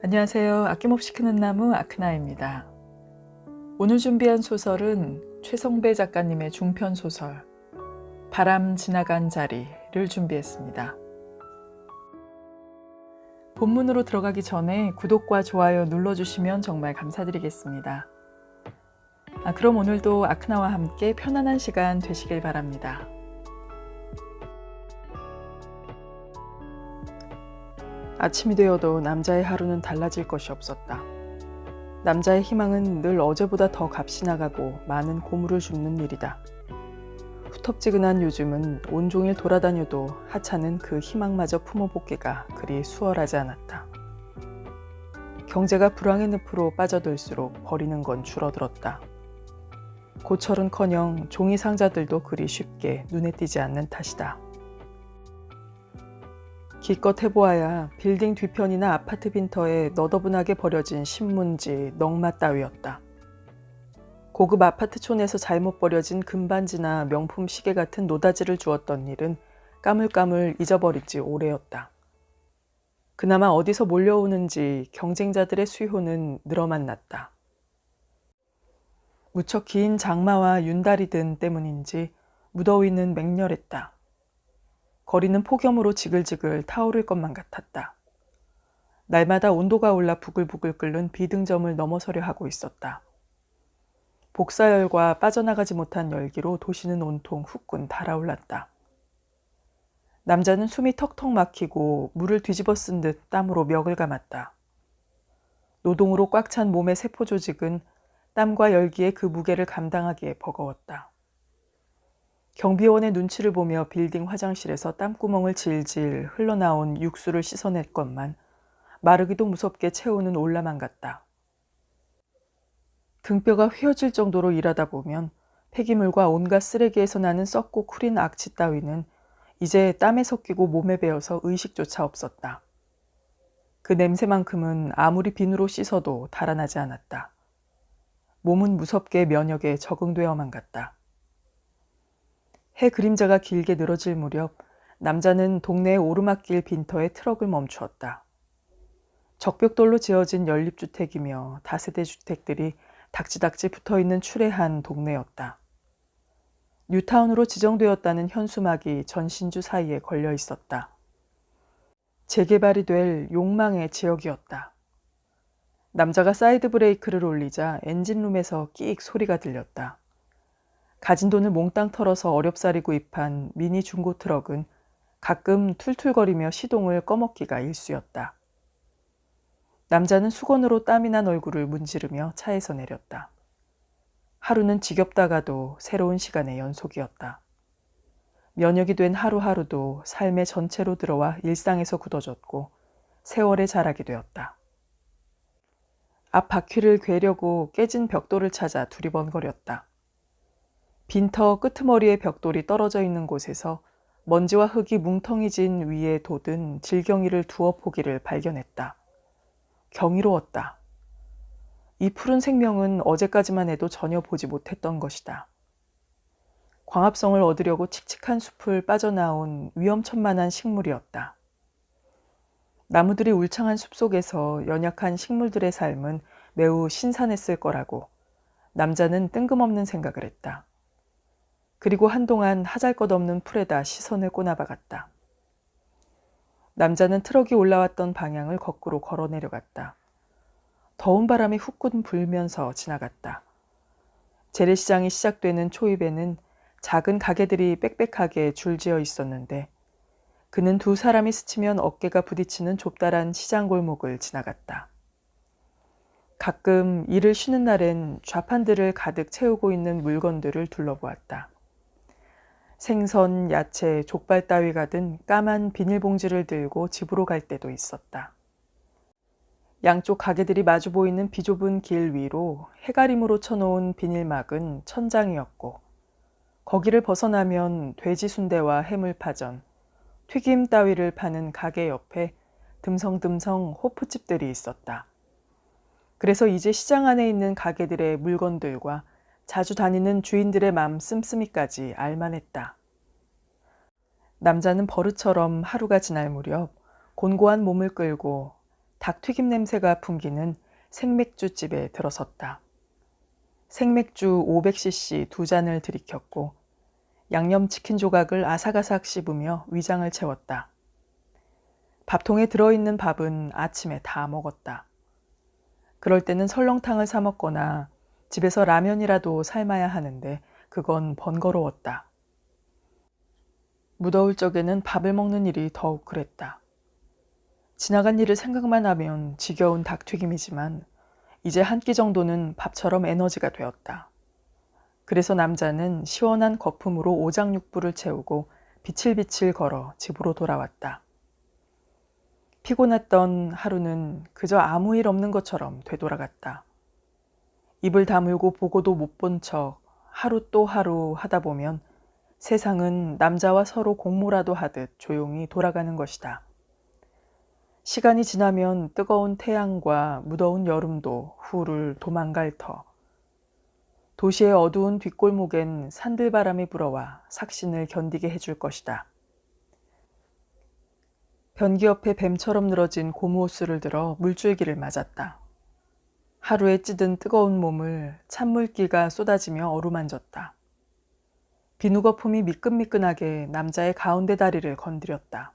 안녕하세요. 아낌없이 크는 나무 아크나입니다. 오늘 준비한 소설은 최성배 작가님의 중편 소설 바람 지나간 자리를 준비했습니다. 본문으로 들어가기 전에 구독과 좋아요 눌러주시면 정말 감사드리겠습니다. 그럼 오늘도 아크나와 함께 편안한 시간 되시길 바랍니다. 아침이 되어도 남자의 하루는 달라질 것이 없었다. 남자의 희망은 늘 어제보다 더 값이 나가고 많은 고물을 줍는 일이다. 후텁지근한 요즘은 온종일 돌아다녀도 하찮은 그 희망마저 품어보기가 그리 수월하지 않았다. 경제가 불황의 늪으로 빠져들수록 버리는 건 줄어들었다. 고철은커녕 종이 상자들도 그리 쉽게 눈에 띄지 않는 탓이다. 기껏 해보아야 빌딩 뒤편이나 아파트 빈터에 너더분하게 버려진 신문지, 넝마 따위였다. 고급 아파트촌에서 잘못 버려진 금반지나 명품 시계 같은 노다지를 주었던 일은 까물까물 잊어버린 지 오래였다. 그나마 어디서 몰려오는지 경쟁자들의 수요는 늘어만 났다. 무척 긴 장마와 윤달이 든 때문인지 무더위는 맹렬했다. 거리는 폭염으로 지글지글 타오를 것만 같았다. 날마다 온도가 올라 부글부글 끓는 비등점을 넘어서려 하고 있었다. 복사열과 빠져나가지 못한 열기로 도시는 온통 후끈 달아올랐다. 남자는 숨이 턱턱 막히고 물을 뒤집어 쓴 듯 땀으로 멱을 감았다. 노동으로 꽉 찬 몸의 세포 조직은 땀과 열기에 그 무게를 감당하기에 버거웠다. 경비원의 눈치를 보며 빌딩 화장실에서 땀구멍을 질질 흘러나온 육수를 씻어냈건만 마르기도 무섭게 채우는 올라만 같다. 등뼈가 휘어질 정도로 일하다 보면 폐기물과 온갖 쓰레기에서 나는 썩고 쿠린 악취 따위는 이제 땀에 섞이고 몸에 배어서 의식조차 없었다. 그 냄새만큼은 아무리 비누로 씻어도 달아나지 않았다. 몸은 무섭게 면역에 적응되어만 갔다. 해 그림자가 길게 늘어질 무렵 남자는 동네의 오르막길 빈터에 트럭을 멈추었다. 적벽돌로 지어진 연립주택이며 다세대 주택들이 닥치닥치 붙어있는 추레한 동네였다. 뉴타운으로 지정되었다는 현수막이 전신주 사이에 걸려 있었다. 재개발이 될 욕망의 지역이었다. 남자가 사이드 브레이크를 올리자 엔진룸에서 끽 소리가 들렸다. 가진 돈을 몽땅 털어서 어렵사리 구입한 미니 중고 트럭은 가끔 툴툴거리며 시동을 꺼먹기가 일쑤였다. 남자는 수건으로 땀이 난 얼굴을 문지르며 차에서 내렸다. 하루는 지겹다가도 새로운 시간의 연속이었다. 면역이 된 하루하루도 삶의 전체로 들어와 일상에서 굳어졌고 세월의 자락이 되었다. 앞 바퀴를 괴려고 깨진 벽돌을 찾아 두리번거렸다. 빈터 끄트머리의 벽돌이 떨어져 있는 곳에서 먼지와 흙이 뭉텅이진 위에 돋은 질경이를 두어 포기를 발견했다. 경이로웠다. 이 푸른 생명은 어제까지만 해도 전혀 보지 못했던 것이다. 광합성을 얻으려고 칙칙한 숲을 빠져나온 위험천만한 식물이었다. 나무들이 울창한 숲속에서 연약한 식물들의 삶은 매우 신선했을 거라고 남자는 뜬금없는 생각을 했다. 그리고 한동안 하잘것없는 풀에다 시선을 꼬나박았다. 남자는 트럭이 올라왔던 방향을 거꾸로 걸어 내려갔다. 더운 바람이 후끈 불면서 지나갔다. 재래시장이 시작되는 초입에는 작은 가게들이 빽빽하게 줄지어 있었는데 그는 두 사람이 스치면 어깨가 부딪히는 좁다란 시장 골목을 지나갔다. 가끔 일을 쉬는 날엔 좌판들을 가득 채우고 있는 물건들을 둘러보았다. 생선, 야채, 족발 따위가 든 까만 비닐봉지를 들고 집으로 갈 때도 있었다. 양쪽 가게들이 마주 보이는 비좁은 길 위로 해가림으로 쳐놓은 비닐막은 천장이었고 거기를 벗어나면 돼지 순대와 해물파전, 튀김 따위를 파는 가게 옆에 듬성듬성 호프집들이 있었다. 그래서 이제 시장 안에 있는 가게들의 물건들과 자주 다니는 주인들의 맘 씀씀이까지 알만했다. 남자는 버릇처럼 하루가 지날 무렵 곤고한 몸을 끌고 닭튀김 냄새가 풍기는 생맥주집에 들어섰다. 생맥주 500cc 2잔을 들이켰고 양념치킨 조각을 아삭아삭 씹으며 위장을 채웠다. 밥통에 들어있는 밥은 아침에 다 먹었다. 그럴 때는 설렁탕을 사 먹거나 집에서 라면이라도 삶아야 하는데 그건 번거로웠다. 무더울 적에는 밥을 먹는 일이 더욱 그랬다. 지나간 일을 생각만 하면 지겨운 닭튀김이지만 이제 한 끼 정도는 밥처럼 에너지가 되었다. 그래서 남자는 시원한 거품으로 오장육부를 채우고 비칠비칠 걸어 집으로 돌아왔다. 피곤했던 하루는 그저 아무 일 없는 것처럼 되돌아갔다. 입을 다물고 보고도 못 본 척 하루 또 하루 하다 보면 세상은 남자와 서로 공모라도 하듯 조용히 돌아가는 것이다. 시간이 지나면 뜨거운 태양과 무더운 여름도 후를 도망갈 터. 도시의 어두운 뒷골목엔 산들바람이 불어와 삭신을 견디게 해줄 것이다. 변기 옆에 뱀처럼 늘어진 고무호스를 들어 물줄기를 맞았다. 하루에 찌든 뜨거운 몸을 찬물기가 쏟아지며 어루만졌다. 비누 거품이 미끈미끈하게 남자의 가운데 다리를 건드렸다.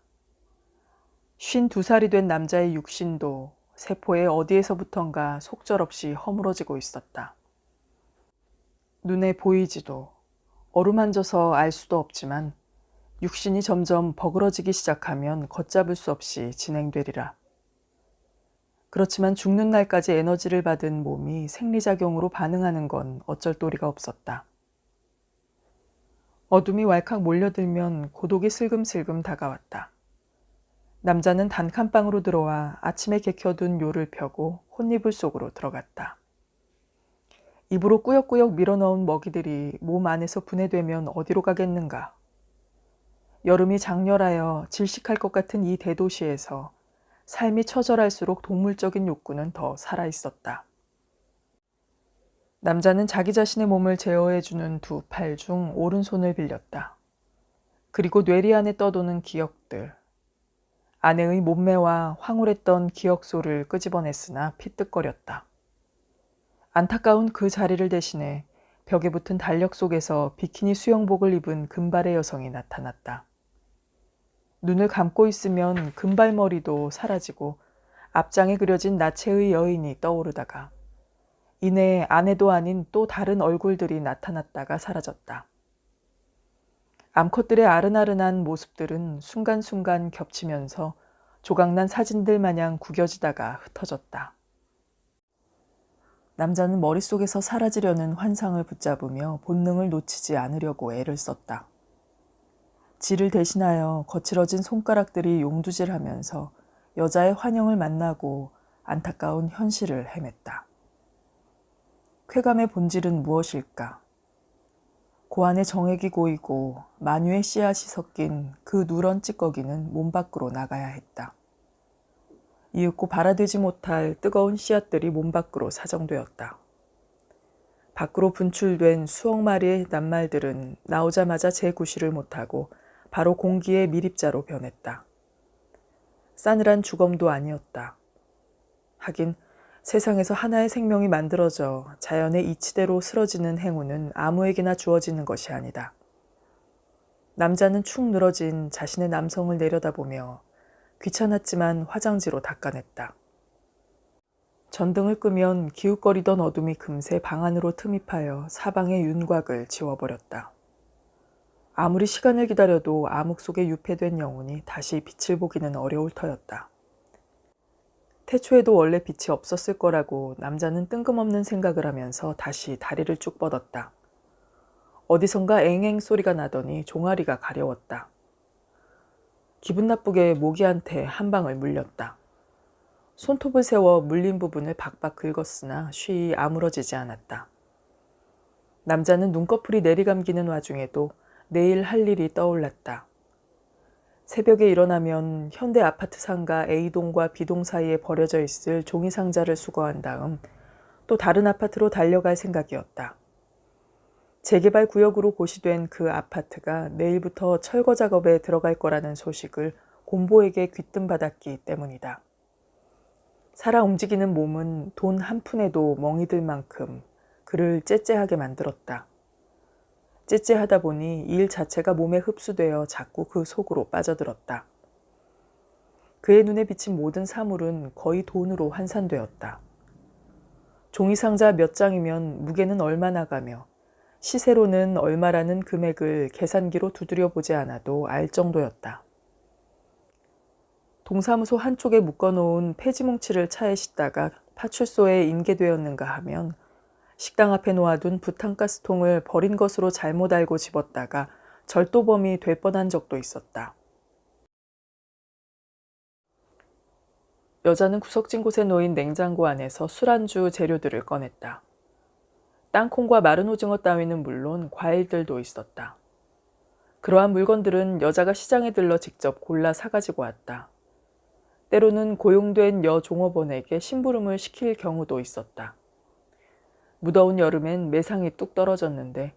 52살이 된 남자의 육신도 세포의 어디에서부턴가 속절없이 허물어지고 있었다. 눈에 보이지도 어루만져서 알 수도 없지만 육신이 점점 버그러지기 시작하면 걷잡을 수 없이 진행되리라. 그렇지만 죽는 날까지 에너지를 받은 몸이 생리작용으로 반응하는 건 어쩔 도리가 없었다. 어둠이 왈칵 몰려들면 고독이 슬금슬금 다가왔다. 남자는 단칸방으로 들어와 아침에 개켜둔 요를 펴고 혼이불 속으로 들어갔다. 입으로 꾸역꾸역 밀어넣은 먹이들이 몸 안에서 분해되면 어디로 가겠는가. 여름이 장렬하여 질식할 것 같은 이 대도시에서 삶이 처절할수록 동물적인 욕구는 더 살아있었다. 남자는 자기 자신의 몸을 제어해주는 두 팔 중 오른손을 빌렸다. 그리고 뇌리 안에 떠도는 기억들. 아내의 몸매와 황홀했던 기억소를 끄집어냈으나 피뜩거렸다. 안타까운 그 자리를 대신해 벽에 붙은 달력 속에서 비키니 수영복을 입은 금발의 여성이 나타났다. 눈을 감고 있으면 금발머리도 사라지고 앞장에 그려진 나체의 여인이 떠오르다가 이내 아내도 아닌 또 다른 얼굴들이 나타났다가 사라졌다. 암컷들의 아른아른한 모습들은 순간순간 겹치면서 조각난 사진들 마냥 구겨지다가 흩어졌다. 남자는 머릿속에서 사라지려는 환상을 붙잡으며 본능을 놓치지 않으려고 애를 썼다. 지를 대신하여 거칠어진 손가락들이 용두질하면서 여자의 환영을 만나고 안타까운 현실을 헤맸다. 쾌감의 본질은 무엇일까? 고안에 정액이 고이고 만유의 씨앗이 섞인 그 누런 찌꺼기는 몸 밖으로 나가야 했다. 이윽고 발아되지 못할 뜨거운 씨앗들이 몸 밖으로 사정되었다. 밖으로 분출된 수억 마리의 낱말들은 나오자마자 재구실을 못하고 바로 공기의 미립자로 변했다. 싸늘한 주검도 아니었다. 하긴 세상에서 하나의 생명이 만들어져 자연의 이치대로 쓰러지는 행운은 아무에게나 주어지는 것이 아니다. 남자는 축 늘어진 자신의 남성을 내려다보며 귀찮았지만 화장지로 닦아냈다. 전등을 끄면 기웃거리던 어둠이 금세 방 안으로 틈입하여 사방의 윤곽을 지워버렸다. 아무리 시간을 기다려도 암흑 속에 유폐된 영혼이 다시 빛을 보기는 어려울 터였다. 태초에도 원래 빛이 없었을 거라고 남자는 뜬금없는 생각을 하면서 다시 다리를 쭉 뻗었다. 어디선가 앵앵 소리가 나더니 종아리가 가려웠다. 기분 나쁘게 모기한테 한 방을 물렸다. 손톱을 세워 물린 부분을 박박 긁었으나 쉬이 아물어지지 않았다. 남자는 눈꺼풀이 내리감기는 와중에도 내일 할 일이 떠올랐다. 새벽에 일어나면 현대 아파트 상가 A동과 B동 사이에 버려져 있을 종이 상자를 수거한 다음 또 다른 아파트로 달려갈 생각이었다. 재개발 구역으로 고시된 그 아파트가 내일부터 철거 작업에 들어갈 거라는 소식을 곰보에게 귀뜸받았기 때문이다. 살아 움직이는 몸은 돈 한 푼에도 멍이 들 만큼 그를 째째하게 만들었다. 째째하다 보니 일 자체가 몸에 흡수되어 자꾸 그 속으로 빠져들었다. 그의 눈에 비친 모든 사물은 거의 돈으로 환산되었다. 종이상자 몇 장이면 무게는 얼마나 가며 시세로는 얼마라는 금액을 계산기로 두드려 보지 않아도 알 정도였다. 동사무소 한쪽에 묶어놓은 폐지뭉치를 차에 싣다가 파출소에 인계되었는가 하면 식당 앞에 놓아둔 부탄가스통을 버린 것으로 잘못 알고 집었다가 절도범이 될 뻔한 적도 있었다. 여자는 구석진 곳에 놓인 냉장고 안에서 술안주 재료들을 꺼냈다. 땅콩과 마른 오징어 따위는 물론 과일들도 있었다. 그러한 물건들은 여자가 시장에 들러 직접 골라 사가지고 왔다. 때로는 고용된 여종업원에게 심부름을 시킬 경우도 있었다. 무더운 여름엔 매상이 뚝 떨어졌는데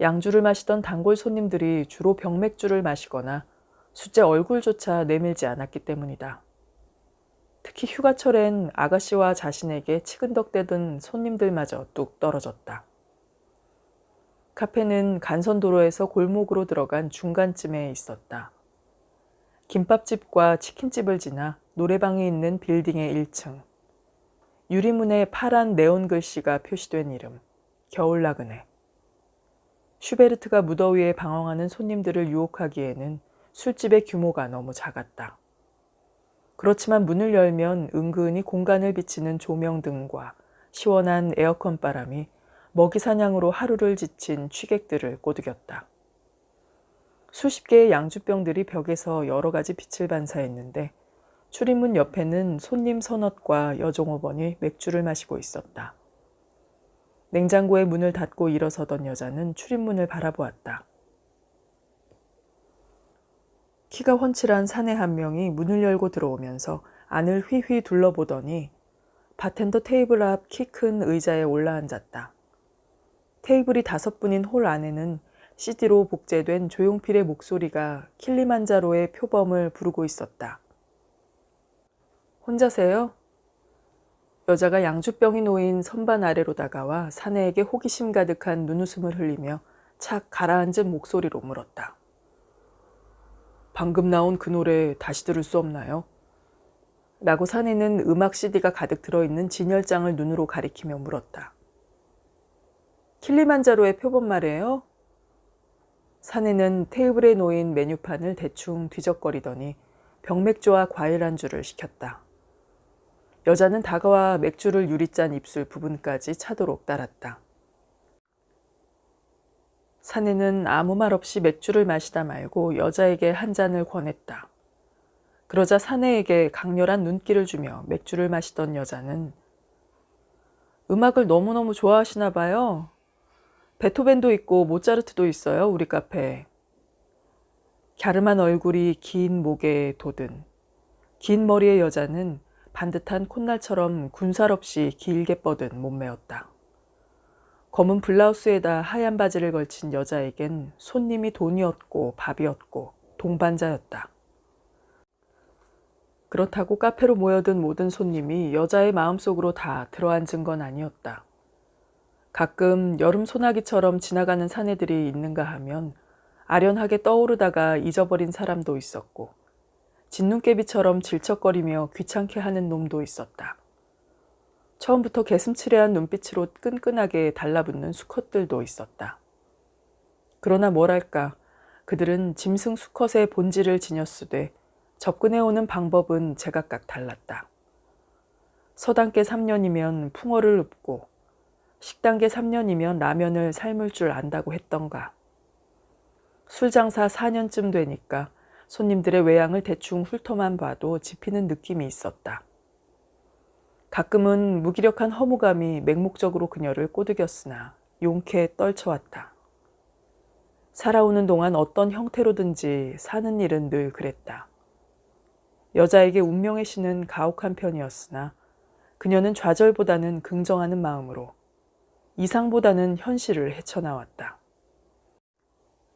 양주를 마시던 단골 손님들이 주로 병맥주를 마시거나 숫제 얼굴조차 내밀지 않았기 때문이다. 특히 휴가철엔 아가씨와 자신에게 치근덕대던 손님들마저 뚝 떨어졌다. 카페는 간선도로에서 골목으로 들어간 중간쯤에 있었다. 김밥집과 치킨집을 지나 노래방이 있는 빌딩의 1층. 유리문에 파란 네온 글씨가 표시된 이름, 겨울나그네. 슈베르트가 무더위에 방황하는 손님들을 유혹하기에는 술집의 규모가 너무 작았다. 그렇지만 문을 열면 은근히 공간을 비치는 조명등과 시원한 에어컨 바람이 먹이 사냥으로 하루를 지친 취객들을 꼬드겼다. 수십 개의 양주병들이 벽에서 여러 가지 빛을 반사했는데 출입문 옆에는 손님 서넛과 여종업원이 맥주를 마시고 있었다. 냉장고의 문을 닫고 일어서던 여자는 출입문을 바라보았다. 키가 훤칠한 사내 한 명이 문을 열고 들어오면서 안을 휘휘 둘러보더니 바텐더 테이블 앞 키 큰 의자에 올라앉았다. 테이블이 5분인 홀 안에는 CD로 복제된 조용필의 목소리가 킬리만자로의 표범을 부르고 있었다. 혼자세요? 여자가 양주병이 놓인 선반 아래로 다가와 사내에게 호기심 가득한 눈웃음을 흘리며 착 가라앉은 목소리로 물었다. 방금 나온 그 노래 다시 들을 수 없나요? 라고 사내는 음악 CD가 가득 들어있는 진열장을 눈으로 가리키며 물었다. 킬리만자로의 표본 말이에요? 사내는 테이블에 놓인 메뉴판을 대충 뒤적거리더니 병맥주와 과일 안주를 시켰다. 여자는 다가와 맥주를 유리잔 입술 부분까지 차도록 따랐다. 사내는 아무 말 없이 맥주를 마시다 말고 여자에게 한 잔을 권했다. 그러자 사내에게 강렬한 눈길을 주며 맥주를 마시던 여자는 음악을 너무너무 좋아하시나 봐요. 베토벤도 있고 모차르트도 있어요, 우리 카페에. 갸름한 얼굴이 긴 목에 돋은 긴 머리의 여자는 반듯한 콧날처럼 군살 없이 길게 뻗은 몸매였다. 검은 블라우스에다 하얀 바지를 걸친 여자에겐 손님이 돈이었고 밥이었고 동반자였다. 그렇다고 카페로 모여든 모든 손님이 여자의 마음속으로 다 들어앉은 건 아니었다. 가끔 여름 소나기처럼 지나가는 사내들이 있는가 하면 아련하게 떠오르다가 잊어버린 사람도 있었고 진눈깨비처럼 질척거리며 귀찮게 하는 놈도 있었다. 처음부터 개슴츠레한 눈빛으로 끈끈하게 달라붙는 수컷들도 있었다. 그러나 뭐랄까 그들은 짐승 수컷의 본질을 지녔으되 접근해오는 방법은 제각각 달랐다. 서당계 3년이면 풍어를 읊고 식당계 3년이면 라면을 삶을 줄 안다고 했던가. 술장사 4년쯤 되니까 손님들의 외양을 대충 훑어만 봐도 집히는 느낌이 있었다. 가끔은 무기력한 허무감이 맹목적으로 그녀를 꼬드겼으나 용케 떨쳐왔다. 살아오는 동안 어떤 형태로든지 사는 일은 늘 그랬다. 여자에게 운명의 신은 가혹한 편이었으나 그녀는 좌절보다는 긍정하는 마음으로 이상보다는 현실을 헤쳐나왔다.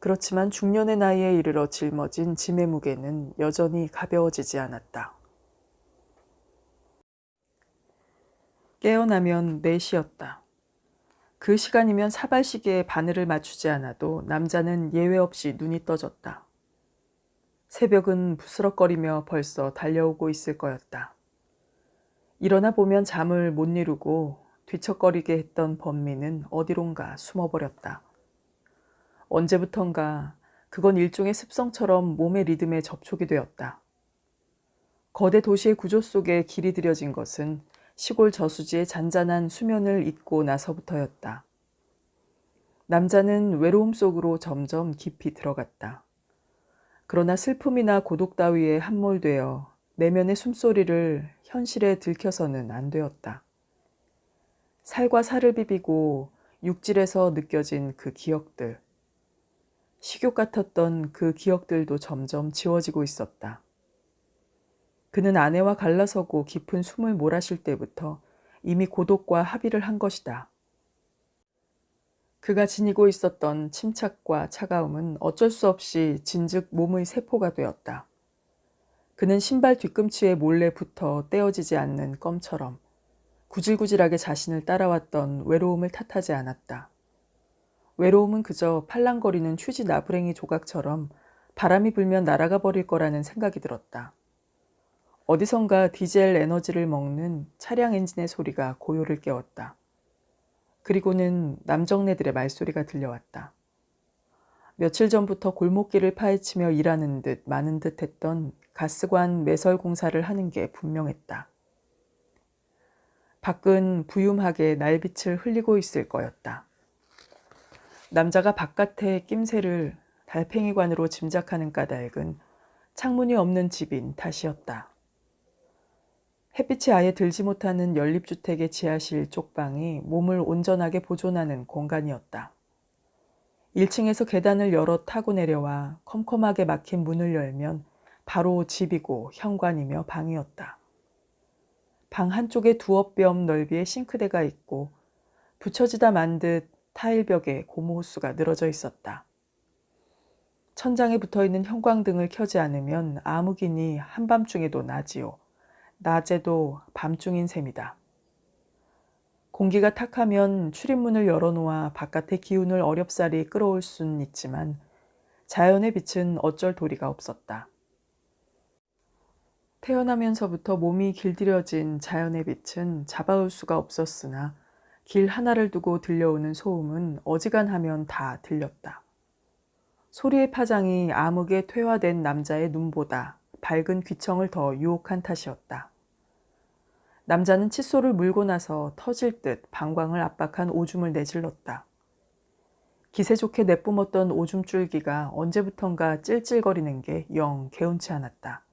그렇지만 중년의 나이에 이르러 짊어진 짐의 무게는 여전히 가벼워지지 않았다. 깨어나면 4시였다. 그 시간이면 사발시계에 바늘을 맞추지 않아도 남자는 예외 없이 눈이 떠졌다. 새벽은 부스럭거리며 벌써 달려오고 있을 거였다. 일어나 보면 잠을 못 이루고 뒤척거리게 했던 범민은 어디론가 숨어버렸다. 언제부턴가 그건 일종의 습성처럼 몸의 리듬에 접촉이 되었다. 거대 도시의 구조 속에 길이 들여진 것은 시골 저수지의 잔잔한 수면을 잊고 나서부터였다. 남자는 외로움 속으로 점점 깊이 들어갔다. 그러나 슬픔이나 고독 따위에 함몰되어 내면의 숨소리를 현실에 들켜서는 안 되었다. 살과 살을 비비고 육질에서 느껴진 그 기억들, 식욕 같았던 그 기억들도 점점 지워지고 있었다. 그는 아내와 갈라서고 깊은 숨을 몰아쉴 때부터 이미 고독과 합의를 한 것이다. 그가 지니고 있었던 침착과 차가움은 어쩔 수 없이 진즉 몸의 세포가 되었다. 그는 신발 뒤꿈치에 몰래 붙어 떼어지지 않는 껌처럼 구질구질하게 자신을 따라왔던 외로움을 탓하지 않았다. 외로움은 그저 팔랑거리는 휴지 나부랭이 조각처럼 바람이 불면 날아가 버릴 거라는 생각이 들었다. 어디선가 디젤 에너지를 먹는 차량 엔진의 소리가 고요를 깨웠다. 그리고는 남정네들의 말소리가 들려왔다. 며칠 전부터 골목길을 파헤치며 일하는 듯 많은 듯 했던 가스관 매설 공사를 하는 게 분명했다. 밖은 부욤하게 날빛을 흘리고 있을 거였다. 남자가 바깥의 낌새를 달팽이관으로 짐작하는 까닭은 창문이 없는 집인 탓이었다. 햇빛이 아예 들지 못하는 연립주택의 지하실 쪽방이 몸을 온전하게 보존하는 공간이었다. 1층에서 계단을 열어 타고 내려와 컴컴하게 막힌 문을 열면 바로 집이고 현관이며 방이었다. 방 한쪽에 두어뼘 넓이의 싱크대가 있고 붙여지다 만 듯 타일벽에 고무호스가 늘어져 있었다. 천장에 붙어있는 형광등을 켜지 않으면 아무기니 한밤중에도 나지요. 낮에도 밤중인 셈이다. 공기가 탁하면 출입문을 열어놓아 바깥의 기운을 어렵사리 끌어올 수는 있지만 자연의 빛은 어쩔 도리가 없었다. 태어나면서부터 몸이 길들여진 자연의 빛은 잡아올 수가 없었으나 길 하나를 두고 들려오는 소음은 어지간하면 다 들렸다. 소리의 파장이 암흑에 퇴화된 남자의 눈보다 밝은 귀청을 더 유혹한 탓이었다. 남자는 칫솔을 물고 나서 터질 듯 방광을 압박한 오줌을 내질렀다. 기세 좋게 내뿜었던 오줌 줄기가 언제부턴가 찔찔거리는 게 영 개운치 않았다.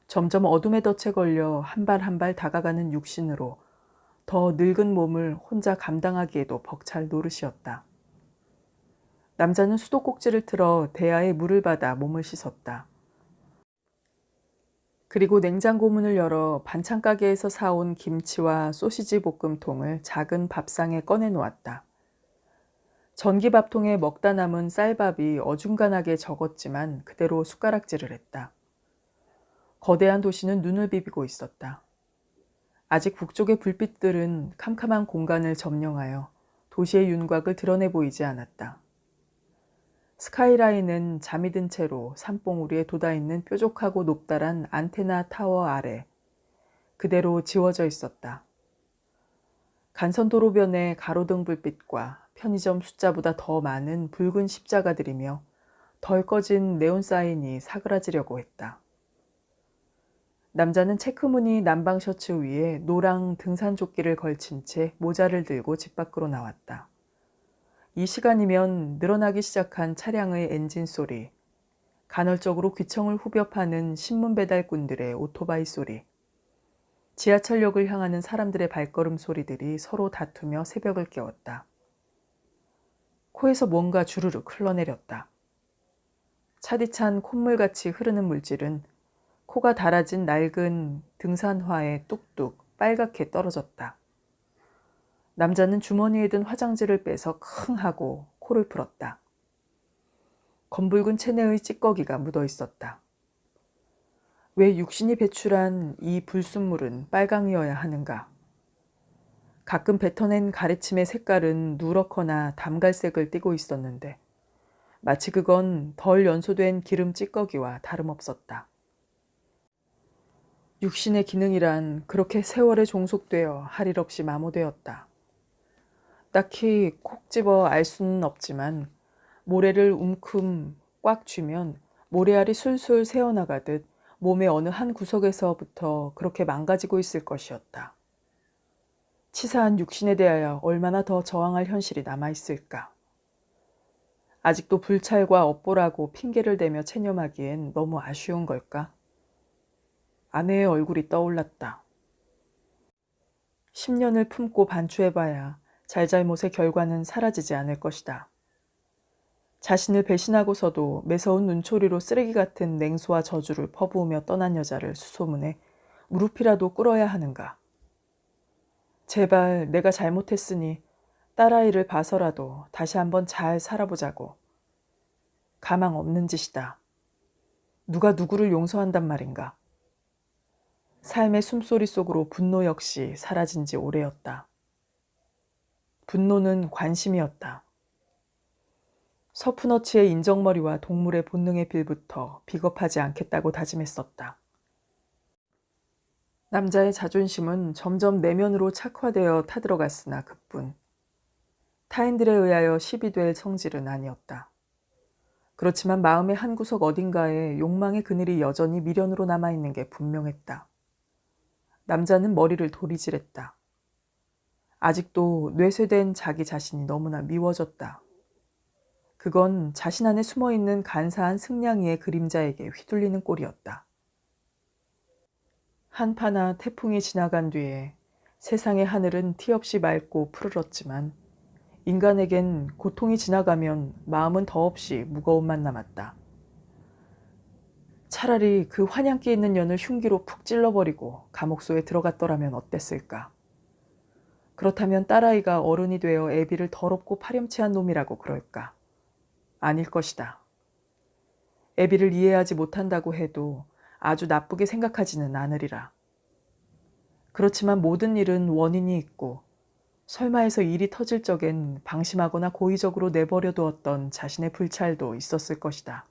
점점 어둠에 덫에 걸려 한 발 한 발 다가가는 육신으로 더 늙은 몸을 혼자 감당하기에도 벅찰 노릇이었다. 남자는 수도꼭지를 틀어 대야에 물을 받아 몸을 씻었다. 그리고 냉장고 문을 열어 반찬 가게에서 사온 김치와 소시지 볶음통을 작은 밥상에 꺼내 놓았다. 전기밥통에 먹다 남은 쌀밥이 어중간하게 적었지만 그대로 숟가락질을 했다. 거대한 도시는 눈을 비비고 있었다. 아직 북쪽의 불빛들은 캄캄한 공간을 점령하여 도시의 윤곽을 드러내 보이지 않았다. 스카이라인은 잠이 든 채로 산봉우리에 돋아있는 뾰족하고 높다란 안테나 타워 아래 그대로 지워져 있었다. 간선도로변의 가로등 불빛과 편의점 숫자보다 더 많은 붉은 십자가들이며 덜 꺼진 네온 사인이 사그라지려고 했다. 남자는 체크무늬 남방 셔츠 위에 노랑 등산조끼를 걸친 채 모자를 들고 집 밖으로 나왔다. 이 시간이면 늘어나기 시작한 차량의 엔진 소리, 간헐적으로 귀청을 후벼 파는 신문 배달꾼들의 오토바이 소리, 지하철역을 향하는 사람들의 발걸음 소리들이 서로 다투며 새벽을 깨웠다. 코에서 뭔가 주르륵 흘러내렸다. 차디찬 콧물같이 흐르는 물질은 코가 달아진 낡은 등산화에 뚝뚝 빨갛게 떨어졌다. 남자는 주머니에 든 화장지를 빼서 킁 하고 코를 풀었다. 검붉은 체내의 찌꺼기가 묻어 있었다. 왜 육신이 배출한 이 불순물은 빨강이어야 하는가? 가끔 뱉어낸 가래침의 색깔은 누렇거나 담갈색을 띠고 있었는데 마치 그건 덜 연소된 기름 찌꺼기와 다름없었다. 육신의 기능이란 그렇게 세월에 종속되어 할 일 없이 마모되었다. 딱히 콕 집어 알 수는 없지만 모래를 움큼 꽉 쥐면 모래알이 술술 새어나가듯 몸의 어느 한 구석에서부터 그렇게 망가지고 있을 것이었다. 치사한 육신에 대하여 얼마나 더 저항할 현실이 남아있을까. 아직도 불찰과 업보라고 핑계를 대며 체념하기엔 너무 아쉬운 걸까? 아내의 얼굴이 떠올랐다. 10년을 품고 반추해봐야 잘잘못의 결과는 사라지지 않을 것이다. 자신을 배신하고서도 매서운 눈초리로 쓰레기 같은 냉소와 저주를 퍼부으며 떠난 여자를 수소문해 무릎이라도 꿇어야 하는가. 제발 내가 잘못했으니 딸아이를 봐서라도 다시 한번 잘 살아보자고. 가망 없는 짓이다. 누가 누구를 용서한단 말인가. 삶의 숨소리 속으로 분노 역시 사라진 지 오래였다. 분노는 관심이었다. 서푼어치의 인정머리와 동물의 본능의 빌부터 비겁하지 않겠다고 다짐했었다. 남자의 자존심은 점점 내면으로 착화되어 타들어갔으나 그뿐. 타인들에 의하여 시비될 성질은 아니었다. 그렇지만 마음의 한구석 어딘가에 욕망의 그늘이 여전히 미련으로 남아있는 게 분명했다. 남자는 머리를 도리질했다. 아직도 뇌쇄된 자기 자신이 너무나 미워졌다. 그건 자신 안에 숨어있는 간사한 승냥이의 그림자에게 휘둘리는 꼴이었다. 한파나 태풍이 지나간 뒤에 세상의 하늘은 티없이 맑고 푸르렀지만 인간에겐 고통이 지나가면 마음은 더없이 무거움만 남았다. 차라리 그 환양기 있는 년을 흉기로 푹 찔러버리고 감옥소에 들어갔더라면 어땠을까. 그렇다면 딸아이가 어른이 되어 애비를 더럽고 파렴치한 놈이라고 그럴까. 아닐 것이다. 애비를 이해하지 못한다고 해도 아주 나쁘게 생각하지는 않으리라. 그렇지만 모든 일은 원인이 있고 설마해서 일이 터질 적엔 방심하거나 고의적으로 내버려 두었던 자신의 불찰도 있었을 것이다.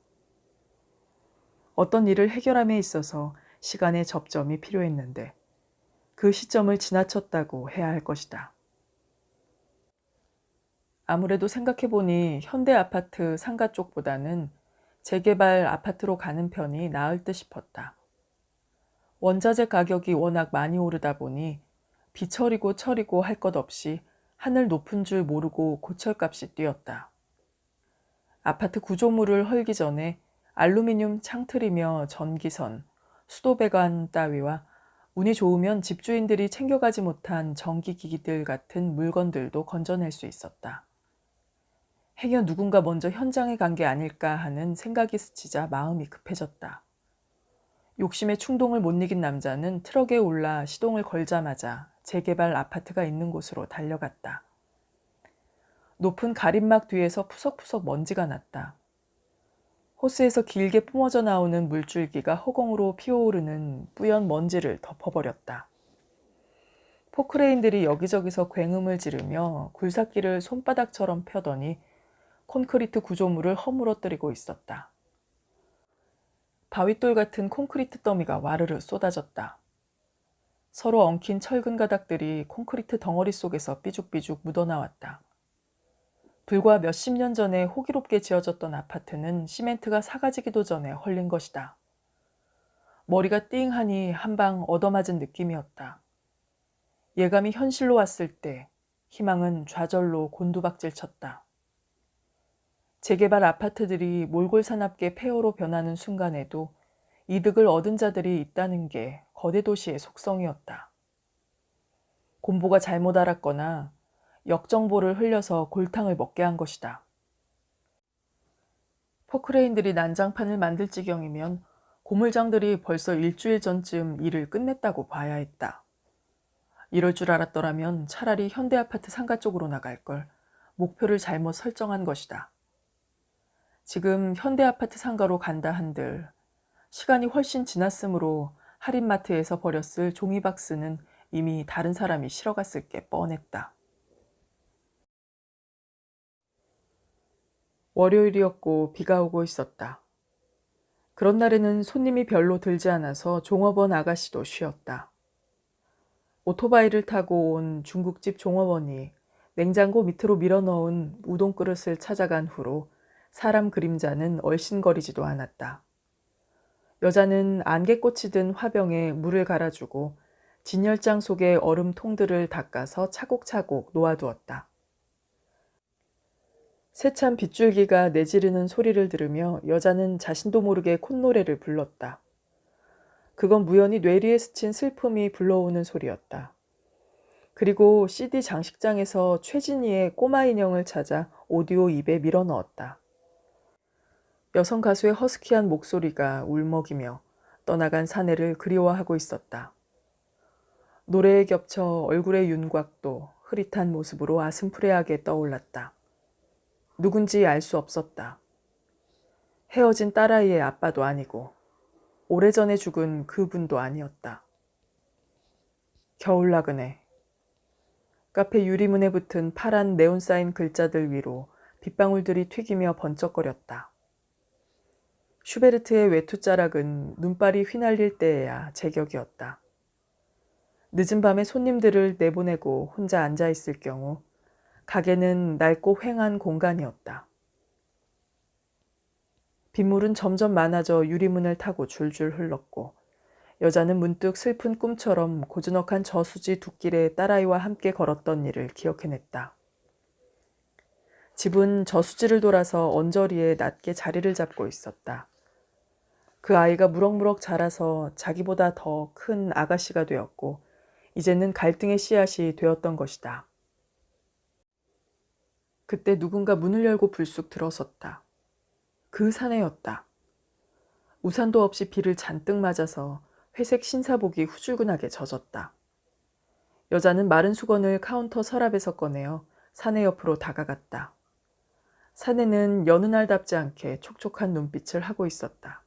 어떤 일을 해결함에 있어서 시간의 접점이 필요했는데 그 시점을 지나쳤다고 해야 할 것이다. 아무래도 생각해보니 현대 아파트 상가 쪽보다는 재개발 아파트로 가는 편이 나을 듯 싶었다. 원자재 가격이 워낙 많이 오르다 보니 비철이고 철이고 할 것 없이 하늘 높은 줄 모르고 고철값이 뛰었다. 아파트 구조물을 헐기 전에 알루미늄 창틀이며 전기선, 수도배관 따위와 운이 좋으면 집주인들이 챙겨가지 못한 전기기기들 같은 물건들도 건져낼 수 있었다. 행여 누군가 먼저 현장에 간 게 아닐까 하는 생각이 스치자 마음이 급해졌다. 욕심의 충동을 못 이긴 남자는 트럭에 올라 시동을 걸자마자 재개발 아파트가 있는 곳으로 달려갔다. 높은 가림막 뒤에서 푸석푸석 먼지가 났다. 호스에서 길게 뿜어져 나오는 물줄기가 허공으로 피어오르는 뿌연 먼지를 덮어버렸다. 포크레인들이 여기저기서 굉음을 지르며 굴삭기를 손바닥처럼 펴더니 콘크리트 구조물을 허물어뜨리고 있었다. 바윗돌 같은 콘크리트 더미가 와르르 쏟아졌다. 서로 엉킨 철근 가닥들이 콘크리트 덩어리 속에서 삐죽삐죽 묻어나왔다. 불과 몇십 년 전에 호기롭게 지어졌던 아파트는 시멘트가 사가지기도 전에 헐린 것이다. 머리가 띵하니 한방 얻어맞은 느낌이었다. 예감이 현실로 왔을 때 희망은 좌절로 곤두박질 쳤다. 재개발 아파트들이 몰골사납게 폐허로 변하는 순간에도 이득을 얻은 자들이 있다는 게 거대 도시의 속성이었다. 곰보가 잘못 알았거나 역정보를 흘려서 골탕을 먹게 한 것이다. 포크레인들이 난장판을 만들 지경이면 고물장들이 벌써 일주일 전쯤 일을 끝냈다고 봐야 했다. 이럴 줄 알았더라면 차라리 현대아파트 상가 쪽으로 나갈 걸 목표를 잘못 설정한 것이다. 지금 현대아파트 상가로 간다 한들 시간이 훨씬 지났으므로 할인마트에서 버렸을 종이박스는 이미 다른 사람이 실어갔을 게 뻔했다. 월요일이었고 비가 오고 있었다. 그런 날에는 손님이 별로 들지 않아서 종업원 아가씨도 쉬었다. 오토바이를 타고 온 중국집 종업원이 냉장고 밑으로 밀어넣은 우동 그릇을 찾아간 후로 사람 그림자는 얼씬거리지도 않았다. 여자는 안개꽃이 든 화병에 물을 갈아주고 진열장 속의 얼음통들을 닦아서 차곡차곡 놓아두었다. 세찬 빗줄기가 내지르는 소리를 들으며 여자는 자신도 모르게 콧노래를 불렀다. 그건 무연히 뇌리에 스친 슬픔이 불러오는 소리였다. 그리고 CD 장식장에서 최진희의 꼬마 인형을 찾아 오디오 입에 밀어넣었다. 여성 가수의 허스키한 목소리가 울먹이며 떠나간 사내를 그리워하고 있었다. 노래에 겹쳐 얼굴의 윤곽도 흐릿한 모습으로 아슴푸레하게 떠올랐다. 누군지 알 수 없었다. 헤어진 딸아이의 아빠도 아니고 오래전에 죽은 그분도 아니었다. 겨울 나그네. 카페 유리문에 붙은 파란 네온사인 글자들 위로 빗방울들이 튀기며 번쩍거렸다. 슈베르트의 외투자락은 눈발이 휘날릴 때에야 제격이었다. 늦은 밤에 손님들을 내보내고 혼자 앉아있을 경우 가게는 낡고 휑한 공간이었다. 빗물은 점점 많아져 유리문을 타고 줄줄 흘렀고 여자는 문득 슬픈 꿈처럼 고즈넉한 저수지 둑길에 딸아이와 함께 걸었던 일을 기억해냈다. 집은 저수지를 돌아서 언저리에 낮게 자리를 잡고 있었다. 그 아이가 무럭무럭 자라서 자기보다 더 큰 아가씨가 되었고 이제는 갈등의 씨앗이 되었던 것이다. 그때 누군가 문을 열고 불쑥 들어섰다. 그 사내였다. 우산도 없이 비를 잔뜩 맞아서 회색 신사복이 후줄근하게 젖었다. 여자는 마른 수건을 카운터 서랍에서 꺼내어 사내 옆으로 다가갔다. 사내는 여느 날답지 않게 촉촉한 눈빛을 하고 있었다.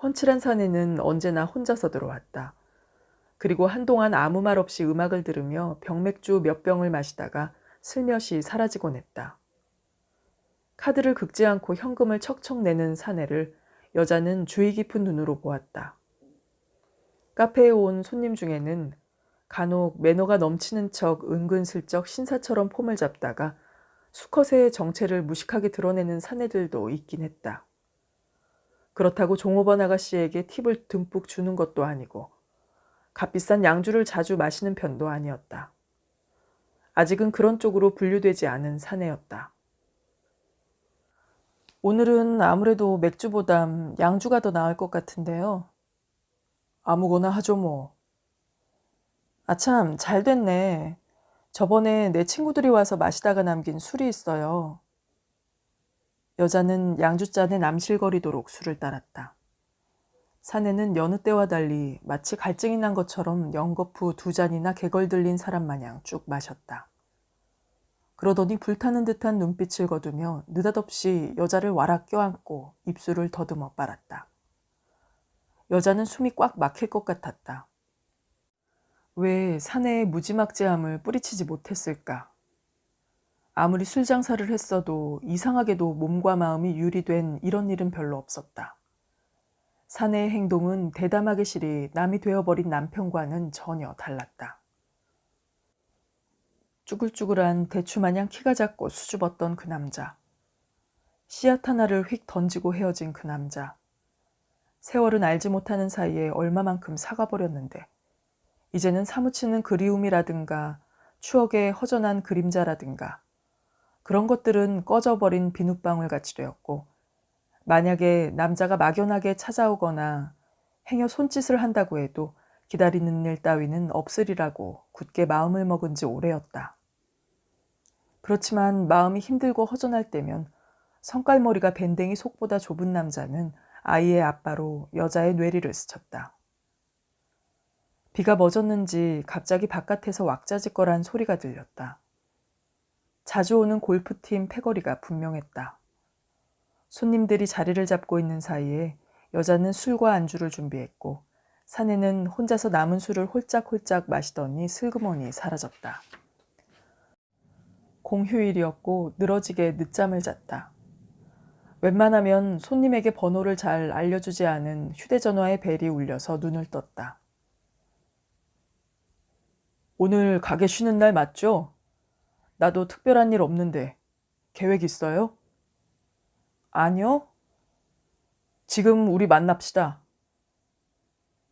훤칠한 사내는 언제나 혼자서 들어왔다. 그리고 한동안 아무 말 없이 음악을 들으며 병맥주 몇 병을 마시다가 슬며시 사라지곤 했다. 카드를 긁지 않고 현금을 척척 내는 사내를 여자는 주의 깊은 눈으로 보았다. 카페에 온 손님 중에는 간혹 매너가 넘치는 척 은근슬쩍 신사처럼 폼을 잡다가 수컷의 정체를 무식하게 드러내는 사내들도 있긴 했다. 그렇다고 종업원 아가씨에게 팁을 듬뿍 주는 것도 아니고 값비싼 양주를 자주 마시는 편도 아니었다. 아직은 그런 쪽으로 분류되지 않은 사내였다. 오늘은 아무래도 맥주보단 양주가 더 나을 것 같은데요. 아무거나 하죠 뭐. 아참, 잘 됐네. 저번에 내 친구들이 와서 마시다가 남긴 술이 있어요. 여자는 양주잔에 남실거리도록 술을 따랐다. 사내는 여느 때와 달리 마치 갈증이 난 것처럼 연거푸 2잔이나 개걸들린 사람 마냥 쭉 마셨다. 그러더니 불타는 듯한 눈빛을 거두며 느닷없이 여자를 와락 껴안고 입술을 더듬어 빨았다. 여자는 숨이 꽉 막힐 것 같았다. 왜 사내의 무지막지함을 뿌리치지 못했을까? 아무리 술 장사를 했어도 이상하게도 몸과 마음이 유리된 이런 일은 별로 없었다. 사내의 행동은 대담하게 실이 남이 되어버린 남편과는 전혀 달랐다. 쭈글쭈글한 대추마냥 키가 작고 수줍었던 그 남자. 씨앗 하나를 휙 던지고 헤어진 그 남자. 세월은 알지 못하는 사이에 얼마만큼 사가버렸는데 이제는 사무치는 그리움이라든가 추억의 허전한 그림자라든가 그런 것들은 꺼져버린 비눗방울같이 되었고 만약에 남자가 막연하게 찾아오거나 행여 손짓을 한다고 해도 기다리는 일 따위는 없으리라고 굳게 마음을 먹은 지 오래였다. 그렇지만 마음이 힘들고 허전할 때면 성깔머리가 밴댕이 속보다 좁은 남자는 아이의 아빠로 여자의 뇌리를 스쳤다. 비가 멎었는지 갑자기 바깥에서 왁자지껄한 소리가 들렸다. 자주 오는 골프팀 패거리가 분명했다. 손님들이 자리를 잡고 있는 사이에 여자는 술과 안주를 준비했고 사내는 혼자서 남은 술을 홀짝홀짝 마시더니 슬그머니 사라졌다. 공휴일이었고 늘어지게 늦잠을 잤다. 웬만하면 손님에게 번호를 잘 알려주지 않은 휴대전화의 벨이 울려서 눈을 떴다. 오늘 가게 쉬는 날 맞죠? 나도 특별한 일 없는데 계획 있어요? 아니요. 지금 우리 만납시다.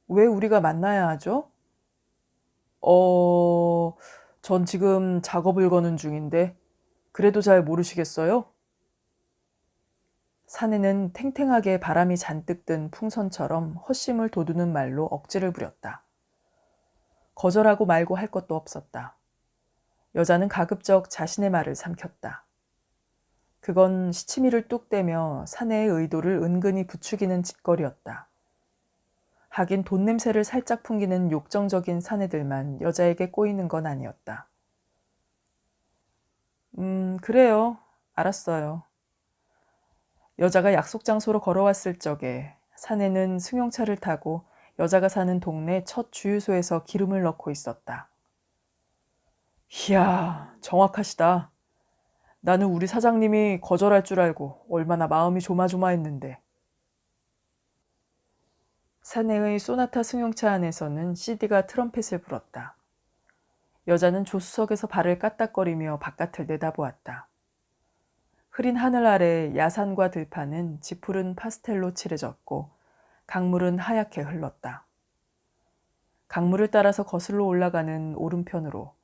왜 우리가 만나야 하죠? 어, 전 지금 작업을 거는 중인데 그래도 잘 모르시겠어요? 사내는 탱탱하게 바람이 잔뜩 든 풍선처럼 헛심을 돋우는 말로 억지를 부렸다. 거절하고 말고 할 것도 없었다. 여자는 가급적 자신의 말을 삼켰다. 그건 시치미를 뚝 떼며 사내의 의도를 은근히 부추기는 짓거리였다. 하긴 돈 냄새를 살짝 풍기는 욕정적인 사내들만 여자에게 꼬이는 건 아니었다. 그래요. 알았어요. 여자가 약속 장소로 걸어왔을 적에 사내는 승용차를 타고 여자가 사는 동네 첫 주유소에서 기름을 넣고 있었다. 이야, 정확하시다. 나는 우리 사장님이 거절할 줄 알고 얼마나 마음이 조마조마했는데. 사내의 소나타 승용차 안에서는 CD가 트럼펫을 불었다. 여자는 조수석에서 발을 까딱거리며 바깥을 내다보았다. 흐린 하늘 아래 야산과 들판은 짙푸른 파스텔로 칠해졌고 강물은 하얗게 흘렀다. 강물을 따라서 거슬러 올라가는 오른편으로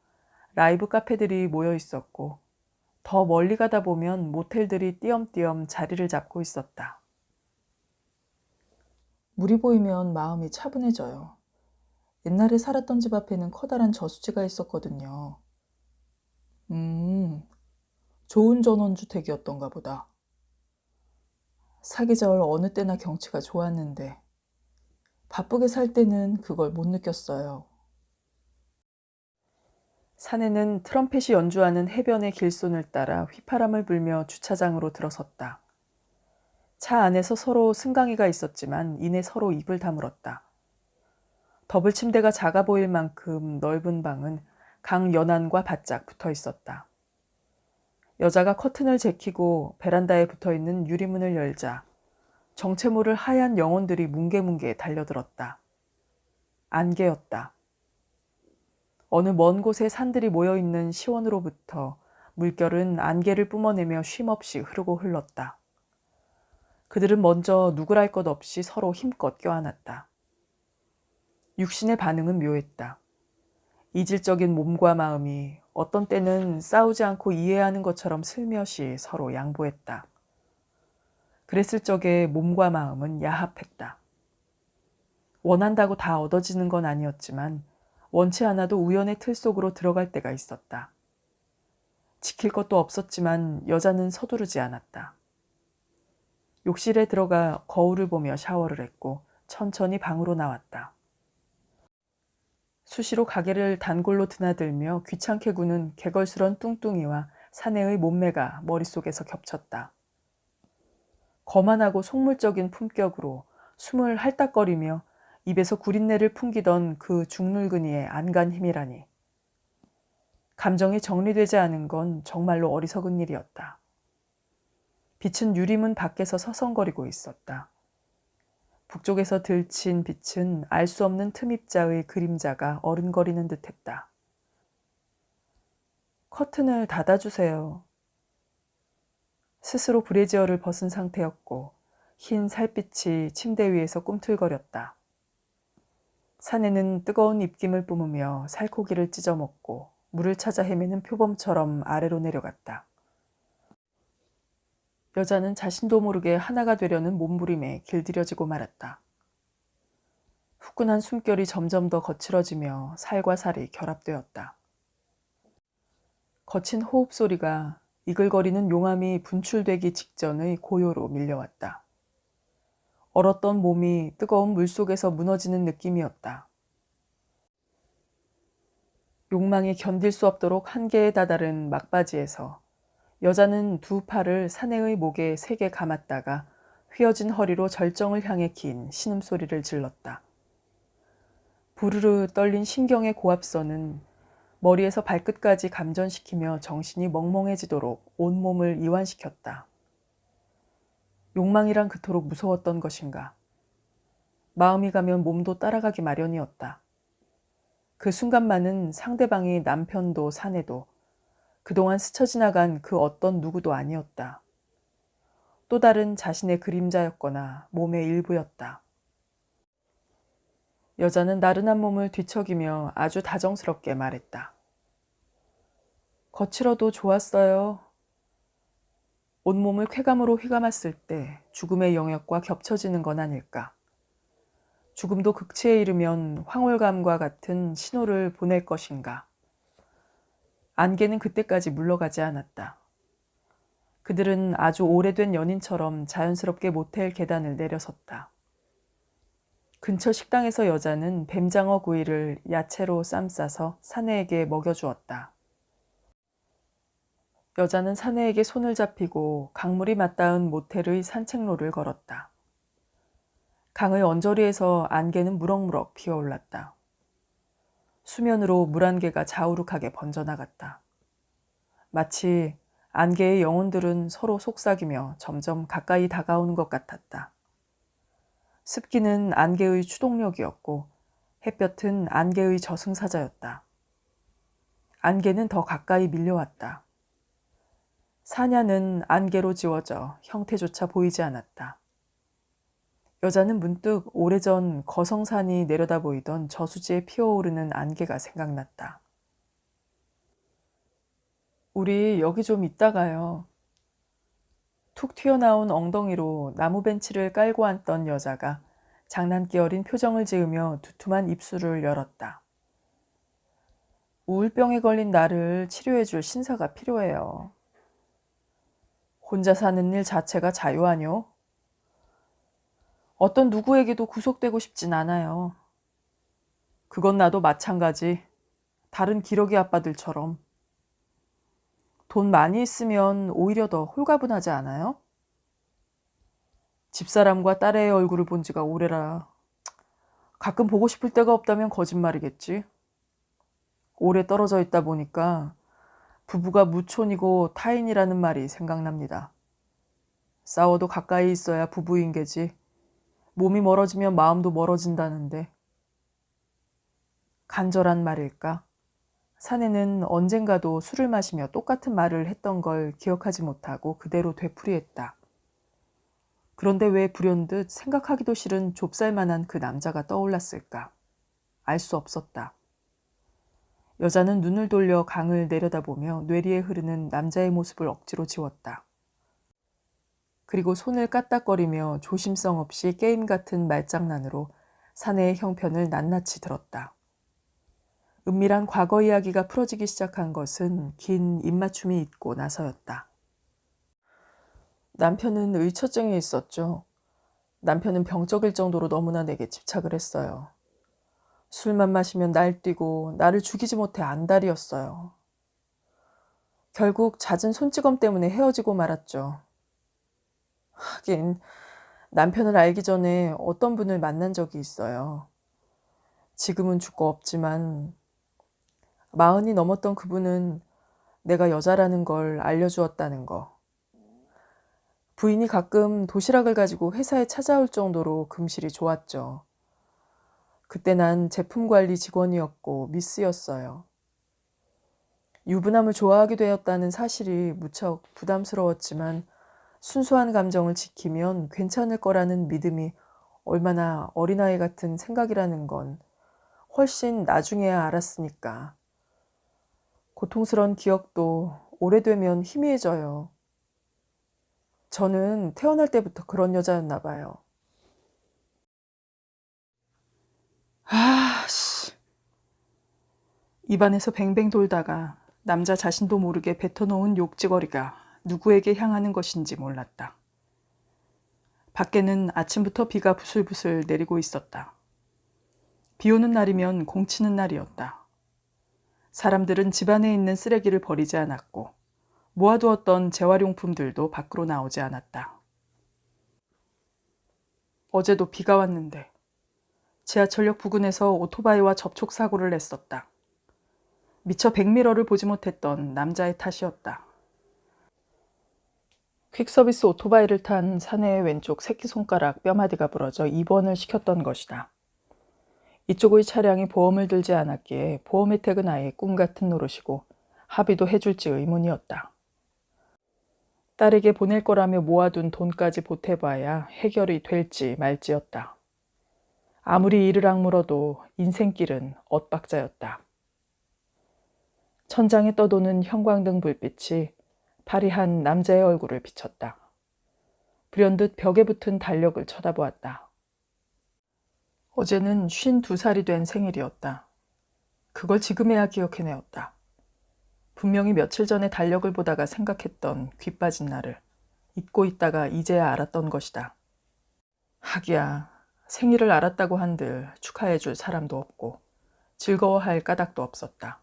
라이브 카페들이 모여 있었고 더 멀리 가다 보면 모텔들이 띄엄띄엄 자리를 잡고 있었다. 물이 보이면 마음이 차분해져요. 옛날에 살았던 집 앞에는 커다란 저수지가 있었거든요. 좋은 전원주택이었던가 보다. 사계절 어느 때나 경치가 좋았는데 바쁘게 살 때는 그걸 못 느꼈어요. 사내는 트럼펫이 연주하는 해변의 길손을 따라 휘파람을 불며 주차장으로 들어섰다. 차 안에서 서로 승강이가 있었지만 이내 서로 입을 다물었다. 더블 침대가 작아 보일 만큼 넓은 방은 강 연안과 바짝 붙어 있었다. 여자가 커튼을 제키고 베란다에 붙어있는 유리문을 열자 정체 모를 하얀 영혼들이 뭉게뭉게 달려들었다. 안개였다. 어느 먼 곳에 산들이 모여있는 시원으로부터 물결은 안개를 뿜어내며 쉼없이 흐르고 흘렀다. 그들은 먼저 누구랄 것 없이 서로 힘껏 껴안았다. 육신의 반응은 묘했다. 이질적인 몸과 마음이 어떤 때는 싸우지 않고 이해하는 것처럼 슬며시 서로 양보했다. 그랬을 적에 몸과 마음은 야합했다. 원한다고 다 얻어지는 건 아니었지만 원치 않아도 우연의 틀 속으로 들어갈 때가 있었다. 지킬 것도 없었지만 여자는 서두르지 않았다. 욕실에 들어가 거울을 보며 샤워를 했고 천천히 방으로 나왔다. 수시로 가게를 단골로 드나들며 귀찮게 구는 개걸스런 뚱뚱이와 사내의 몸매가 머릿속에서 겹쳤다. 거만하고 속물적인 품격으로 숨을 할딱거리며 입에서 구린내를 풍기던 그 중늙은이의 안간 힘이라니. 감정이 정리되지 않은 건 정말로 어리석은 일이었다. 빛은 유리문 밖에서 서성거리고 있었다. 북쪽에서 들친 빛은 알 수 없는 틈입자의 그림자가 어른거리는 듯했다. 커튼을 닫아주세요. 스스로 브래지어를 벗은 상태였고 흰 살빛이 침대 위에서 꿈틀거렸다. 사내는 뜨거운 입김을 뿜으며 살코기를 찢어먹고 물을 찾아 헤매는 표범처럼 아래로 내려갔다. 여자는 자신도 모르게 하나가 되려는 몸부림에 길들여지고 말았다. 후끈한 숨결이 점점 더 거칠어지며 살과 살이 결합되었다. 거친 호흡 소리가 이글거리는 용암이 분출되기 직전의 고요로 밀려왔다. 얼었던 몸이 뜨거운 물속에서 무너지는 느낌이었다. 욕망이 견딜 수 없도록 한계에 다다른 막바지에서 여자는 두 팔을 사내의 목에 세게 감았다가 휘어진 허리로 절정을 향해 긴 신음소리를 질렀다. 부르르 떨린 신경의 고압선은 머리에서 발끝까지 감전시키며 정신이 멍멍해지도록 온몸을 이완시켰다. 욕망이란 그토록 무서웠던 것인가. 마음이 가면 몸도 따라가기 마련이었다. 그 순간만은 상대방이 남편도 사내도 그동안 스쳐 지나간 그 어떤 누구도 아니었다. 또 다른 자신의 그림자였거나 몸의 일부였다. 여자는 나른한 몸을 뒤척이며 아주 다정스럽게 말했다. 거칠어도 좋았어요. 온몸을 쾌감으로 휘감았을 때 죽음의 영역과 겹쳐지는 건 아닐까. 죽음도 극치에 이르면 황홀감과 같은 신호를 보낼 것인가. 안개는 그때까지 물러가지 않았다. 그들은 아주 오래된 연인처럼 자연스럽게 모텔 계단을 내려섰다. 근처 식당에서 여자는 뱀장어 구이를 야채로 쌈 싸서 사내에게 먹여주었다. 여자는 사내에게 손을 잡히고 강물이 맞닿은 모텔의 산책로를 걸었다. 강의 언저리에서 안개는 무럭무럭 피어올랐다. 수면으로 물안개가 자우룩하게 번져나갔다. 마치 안개의 영혼들은 서로 속삭이며 점점 가까이 다가오는 것 같았다. 습기는 안개의 추동력이었고 햇볕은 안개의 저승사자였다. 안개는 더 가까이 밀려왔다. 사냐는 안개로 지워져 형태조차 보이지 않았다. 여자는 문득 오래전 거성산이 내려다 보이던 저수지에 피어오르는 안개가 생각났다. 우리 여기 좀 있다가요. 툭 튀어나온 엉덩이로 나무 벤치를 깔고 앉던 여자가 장난기 어린 표정을 지으며 두툼한 입술을 열었다. 우울병에 걸린 나를 치료해줄 신사가 필요해요. 혼자 사는 일 자체가 자유 아뇨? 어떤 누구에게도 구속되고 싶진 않아요. 그건 나도 마찬가지. 다른 기러기 아빠들처럼. 돈 많이 있으면 오히려 더 홀가분하지 않아요? 집사람과 딸의 얼굴을 본 지가 오래라. 가끔 보고 싶을 때가 없다면 거짓말이겠지. 오래 떨어져 있다 보니까 부부가 무촌이고 타인이라는 말이 생각납니다. 싸워도 가까이 있어야 부부인 게지. 몸이 멀어지면 마음도 멀어진다는데. 간절한 말일까? 사내는 언젠가도 술을 마시며 똑같은 말을 했던 걸 기억하지 못하고 그대로 되풀이했다. 그런데 왜 불현듯 생각하기도 싫은 좁쌀만한 그 남자가 떠올랐을까? 알 수 없었다. 여자는 눈을 돌려 강을 내려다보며 뇌리에 흐르는 남자의 모습을 억지로 지웠다. 그리고 손을 까딱거리며 조심성 없이 게임 같은 말장난으로 사내의 형편을 낱낱이 들었다. 은밀한 과거 이야기가 풀어지기 시작한 것은 긴 입맞춤이 있고 나서였다. 남편은 의처증이 있었죠. 남편은 병적일 정도로 너무나 내게 집착을 했어요. 술만 마시면 날뛰고 나를 죽이지 못해 안달이었어요. 결국 잦은 손찌검 때문에 헤어지고 말았죠. 하긴 남편을 알기 전에 어떤 분을 만난 적이 있어요. 지금은 죽고 없지만 40이 넘었던 그분은 내가 여자라는 걸 알려주었다는 거. 부인이 가끔 도시락을 가지고 회사에 찾아올 정도로 금실이 좋았죠. 그때 난 제품관리 직원이었고 미스였어요. 유부남을 좋아하게 되었다는 사실이 무척 부담스러웠지만 순수한 감정을 지키면 괜찮을 거라는 믿음이 얼마나 어린아이 같은 생각이라는 건 훨씬 나중에야 알았으니까. 고통스러운 기억도 오래되면 희미해져요. 저는 태어날 때부터 그런 여자였나 봐요. 입안에서 뱅뱅 돌다가 남자 자신도 모르게 뱉어놓은 욕지거리가 누구에게 향하는 것인지 몰랐다. 밖에는 아침부터 비가 부슬부슬 내리고 있었다. 비 오는 날이면 공치는 날이었다. 사람들은 집안에 있는 쓰레기를 버리지 않았고 모아두었던 재활용품들도 밖으로 나오지 않았다. 어제도 비가 왔는데 지하철역 부근에서 오토바이와 접촉 사고를 냈었다. 미처 백미러를 보지 못했던 남자의 탓이었다. 퀵서비스 오토바이를 탄 사내의 왼쪽 새끼손가락 뼈마디가 부러져 입원을 시켰던 것이다. 이쪽의 차량이 보험을 들지 않았기에 보험 혜택은 아예 꿈같은 노릇이고 합의도 해줄지 의문이었다. 딸에게 보낼 거라며 모아둔 돈까지 보태봐야 해결이 될지 말지였다. 아무리 이를 악물어도 인생길은 엇박자였다. 천장에 떠도는 형광등 불빛이 파리한 남자의 얼굴을 비쳤다. 불현듯 벽에 붙은 달력을 쳐다보았다. 어제는 52살이 된 생일이었다. 그걸 지금에야 기억해내었다. 분명히 며칠 전에 달력을 보다가 생각했던 귀 빠진 날을 잊고 있다가 이제야 알았던 것이다. 하기야 생일을 알았다고 한들 축하해줄 사람도 없고 즐거워할 까닭도 없었다.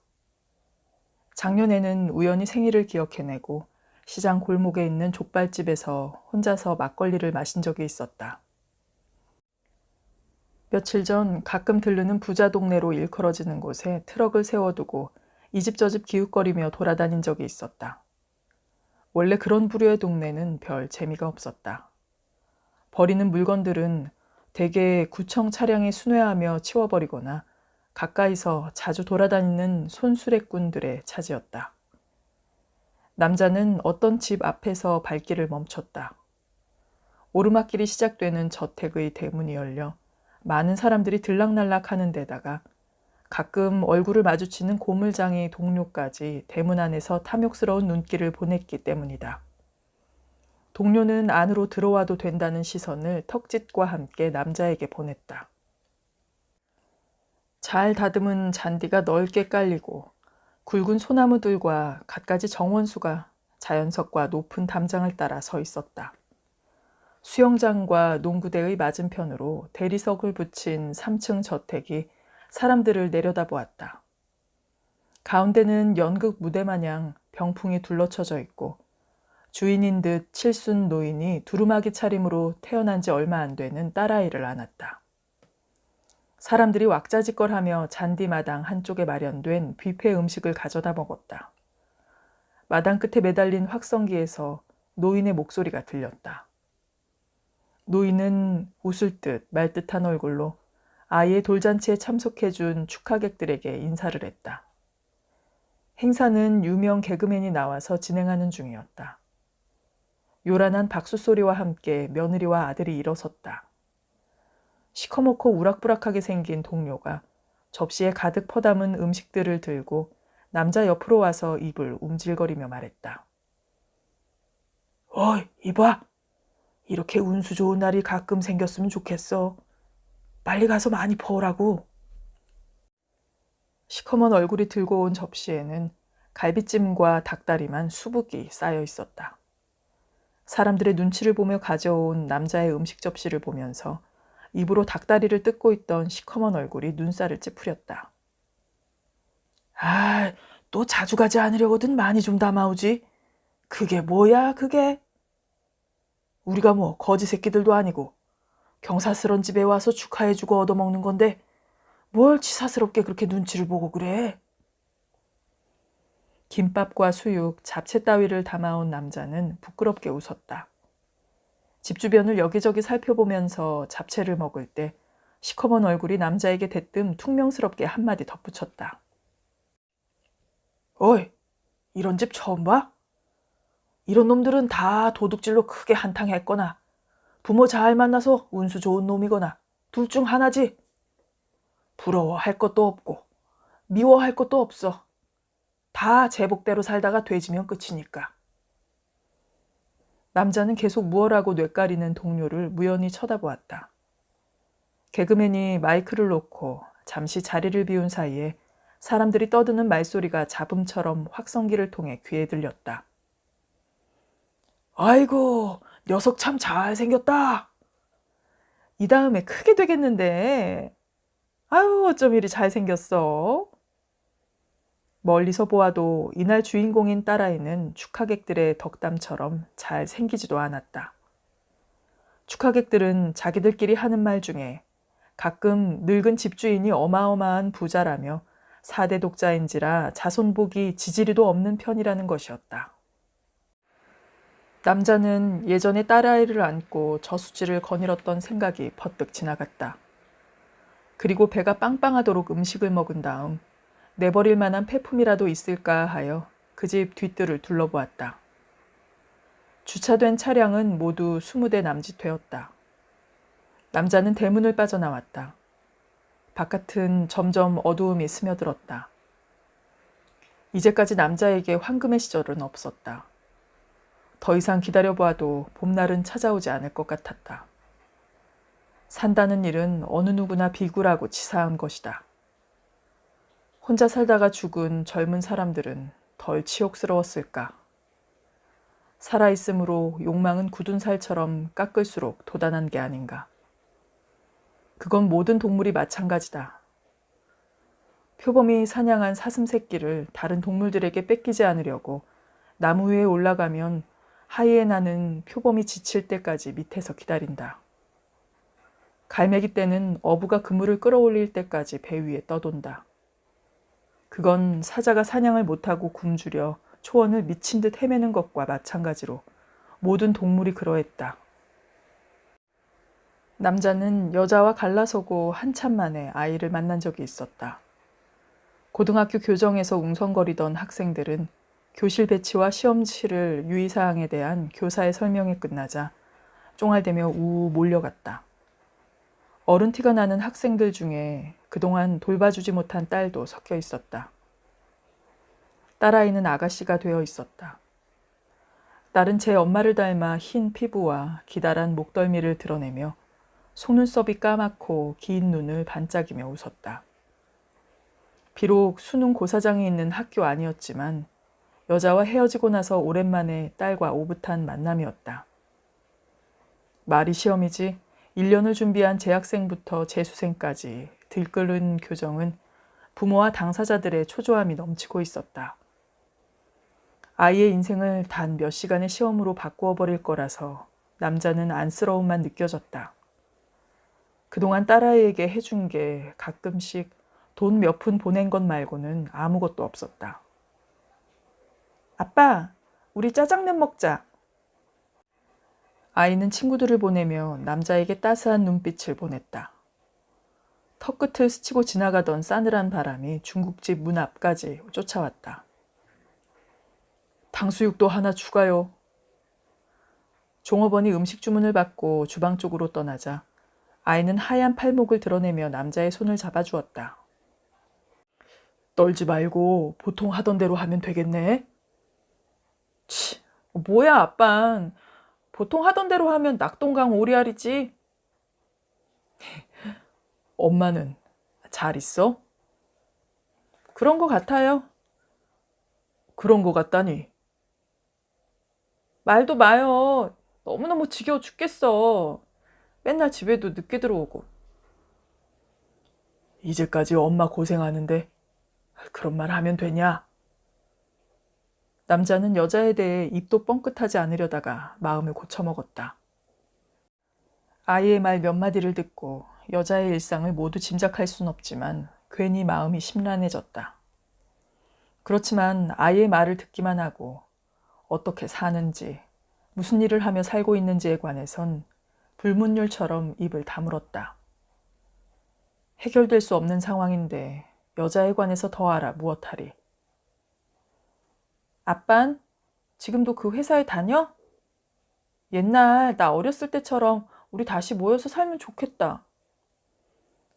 작년에는 우연히 생일을 기억해내고 시장 골목에 있는 족발집에서 혼자서 막걸리를 마신 적이 있었다. 며칠 전 가끔 들르는 부자 동네로 일컬어지는 곳에 트럭을 세워두고 이 집 저 집 기웃거리며 돌아다닌 적이 있었다. 원래 그런 부류의 동네는 별 재미가 없었다. 버리는 물건들은 대개 구청 차량이 순회하며 치워버리거나 가까이서 자주 돌아다니는 손수레꾼들의 차지였다. 남자는 어떤 집 앞에서 발길을 멈췄다. 오르막길이 시작되는 저택의 대문이 열려 많은 사람들이 들락날락 하는 데다가 가끔 얼굴을 마주치는 고물장이 동료까지 대문 안에서 탐욕스러운 눈길을 보냈기 때문이다. 동료는 안으로 들어와도 된다는 시선을 턱짓과 함께 남자에게 보냈다. 잘 다듬은 잔디가 넓게 깔리고 굵은 소나무들과 갖가지 정원수가 자연석과 높은 담장을 따라 서 있었다. 수영장과 농구대의 맞은편으로 대리석을 붙인 3층 저택이 사람들을 내려다보았다. 가운데는 연극 무대 마냥 병풍이 둘러쳐져 있고 주인인 듯 칠순 노인이 두루마기 차림으로 태어난 지 얼마 안 되는 딸아이를 안았다. 사람들이 왁자지껄하며 잔디마당 한쪽에 마련된 뷔페 음식을 가져다 먹었다. 마당 끝에 매달린 확성기에서 노인의 목소리가 들렸다. 노인은 웃을 듯 말 듯한 얼굴로 아이의 돌잔치에 참석해준 축하객들에게 인사를 했다. 행사는 유명 개그맨이 나와서 진행하는 중이었다. 요란한 박수 소리와 함께 며느리와 아들이 일어섰다. 시커멓고 우락부락하게 생긴 동료가 접시에 가득 퍼담은 음식들을 들고 남자 옆으로 와서 입을 움찔거리며 말했다. 어이, 이봐. 이렇게 운수 좋은 날이 가끔 생겼으면 좋겠어. 빨리 가서 많이 퍼오라고. 시커먼 얼굴이 들고 온 접시에는 갈비찜과 닭다리만 수북이 쌓여 있었다. 사람들의 눈치를 보며 가져온 남자의 음식 접시를 보면서 입으로 닭다리를 뜯고 있던 시커먼 얼굴이 눈살을 찌푸렸다. 아, 또 자주 가지 않으려거든 많이 좀 담아오지. 그게 뭐야, 그게? 우리가 뭐 거지 새끼들도 아니고 경사스런 집에 와서 축하해주고 얻어먹는 건데 뭘 치사스럽게 그렇게 눈치를 보고 그래? 김밥과 수육, 잡채 따위를 담아온 남자는 부끄럽게 웃었다. 집 주변을 여기저기 살펴보면서 잡채를 먹을 때 시커먼 얼굴이 남자에게 대뜸 퉁명스럽게 한마디 덧붙였다. 어이, 이런 집 처음 봐? 이런 놈들은 다 도둑질로 크게 한탕했거나 부모 잘 만나서 운수 좋은 놈이거나 둘 중 하나지. 부러워할 것도 없고 미워할 것도 없어. 다 제복대로 살다가 돼지면 끝이니까. 남자는 계속 무얼하고 뇌까리는 동료를 무연히 쳐다보았다. 개그맨이 마이크를 놓고 잠시 자리를 비운 사이에 사람들이 떠드는 말소리가 잡음처럼 확성기를 통해 귀에 들렸다. 아이고, 녀석 참 잘생겼다. 이 다음에 크게 되겠는데. 아유, 어쩜 이리 잘생겼어. 멀리서 보아도 이날 주인공인 딸아이는 축하객들의 덕담처럼 잘 생기지도 않았다. 축하객들은 자기들끼리 하는 말 중에 가끔 늙은 집주인이 어마어마한 부자라며 4대 독자인지라 자손복이 지지리도 없는 편이라는 것이었다. 남자는 예전에 딸아이를 안고 저수지를 거닐었던 생각이 퍼뜩 지나갔다. 그리고 배가 빵빵하도록 음식을 먹은 다음 내버릴 만한 폐품이라도 있을까 하여 그 집 뒷뜰을 둘러보았다. 주차된 차량은 모두 20대 남짓 되었다. 남자는 대문을 빠져나왔다. 바깥은 점점 어두움이 스며들었다. 이제까지 남자에게 황금의 시절은 없었다. 더 이상 기다려보아도 봄날은 찾아오지 않을 것 같았다. 산다는 일은 어느 누구나 비굴하고 치사한 것이다. 혼자 살다가 죽은 젊은 사람들은 덜 치욕스러웠을까? 살아있으므로 욕망은 굳은 살처럼 깎을수록 도단한 게 아닌가. 그건 모든 동물이 마찬가지다. 표범이 사냥한 사슴 새끼를 다른 동물들에게 뺏기지 않으려고 나무 위에 올라가면 하이에나는 표범이 지칠 때까지 밑에서 기다린다. 갈매기 떼는 어부가 그물을 끌어올릴 때까지 배 위에 떠돈다. 그건 사자가 사냥을 못하고 굶주려 초원을 미친 듯 헤매는 것과 마찬가지로 모든 동물이 그러했다. 남자는 여자와 갈라서고 한참 만에 아이를 만난 적이 있었다. 고등학교 교정에서 웅성거리던 학생들은 교실 배치와 시험 치를 유의사항에 대한 교사의 설명이 끝나자 쫑알대며 우우 몰려갔다. 어른 티가 나는 학생들 중에 그동안 돌봐주지 못한 딸도 섞여 있었다. 딸아이는 아가씨가 되어 있었다. 딸은 제 엄마를 닮아 흰 피부와 기다란 목덜미를 드러내며 속눈썹이 까맣고 긴 눈을 반짝이며 웃었다. 비록 수능 고사장이 있는 학교 아니었지만 여자와 헤어지고 나서 오랜만에 딸과 오붓한 만남이었다. 말이 시험이지 1년을 준비한 재학생부터 재수생까지 들끓은 교정은 부모와 당사자들의 초조함이 넘치고 있었다. 아이의 인생을 단 몇 시간의 시험으로 바꾸어 버릴 거라서 남자는 안쓰러움만 느껴졌다. 그동안 딸아이에게 해준 게 가끔씩 돈 몇 푼 보낸 것 말고는 아무것도 없었다. 아빠, 우리 짜장면 먹자. 아이는 친구들을 보내며 남자에게 따스한 눈빛을 보냈다. 턱끝을 스치고 지나가던 싸늘한 바람이 중국집 문 앞까지 쫓아왔다. 탕수육도 하나 추가요. 종업원이 음식 주문을 받고 주방 쪽으로 떠나자 아이는 하얀 팔목을 드러내며 남자의 손을 잡아주었다. 떨지 말고 보통 하던 대로 하면 되겠네. 치, 뭐야 아빤. 보통 하던 대로 하면 낙동강 오리알이지. 엄마는 잘 있어? 그런 거 같아요. 그런 거 같다니. 말도 마요. 너무너무 지겨워 죽겠어. 맨날 집에도 늦게 들어오고. 이제까지 엄마 고생하는데 그런 말 하면 되냐? 남자는 여자에 대해 입도 뻥끗하지 않으려다가 마음을 고쳐먹었다. 아이의 말 몇 마디를 듣고 여자의 일상을 모두 짐작할 순 없지만 괜히 마음이 심란해졌다. 그렇지만 아이의 말을 듣기만 하고 어떻게 사는지, 무슨 일을 하며 살고 있는지에 관해선 불문율처럼 입을 다물었다. 해결될 수 없는 상황인데 여자에 관해서 더 알아 무엇하리. 아빤 지금도 그 회사에 다녀? 옛날 나 어렸을 때처럼 우리 다시 모여서 살면 좋겠다.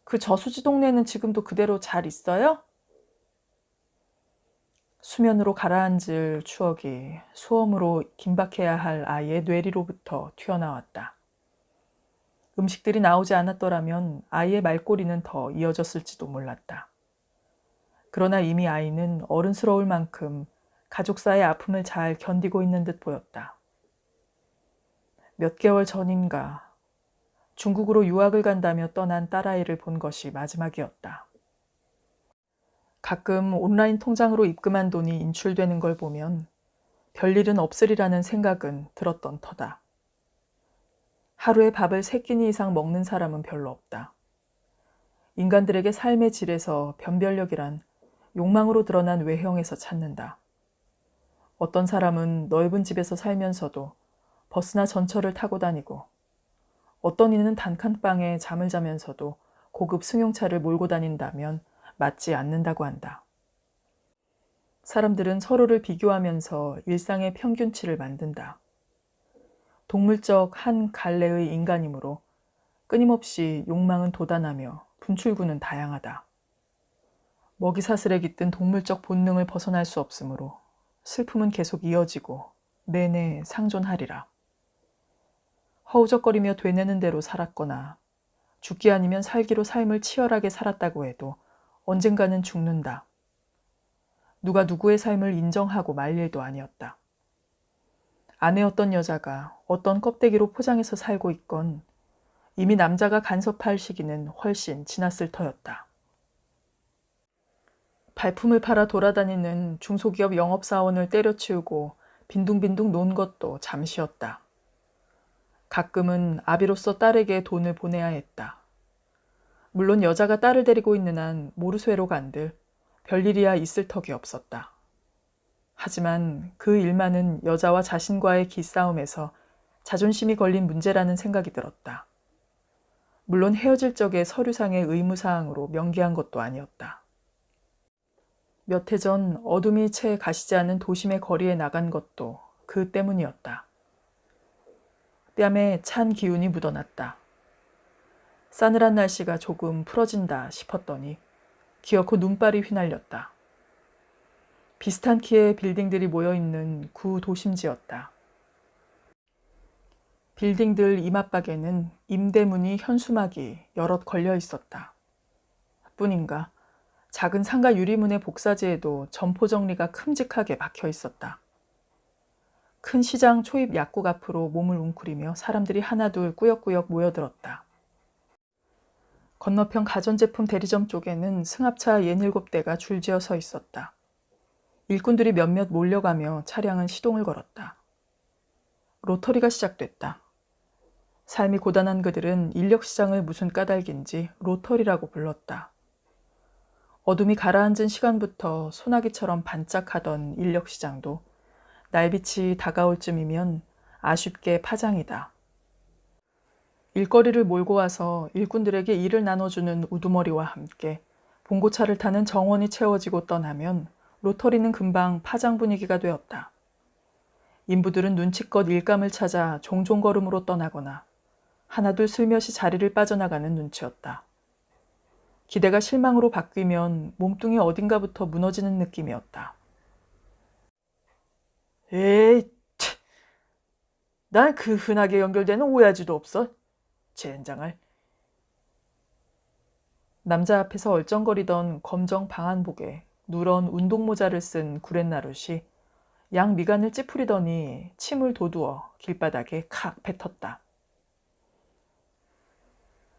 그 저수지 동네는 지금도 그대로 잘 있어요? 수면으로 가라앉을 추억이 수험으로 긴박해야 할 아이의 뇌리로부터 튀어나왔다. 음식들이 나오지 않았더라면 아이의 말꼬리는 더 이어졌을지도 몰랐다. 그러나 이미 아이는 어른스러울 만큼 가족사의 아픔을 잘 견디고 있는 듯 보였다. 몇 개월 전인가 중국으로 유학을 간다며 떠난 딸아이를 본 것이 마지막이었다. 가끔 온라인 통장으로 입금한 돈이 인출되는 걸 보면 별일은 없으리라는 생각은 들었던 터다. 하루에 밥을 3끼니 이상 먹는 사람은 별로 없다. 인간들에게 삶의 질에서 변별력이란 욕망으로 드러난 외형에서 찾는다. 어떤 사람은 넓은 집에서 살면서도 버스나 전철을 타고 다니고, 어떤 이는 단칸방에 잠을 자면서도 고급 승용차를 몰고 다닌다면 맞지 않는다고 한다. 사람들은 서로를 비교하면서 일상의 평균치를 만든다. 동물적 한 갈래의 인간이므로 끊임없이 욕망은 도단하며 분출구는 다양하다. 먹이사슬에 깃든 동물적 본능을 벗어날 수 없으므로 슬픔은 계속 이어지고 내내 상존하리라. 허우적거리며 되뇌는 대로 살았거나 죽기 아니면 살기로 삶을 치열하게 살았다고 해도 언젠가는 죽는다. 누가 누구의 삶을 인정하고 말 일도 아니었다. 아내였던 여자가 어떤 껍데기로 포장해서 살고 있건 이미 남자가 간섭할 시기는 훨씬 지났을 터였다. 발품을 팔아 돌아다니는 중소기업 영업사원을 때려치우고 빈둥빈둥 논 것도 잠시였다. 가끔은 아비로서 딸에게 돈을 보내야 했다. 물론 여자가 딸을 데리고 있는 한 모르쇠로 간들 별일이야 있을 턱이 없었다. 하지만 그 일만은 여자와 자신과의 기싸움에서 자존심이 걸린 문제라는 생각이 들었다. 물론 헤어질 적에 서류상의 의무사항으로 명기한 것도 아니었다. 몇 해 전 어둠이 채 가시지 않은 도심의 거리에 나간 것도 그 때문이었다. 뺨에 찬 기운이 묻어났다. 싸늘한 날씨가 조금 풀어진다 싶었더니 기어코 눈발이 휘날렸다. 비슷한 키의 빌딩들이 모여있는 구도심지였다. 빌딩들 이맛박에는 임대문이 현수막이 여럿 걸려 있었다. 뿐인가 작은 상가 유리문의 복사지에도 점포 정리가 큼직하게 박혀 있었다. 큰 시장 초입 약국 앞으로 몸을 웅크리며 사람들이 하나둘 꾸역꾸역 모여들었다. 건너편 가전제품 대리점 쪽에는 승합차 67대가 줄지어 서 있었다. 일꾼들이 몇몇 몰려가며 차량은 시동을 걸었다. 로터리가 시작됐다. 삶이 고단한 그들은 인력시장을 무슨 까닭인지 로터리라고 불렀다. 어둠이 가라앉은 시간부터 소나기처럼 반짝하던 인력시장도 날빛이 다가올 쯤이면 아쉽게 파장이다. 일거리를 몰고 와서 일꾼들에게 일을 나눠주는 우두머리와 함께 봉고차를 타는 정원이 채워지고 떠나면 로터리는 금방 파장 분위기가 되었다. 인부들은 눈치껏 일감을 찾아 종종걸음으로 떠나거나 하나둘 슬며시 자리를 빠져나가는 눈치였다. 기대가 실망으로 바뀌면 몸뚱이 어딘가부터 무너지는 느낌이었다. 에이, 난 그 흔하게 연결되는 오야지도 없어. 젠장할. 남자 앞에서 얼쩡거리던 검정 방한복에 누런 운동모자를 쓴 구렛나룻이 양 미간을 찌푸리더니 침을 도두어 길바닥에 칵 뱉었다.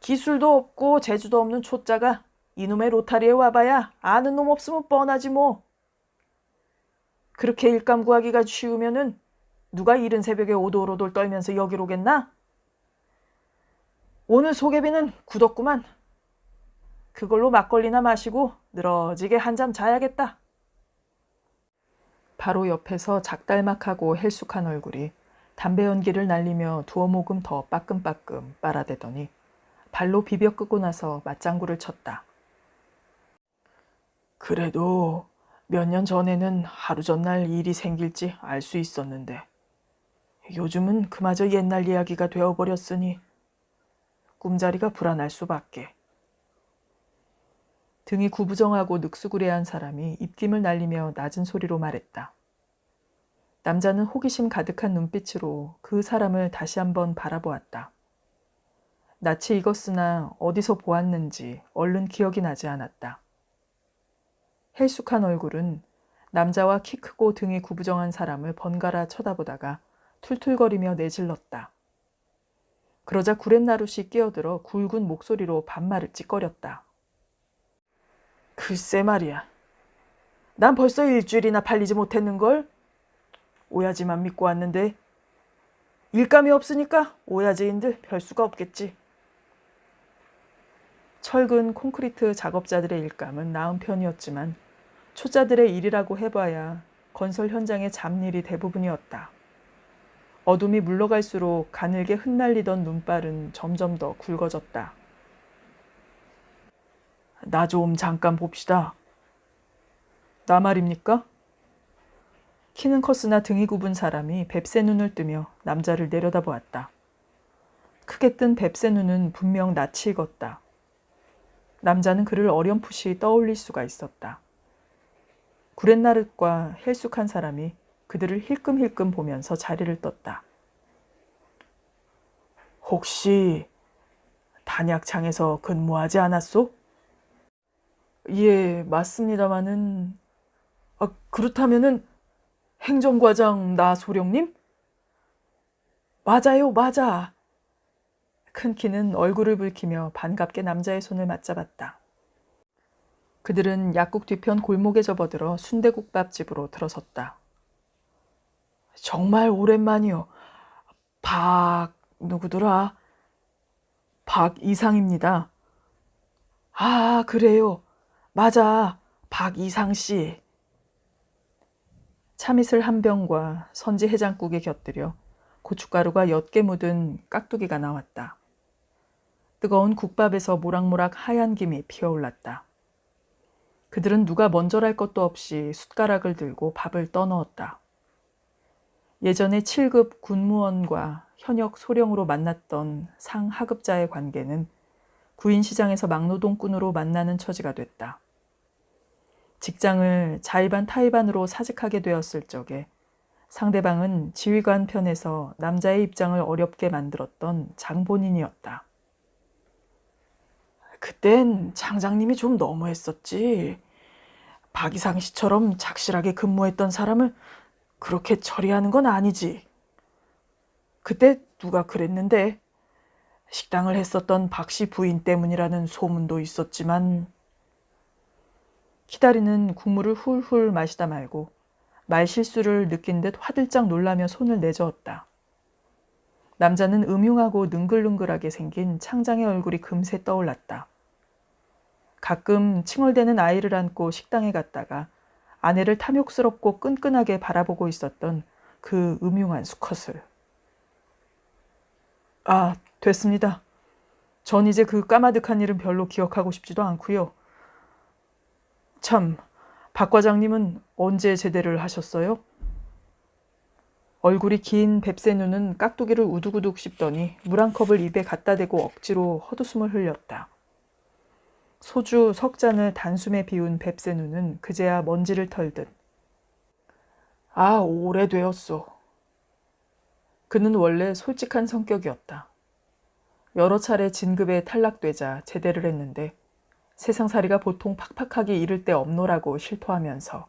기술도 없고 재주도 없는 초짜가 이놈의 로타리에 와봐야 아는 놈 없으면 뻔하지 뭐. 그렇게 일감 구하기가 쉬우면은 누가 이른 새벽에 오돌오돌 떨면서 여기로 오겠나? 오늘 소개비는 굳었구만. 그걸로 막걸리나 마시고 늘어지게 한잠 자야겠다. 바로 옆에서 작달막하고 헬쑥한 얼굴이 담배 연기를 날리며 두어 모금 더 빠끔빠끔 빨아대더니 발로 비벼 끄고 나서 맞장구를 쳤다. 그래도 몇 년 전에는 하루 전날 일이 생길지 알 수 있었는데 요즘은 그마저 옛날 이야기가 되어버렸으니 꿈자리가 불안할 수밖에. 등이 구부정하고 늑수구레한 사람이 입김을 날리며 낮은 소리로 말했다. 남자는 호기심 가득한 눈빛으로 그 사람을 다시 한번 바라보았다. 낯이 익었으나 어디서 보았는지 얼른 기억이 나지 않았다. 헬쑥한 얼굴은 남자와 키 크고 등이 구부정한 사람을 번갈아 쳐다보다가 툴툴거리며 내질렀다. 그러자 구렛나룻이 끼어들어 굵은 목소리로 반말을 찌꺼렸다. 글쎄 말이야. 난 벌써 일주일이나 팔리지 못했는걸. 오야지만 믿고 왔는데 일감이 없으니까 오야지인들 별 수가 없겠지. 철근 콘크리트 작업자들의 일감은 나은 편이었지만 초짜들의 일이라고 해봐야 건설 현장의 잡일이 대부분이었다. 어둠이 물러갈수록 가늘게 흩날리던 눈발은 점점 더 굵어졌다. 나 좀 잠깐 봅시다. 나 말입니까? 키는 컸으나 등이 굽은 사람이 뱁새 눈을 뜨며 남자를 내려다보았다. 크게 뜬 뱁새 눈은 분명 낯이 익었다. 남자는 그를 어렴풋이 떠올릴 수가 있었다. 구렛나룻과 헬쑥한 사람이 그들을 힐끔힐끔 보면서 자리를 떴다. 혹시 단약창에서 근무하지 않았소? 예, 맞습니다마는... 그렇다면은 행정과장 나소령님? 맞아요, 맞아. 큰 키는 얼굴을 붉히며 반갑게 남자의 손을 맞잡았다. 그들은 약국 뒤편 골목에 접어들어 순대국밥집으로 들어섰다. 정말 오랜만이요. 누구더라? 박이상입니다. 아, 그래요. 맞아. 박이상 씨. 참이슬 한 병과 선지 해장국에 곁들여 고춧가루가 옅게 묻은 깍두기가 나왔다. 뜨거운 국밥에서 모락모락 하얀 김이 피어올랐다. 그들은 누가 먼저랄 것도 없이 숟가락을 들고 밥을 떠넣었다. 예전에 7급 군무원과 현역 소령으로 만났던 상하급자의 관계는 구인시장에서 막노동꾼으로 만나는 처지가 됐다. 직장을 자의반 타의반으로 사직하게 되었을 적에 상대방은 지휘관 편에서 남자의 입장을 어렵게 만들었던 장본인이었다. 그땐 장장님이 좀 너무했었지. 박이상 씨처럼 착실하게 근무했던 사람을 그렇게 처리하는 건 아니지. 그때 누가 그랬는데 식당을 했었던 박 씨 부인 때문이라는 소문도 있었지만. 기다리는 국물을 훌훌 마시다 말고 말실수를 느낀 듯 화들짝 놀라며 손을 내저었다. 남자는 음흉하고 능글능글하게 생긴 창장의 얼굴이 금세 떠올랐다. 가끔 칭얼대는 아이를 안고 식당에 갔다가 아내를 탐욕스럽고 끈끈하게 바라보고 있었던 그 음흉한 수컷을. 아, 됐습니다. 전 이제 그 까마득한 일은 별로 기억하고 싶지도 않고요. 참, 박 과장님은 언제 제대를 하셨어요? 얼굴이 긴 뱁새 눈은 깍두기를 우두구둑 씹더니 물 한 컵을 입에 갖다 대고 억지로 헛웃음을 흘렸다. 소주 석 잔을 단숨에 비운 뱁새 눈은 그제야 먼지를 털듯. 아, 오래되었소. 그는 원래 솔직한 성격이었다. 여러 차례 진급에 탈락되자 제대를 했는데 세상살이가 보통 팍팍하게 이를 데 없노라고 실토하면서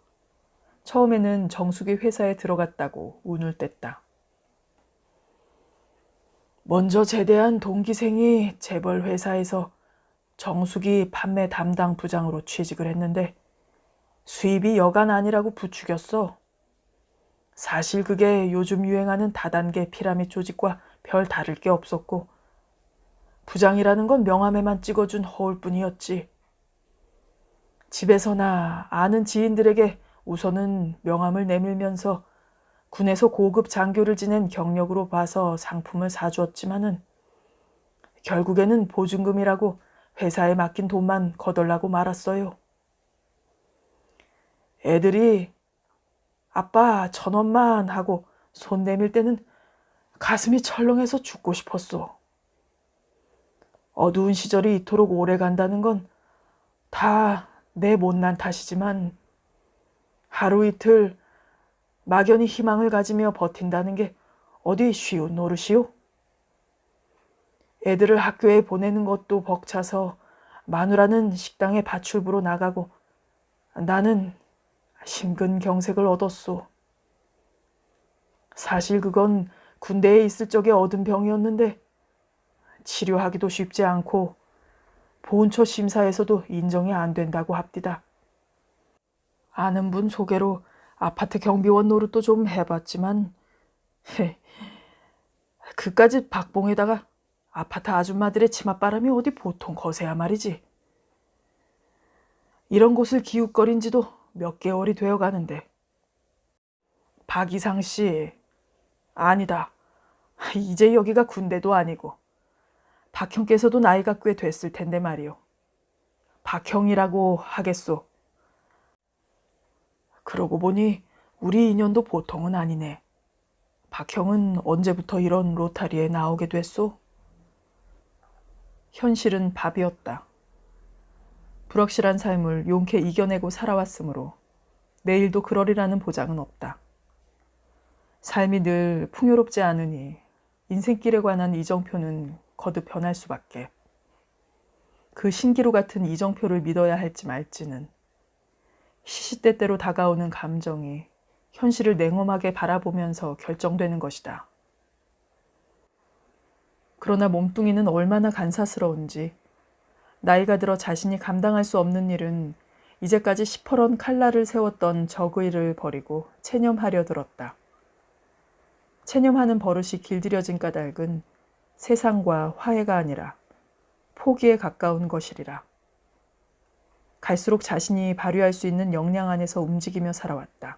처음에는 정숙이 회사에 들어갔다고 운을 뗐다. 먼저 제대한 동기생이 재벌 회사에서 정숙이 판매 담당 부장으로 취직을 했는데 수입이 여간 아니라고 부추겼어. 사실 그게 요즘 유행하는 다단계 피라밋 조직과 별 다를 게 없었고 부장이라는 건 명함에만 찍어준 허울뿐이었지. 집에서나 아는 지인들에게 우선은 명함을 내밀면서 군에서 고급 장교를 지낸 경력으로 봐서 상품을 사주었지만은 결국에는 보증금이라고 회사에 맡긴 돈만 거덜나고 말았어요. 애들이 아빠 1,000원만 하고 손 내밀 때는 가슴이 철렁해서 죽고 싶었어. 어두운 시절이 이토록 오래 간다는 건 다 내 못난 탓이지만 하루 이틀 막연히 희망을 가지며 버틴다는 게 어디 쉬운 노릇이오? 애들을 학교에 보내는 것도 벅차서 마누라는 식당에 밭출부로 나가고 나는 심근경색을 얻었소. 사실 그건 군대에 있을 적에 얻은 병이었는데 치료하기도 쉽지 않고 보훈처 심사에서도 인정이 안 된다고 합디다. 아는 분 소개로 아파트 경비원 노릇도 좀 해봤지만 그까짓 박봉에다가 아파트 아줌마들의 치맛바람이 어디 보통 거세야 말이지. 이런 곳을 기웃거린 지도 몇 개월이 되어 가는데. 박이상 씨, 아니다. 이제 여기가 군대도 아니고 박형께서도 나이가 꽤 됐을 텐데 말이오. 박형이라고 하겠소. 그러고 보니 우리 인연도 보통은 아니네. 박형은 언제부터 이런 로타리에 나오게 됐소? 현실은 밥이었다. 불확실한 삶을 용케 이겨내고 살아왔으므로 내일도 그러리라는 보장은 없다. 삶이 늘 풍요롭지 않으니 인생길에 관한 이정표는 거듭 변할 수밖에. 그 신기루 같은 이정표를 믿어야 할지 말지는 시시때때로 다가오는 감정이 현실을 냉엄하게 바라보면서 결정되는 것이다. 그러나 몸뚱이는 얼마나 간사스러운지 나이가 들어 자신이 감당할 수 없는 일은 이제까지 시퍼런 칼날을 세웠던 적의를 버리고 체념하려 들었다. 체념하는 버릇이 길들여진 까닭은 세상과 화해가 아니라 포기에 가까운 것이리라. 갈수록 자신이 발휘할 수 있는 역량 안에서 움직이며 살아왔다.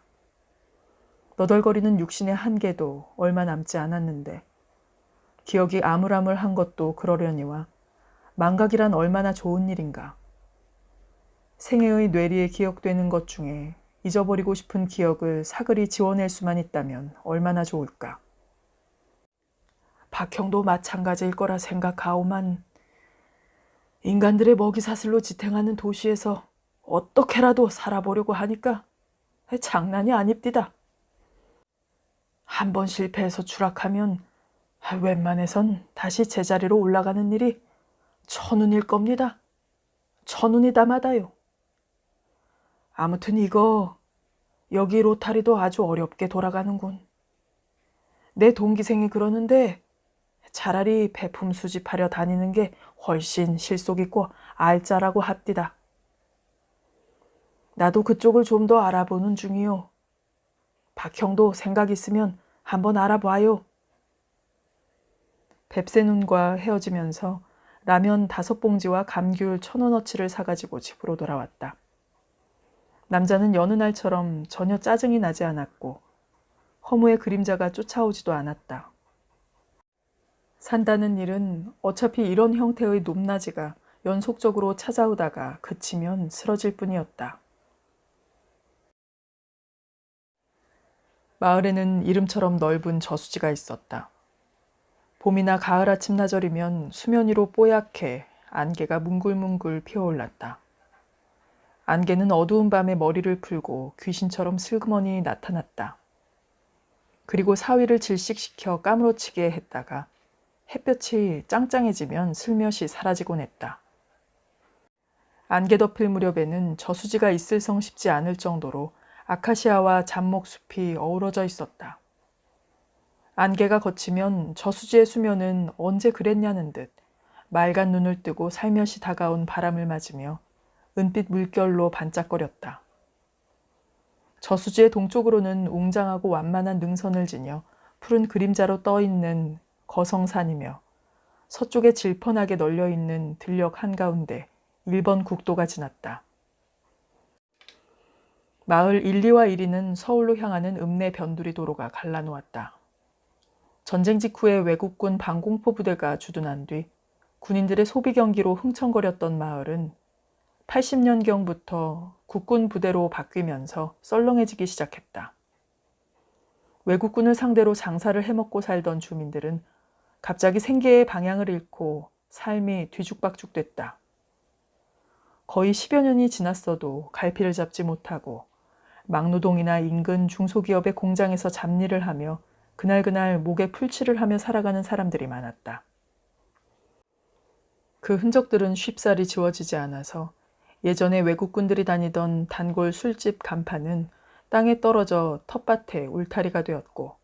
너덜거리는 육신의 한계도 얼마 남지 않았는데 기억이 아물아물한 것도 그러려니와 망각이란 얼마나 좋은 일인가. 생애의 뇌리에 기억되는 것 중에 잊어버리고 싶은 기억을 사그리 지워낼 수만 있다면 얼마나 좋을까. 박형도 마찬가지일 거라 생각하오만 인간들의 먹이사슬로 지탱하는 도시에서 어떻게라도 살아보려고 하니까 장난이 아닙디다. 한번 실패해서 추락하면 웬만해선 다시 제자리로 올라가는 일이 천운일 겁니다. 천운이다마다요. 아무튼 이거 여기 로타리도 아주 어렵게 돌아가는군. 내 동기생이 그러는데 차라리 배품 수집하려 다니는 게 훨씬 실속 있고 알짜라고 합디다. 나도 그쪽을 좀 더 알아보는 중이요. 박형도 생각 있으면 한번 알아봐요. 뱁새눈과 헤어지면서 라면 5봉지와 감귤 1,000원어치를 사가지고 집으로 돌아왔다. 남자는 여느 날처럼 전혀 짜증이 나지 않았고 허무의 그림자가 쫓아오지도 않았다. 산다는 일은 어차피 이런 형태의 높낮이가 연속적으로 찾아오다가 그치면 쓰러질 뿐이었다. 마을에는 이름처럼 넓은 저수지가 있었다. 봄이나 가을 아침나절이면 수면 위로 뽀얗게 안개가 뭉글뭉글 피어올랐다. 안개는 어두운 밤에 머리를 풀고 귀신처럼 슬그머니 나타났다. 그리고 사위를 질식시켜 까무러치게 했다가 햇볕이 짱짱해지면 슬며시 사라지곤 했다. 안개 덮일 무렵에는 저수지가 있을성 싶지 않을 정도로 아카시아와 잡목숲이 어우러져 있었다. 안개가 걷히면 저수지의 수면은 언제 그랬냐는 듯 맑은 눈을 뜨고 살며시 다가온 바람을 맞으며 은빛 물결로 반짝거렸다. 저수지의 동쪽으로는 웅장하고 완만한 능선을 지녀 푸른 그림자로 떠있는 거성산이며 서쪽에 질펀하게 널려있는 들녘 한가운데 1번 국도가 지났다. 마을 1, 2와 1위는 서울로 향하는 읍내 변두리 도로가 갈라놓았다. 전쟁 직후에 외국군 방공포 부대가 주둔한 뒤 군인들의 소비 경기로 흥청거렸던 마을은 80년경부터 국군 부대로 바뀌면서 썰렁해지기 시작했다. 외국군을 상대로 장사를 해먹고 살던 주민들은 갑자기 생계의 방향을 잃고 삶이 뒤죽박죽됐다. 거의 10여 년이 지났어도 갈피를 잡지 못하고 막노동이나 인근 중소기업의 공장에서 잡일을 하며 그날그날 목에 풀칠을 하며 살아가는 사람들이 많았다. 그 흔적들은 쉽사리 지워지지 않아서 예전에 외국군들이 다니던 단골 술집 간판은 땅에 떨어져 텃밭에 울타리가 되었고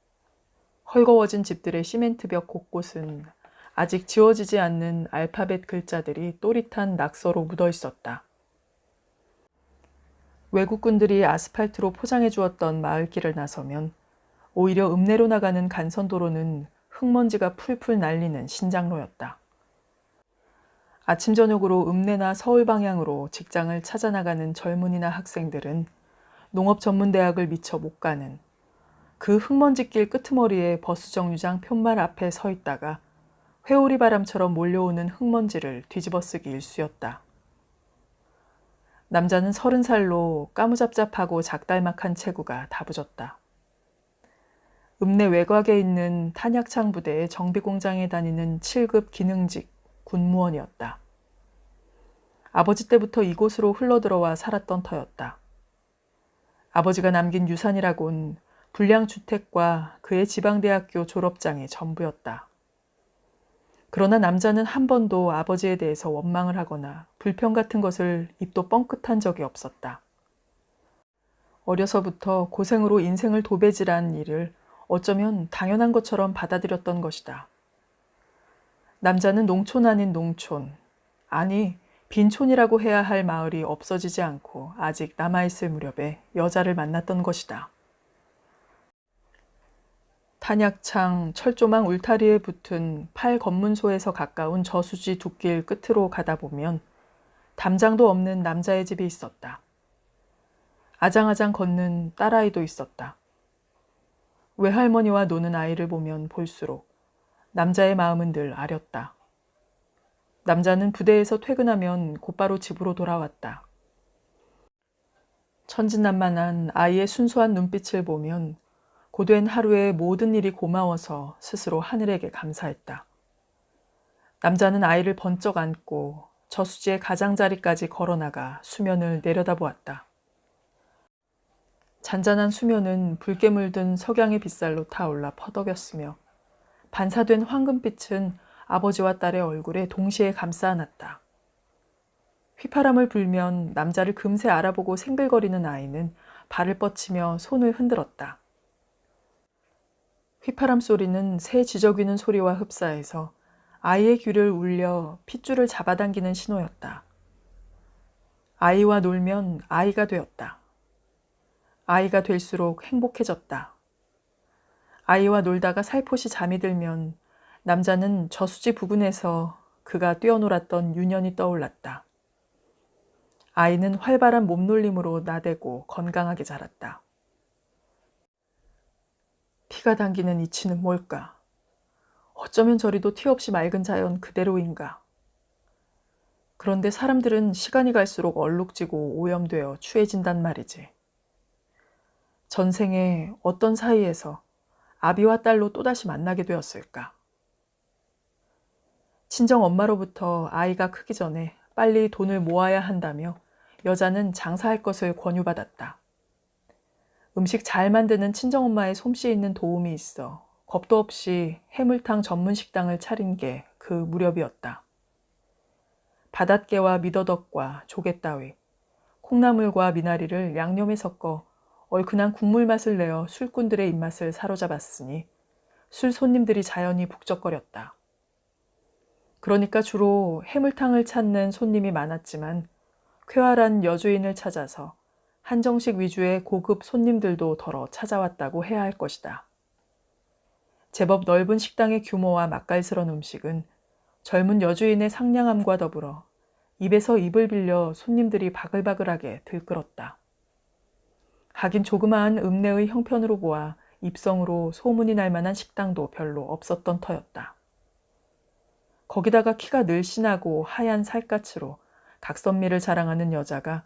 헐거워진 집들의 시멘트벽 곳곳은 아직 지워지지 않는 알파벳 글자들이 또릿한 낙서로 묻어 있었다. 외국군들이 아스팔트로 포장해 주었던 마을길을 나서면 오히려 읍내로 나가는 간선도로는 흙먼지가 풀풀 날리는 신장로였다. 아침 저녁으로 읍내나 서울 방향으로 직장을 찾아 나가는 젊은이나 학생들은 농업 전문 대학을 미처 못 가는 그 흙먼지길 끄트머리에 버스 정류장 편말 앞에 서 있다가 회오리 바람처럼 몰려오는 흙먼지를 뒤집어쓰기 일쑤였다. 남자는 30살로 까무잡잡하고 작달막한 체구가 다부졌다. 읍내 외곽에 있는 탄약창 부대의 정비공장에 다니는 7급 기능직 군무원이었다. 아버지 때부터 이곳으로 흘러들어와 살았던 터였다. 아버지가 남긴 유산이라곤 불량주택과 그의 지방대학교 졸업장이 전부였다. 그러나 남자는 한 번도 아버지에 대해서 원망을 하거나 불평 같은 것을 입도 뻥끗한 적이 없었다. 어려서부터 고생으로 인생을 도배질한 일을 어쩌면 당연한 것처럼 받아들였던 것이다. 남자는 농촌 아닌 농촌, 아니 빈촌이라고 해야 할 마을이 없어지지 않고 아직 남아있을 무렵에 여자를 만났던 것이다. 탄약창 철조망 울타리에 붙은 팔 검문소에서 가까운 저수지 둑길 끝으로 가다 보면 담장도 없는 남자의 집이 있었다. 아장아장 걷는 딸아이도 있었다. 외할머니와 노는 아이를 보면 볼수록 남자의 마음은 늘 아렸다. 남자는 부대에서 퇴근하면 곧바로 집으로 돌아왔다. 천진난만한 아이의 순수한 눈빛을 보면 고된 하루의 모든 일이 고마워서 스스로 하늘에게 감사했다. 남자는 아이를 번쩍 안고 저수지의 가장자리까지 걸어나가 수면을 내려다보았다. 잔잔한 수면은 붉게 물든 석양의 빗살로 타올라 퍼덕였으며 반사된 황금빛은 아버지와 딸의 얼굴에 동시에 감싸 안았다. 휘파람을 불면 남자를 금세 알아보고 생글거리는 아이는 발을 뻗치며 손을 흔들었다. 휘파람 소리는 새 지저귀는 소리와 흡사해서 아이의 귀를 울려 핏줄을 잡아당기는 신호였다. 아이와 놀면 아이가 되었다. 아이가 될수록 행복해졌다. 아이와 놀다가 살포시 잠이 들면 남자는 저수지 부근에서 그가 뛰어놀았던 유년이 떠올랐다. 아이는 활발한 몸놀림으로 나대고 건강하게 자랐다. 피가 당기는 이치는 뭘까? 어쩌면 저리도 티 없이 맑은 자연 그대로인가? 그런데 사람들은 시간이 갈수록 얼룩지고 오염되어 추해진단 말이지. 전생에 어떤 사이에서 아비와 딸로 또다시 만나게 되었을까? 친정 엄마로부터 아이가 크기 전에 빨리 돈을 모아야 한다며 여자는 장사할 것을 권유받았다. 음식 잘 만드는 친정엄마의 솜씨 있는 도움이 있어 겁도 없이 해물탕 전문 식당을 차린 게 그 무렵이었다. 바닷게와 미더덕과 조개따위, 콩나물과 미나리를 양념에 섞어 얼큰한 국물 맛을 내어 술꾼들의 입맛을 사로잡았으니 술 손님들이 자연히 북적거렸다. 그러니까 주로 해물탕을 찾는 손님이 많았지만 쾌활한 여주인을 찾아서 한정식 위주의 고급 손님들도 덜어 찾아왔다고 해야 할 것이다. 제법 넓은 식당의 규모와 맛깔스런 음식은 젊은 여주인의 상냥함과 더불어 입에서 입을 빌려 손님들이 바글바글하게 들끓었다. 하긴 조그마한 읍내의 형편으로 보아 입성으로 소문이 날 만한 식당도 별로 없었던 터였다. 거기다가 키가 늘씬하고 하얀 살갗으로 각선미를 자랑하는 여자가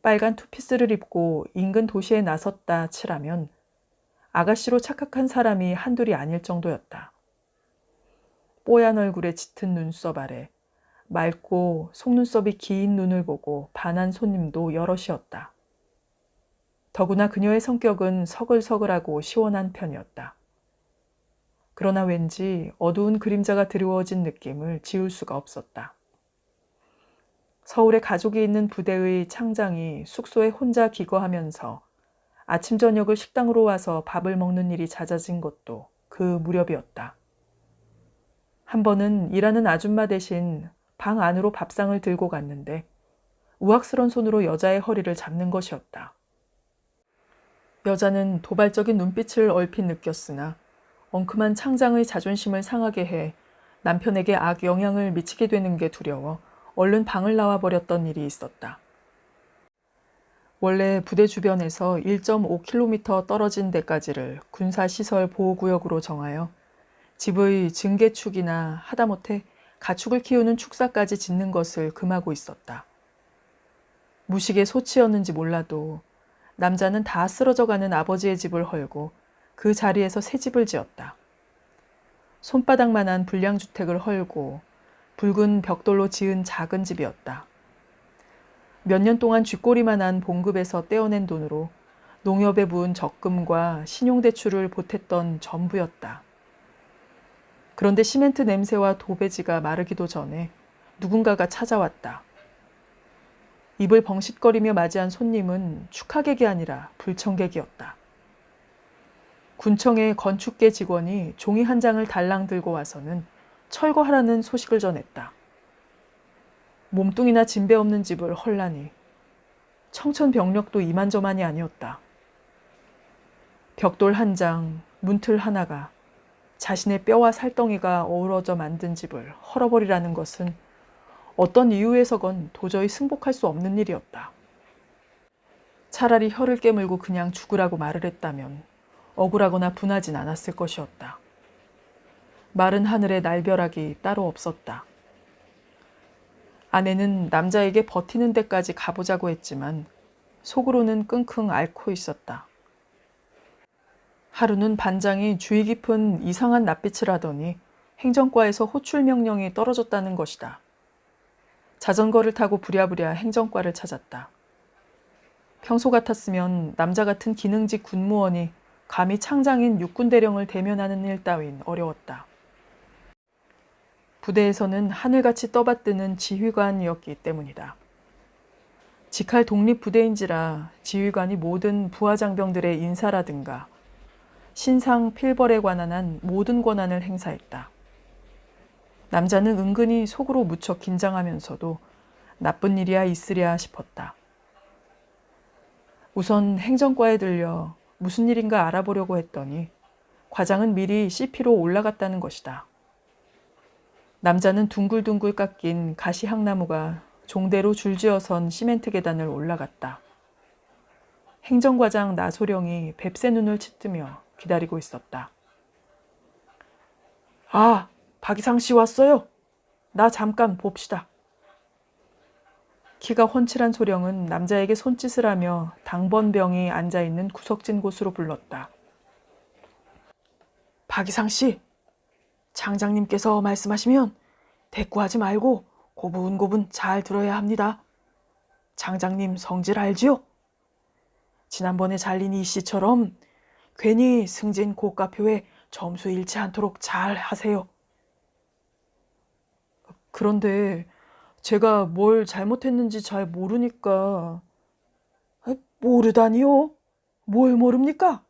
빨간 투피스를 입고 인근 도시에 나섰다 치라면 아가씨로 착각한 사람이 한둘이 아닐 정도였다. 뽀얀 얼굴에 짙은 눈썹 아래 맑고 속눈썹이 긴 눈을 보고 반한 손님도 여럿이었다. 더구나 그녀의 성격은 서글서글하고 시원한 편이었다. 그러나 왠지 어두운 그림자가 드리워진 느낌을 지울 수가 없었다. 서울에 가족이 있는 부대의 창장이 숙소에 혼자 기거하면서 아침 저녁을 식당으로 와서 밥을 먹는 일이 잦아진 것도 그 무렵이었다. 한 번은 일하는 아줌마 대신 방 안으로 밥상을 들고 갔는데 우악스런 손으로 여자의 허리를 잡는 것이었다. 여자는 도발적인 눈빛을 얼핏 느꼈으나 엉큼한 창장의 자존심을 상하게 해 남편에게 악영향을 미치게 되는 게 두려워 얼른 방을 나와 버렸던 일이 있었다. 원래 부대 주변에서 1.5km 떨어진 데까지를 군사시설 보호구역으로 정하여 집의 증개축이나 하다못해 가축을 키우는 축사까지 짓는 것을 금하고 있었다. 무식의 소치였는지 몰라도 남자는 다 쓰러져가는 아버지의 집을 헐고 그 자리에서 새 집을 지었다. 손바닥만한 불량주택을 헐고 붉은 벽돌로 지은 작은 집이었다. 몇 년 동안 쥐꼬리만한 봉급에서 떼어낸 돈으로 농협에 부은 적금과 신용대출을 보탰던 전부였다. 그런데 시멘트 냄새와 도배지가 마르기도 전에 누군가가 찾아왔다. 입을 벙싯거리며 맞이한 손님은 축하객이 아니라 불청객이었다. 군청의 건축계 직원이 종이 한 장을 달랑 들고 와서는 철거하라는 소식을 전했다. 몸뚱이나 진배 없는 집을 헐라니 청천벽력도 이만저만이 아니었다. 벽돌 한 장, 문틀 하나가 자신의 뼈와 살덩이가 어우러져 만든 집을 헐어버리라는 것은 어떤 이유에서건 도저히 승복할 수 없는 일이었다. 차라리 혀를 깨물고 그냥 죽으라고 말을 했다면 억울하거나 분하진 않았을 것이었다. 마른 하늘에 날벼락이 따로 없었다. 아내는 남자에게 버티는 데까지 가보자고 했지만 속으로는 끙끙 앓고 있었다. 하루는 반장이 주의 깊은 이상한 낯빛을 하더니 행정과에서 호출 명령이 떨어졌다는 것이다. 자전거를 타고 부랴부랴 행정과를 찾았다. 평소 같았으면 남자 같은 기능직 군무원이 감히 창장인 육군대령을 대면하는 일 따윈 어려웠다. 부대에서는 하늘같이 떠받드는 지휘관이었기 때문이다. 직할 독립부대인지라 지휘관이 모든 부하장병들의 인사라든가 신상 필벌에 관한 한 모든 권한을 행사했다. 남자는 은근히 속으로 무척 긴장하면서도 나쁜 일이야 있으랴 싶었다. 우선 행정과에 들려 무슨 일인가 알아보려고 했더니 과장은 미리 CP로 올라갔다는 것이다. 남자는 둥글둥글 깎인 가시향나무가 종대로 줄지어선 시멘트 계단을 올라갔다. 행정과장 나소령이 뱁새 눈을 치뜨며 기다리고 있었다. 아, 박이상 씨 왔어요. 나 잠깐 봅시다. 키가 훤칠한 소령은 남자에게 손짓을 하며 당번병이 앉아있는 구석진 곳으로 불렀다. 박이상 씨, 장장님께서 말씀하시면 대꾸하지 말고 고분고분 잘 들어야 합니다. 장장님 성질 알지요? 지난번에 잘린 이 씨처럼 괜히 승진 고가표에 점수 잃지 않도록 잘 하세요. 그런데 제가 뭘 잘못했는지 잘 모르니까. 모르다니요? 뭘 모릅니까?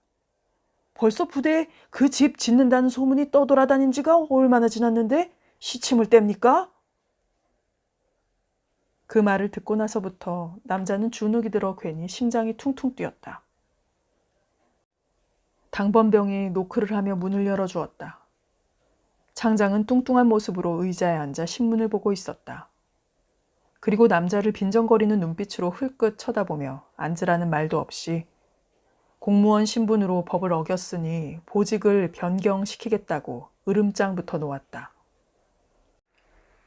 벌써 부대에 그 집 짓는다는 소문이 떠돌아다닌 지가 얼마나 지났는데 시침을 뗍니까? 그 말을 듣고 나서부터 남자는 주눅이 들어 괜히 심장이 퉁퉁 뛰었다. 당번병이 노크를 하며 문을 열어주었다. 창장은 뚱뚱한 모습으로 의자에 앉아 신문을 보고 있었다. 그리고 남자를 빈정거리는 눈빛으로 흘끗 쳐다보며 앉으라는 말도 없이 공무원 신분으로 법을 어겼으니 보직을 변경시키겠다고 으름장부터 놓았다.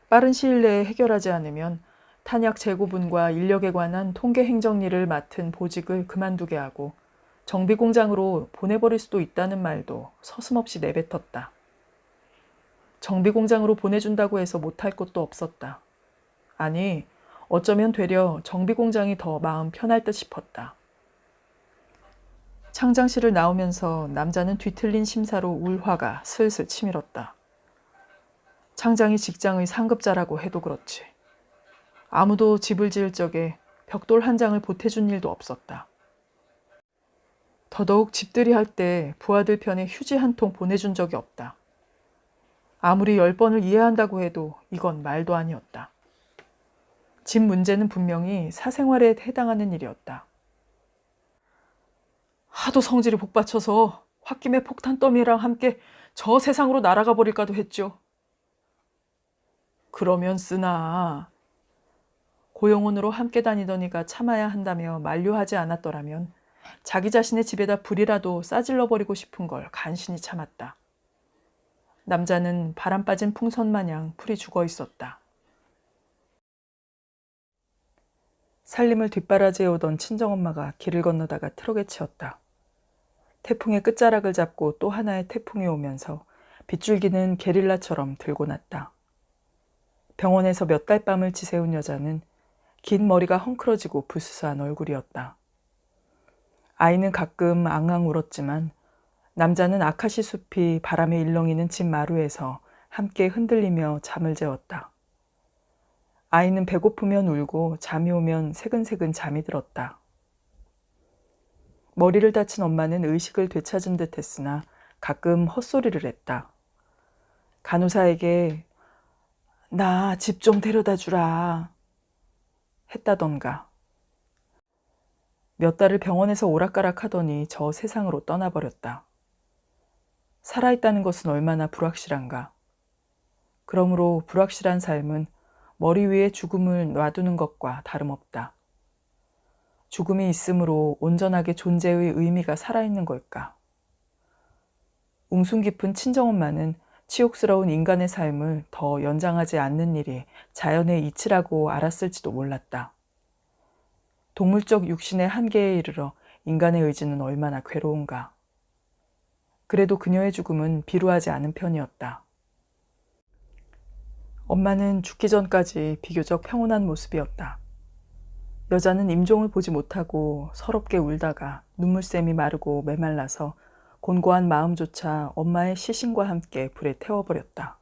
빠른 시일 내에 해결하지 않으면 탄약 재고분과 인력에 관한 통계 행정일을 맡은 보직을 그만두게 하고 정비공장으로 보내버릴 수도 있다는 말도 서슴없이 내뱉었다. 정비공장으로 보내준다고 해서 못할 것도 없었다. 아니, 어쩌면 되려 정비공장이 더 마음 편할 듯 싶었다. 창장실을 나오면서 남자는 뒤틀린 심사로 울화가 슬슬 치밀었다. 창장이 직장의 상급자라고 해도 그렇지. 아무도 집을 지을 적에 벽돌 한 장을 보태준 일도 없었다. 더더욱 집들이 할 때 부하들 편에 휴지 한 통 보내준 적이 없다. 아무리 10번을 이해한다고 해도 이건 말도 아니었다. 집 문제는 분명히 사생활에 해당하는 일이었다. 하도 성질이 복받쳐서 홧김에 폭탄 더미랑 함께 저 세상으로 날아가 버릴까도 했죠. 그러면 쓰나 고용원으로 함께 다니던 이가 참아야 한다며 만류하지 않았더라면 자기 자신의 집에다 불이라도 싸질러버리고 싶은 걸 간신히 참았다. 남자는 바람 빠진 풍선 마냥 풀이 죽어 있었다. 살림을 뒷바라지에 오던 친정엄마가 길을 건너다가 트럭에 치였다. 태풍의 끝자락을 잡고 또 하나의 태풍이 오면서 빗줄기는 게릴라처럼 들고 났다. 병원에서 몇 달 밤을 지새운 여자는 긴 머리가 헝클어지고 부스스한 얼굴이었다. 아이는 가끔 앙앙 울었지만 남자는 아카시 숲이 바람에 일렁이는 집 마루에서 함께 흔들리며 잠을 재웠다. 아이는 배고프면 울고 잠이 오면 새근새근 잠이 들었다. 머리를 다친 엄마는 의식을 되찾은 듯 했으나 가끔 헛소리를 했다. 간호사에게 나 집 좀 데려다 주라 했다던가. 몇 달을 병원에서 오락가락 하더니 저 세상으로 떠나버렸다. 살아있다는 것은 얼마나 불확실한가. 그러므로 불확실한 삶은 머리 위에 죽음을 놔두는 것과 다름없다. 죽음이 있으므로 온전하게 존재의 의미가 살아있는 걸까? 웅숭 깊은 친정엄마는 치욕스러운 인간의 삶을 더 연장하지 않는 일이 자연의 이치라고 알았을지도 몰랐다. 동물적 육신의 한계에 이르러 인간의 의지는 얼마나 괴로운가. 그래도 그녀의 죽음은 비루하지 않은 편이었다. 엄마는 죽기 전까지 비교적 평온한 모습이었다. 여자는 임종을 보지 못하고 서럽게 울다가 눈물샘이 마르고 메말라서 곤고한 마음조차 엄마의 시신과 함께 불에 태워버렸다.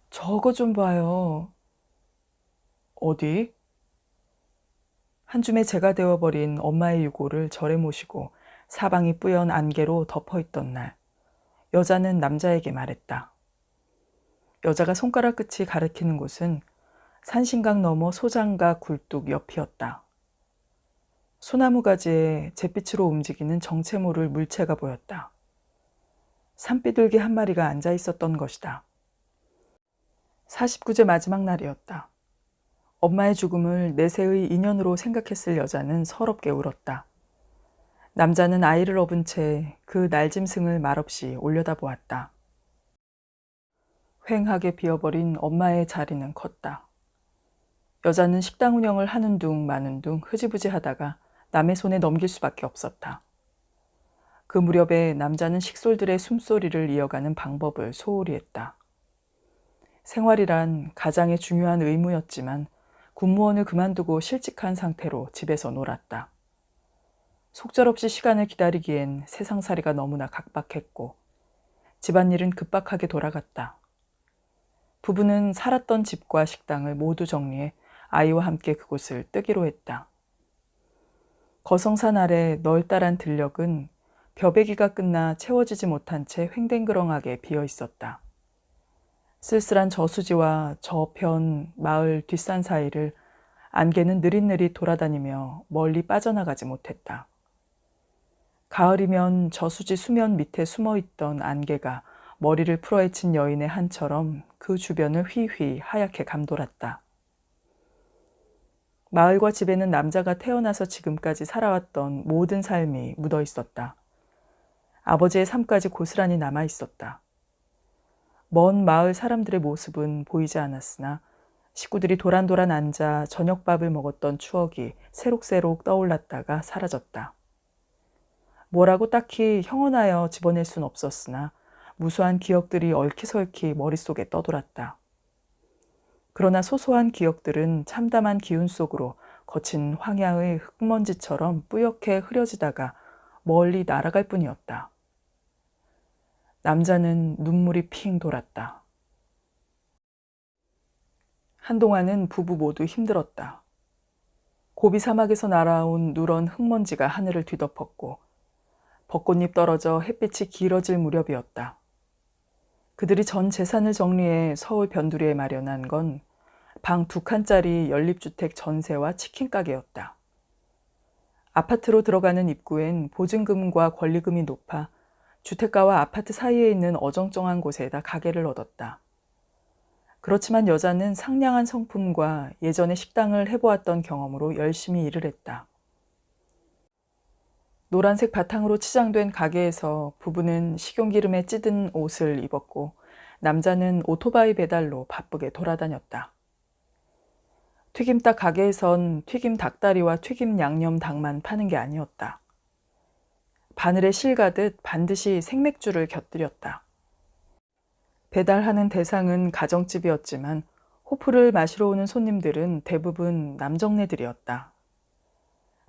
저거 좀 봐요. 어디? 한 줌의 재가 되어버린 엄마의 유골을 절에 모시고 사방이 뿌연 안개로 덮어있던 날, 여자는 남자에게 말했다. 여자가 손가락 끝이 가리키는 곳은 산신강 너머 소장가 굴뚝 옆이었다. 소나무 가지에 잿빛으로 움직이는 정체 모를 물체가 보였다. 산비둘기 한 마리가 앉아 있었던 것이다. 49제 마지막 날이었다. 엄마의 죽음을 내세의 인연으로 생각했을 여자는 서럽게 울었다. 남자는 아이를 업은 채 그 날짐승을 말없이 올려다보았다. 휑하게 비어버린 엄마의 자리는 컸다. 여자는 식당 운영을 하는 둥 마는 둥 흐지부지 하다가 남의 손에 넘길 수밖에 없었다. 그 무렵에 남자는 식솔들의 숨소리를 이어가는 방법을 소홀히 했다. 생활이란 가장의 중요한 의무였지만 군무원을 그만두고 실직한 상태로 집에서 놀았다. 속절없이 시간을 기다리기엔 세상살이가 너무나 각박했고 집안일은 급박하게 돌아갔다. 부부는 살았던 집과 식당을 모두 정리해 아이와 함께 그곳을 뜨기로 했다. 거성산 아래 널따란 들녘은 벼베기가 끝나 채워지지 못한 채 횡댕그렁하게 비어 있었다. 쓸쓸한 저수지와 저편 마을 뒷산 사이를 안개는 느릿느릿 돌아다니며 멀리 빠져나가지 못했다. 가을이면 저수지 수면 밑에 숨어있던 안개가 머리를 풀어헤친 여인의 한처럼 그 주변을 휘휘 하얗게 감돌았다. 마을과 집에는 남자가 태어나서 지금까지 살아왔던 모든 삶이 묻어 있었다. 아버지의 삶까지 고스란히 남아 있었다. 먼 마을 사람들의 모습은 보이지 않았으나 식구들이 도란도란 앉아 저녁밥을 먹었던 추억이 새록새록 떠올랐다가 사라졌다. 뭐라고 딱히 형언하여 집어낼 순 없었으나 무수한 기억들이 얽히설키 머릿속에 떠돌았다. 그러나 소소한 기억들은 참담한 기운 속으로 거친 황야의 흙먼지처럼 뿌옇게 흐려지다가 멀리 날아갈 뿐이었다. 남자는 눈물이 핑 돌았다. 한동안은 부부 모두 힘들었다. 고비 사막에서 날아온 누런 흙먼지가 하늘을 뒤덮었고 벚꽃잎 떨어져 햇빛이 길어질 무렵이었다. 그들이 전 재산을 정리해 서울 변두리에 마련한 건 방 2칸짜리 연립주택 전세와 치킨 가게였다. 아파트로 들어가는 입구엔 보증금과 권리금이 높아 주택가와 아파트 사이에 있는 어정쩡한 곳에다 가게를 얻었다. 그렇지만 여자는 상냥한 성품과 예전에 식당을 해보았던 경험으로 열심히 일을 했다. 노란색 바탕으로 치장된 가게에서 부부는 식용기름에 찌든 옷을 입었고 남자는 오토바이 배달로 바쁘게 돌아다녔다. 튀김닭 가게에선 튀김 닭다리와 튀김 양념 닭만 파는 게 아니었다. 바늘에 실 가듯 반드시 생맥주를 곁들였다. 배달하는 대상은 가정집이었지만 호프를 마시러 오는 손님들은 대부분 남정네들이었다.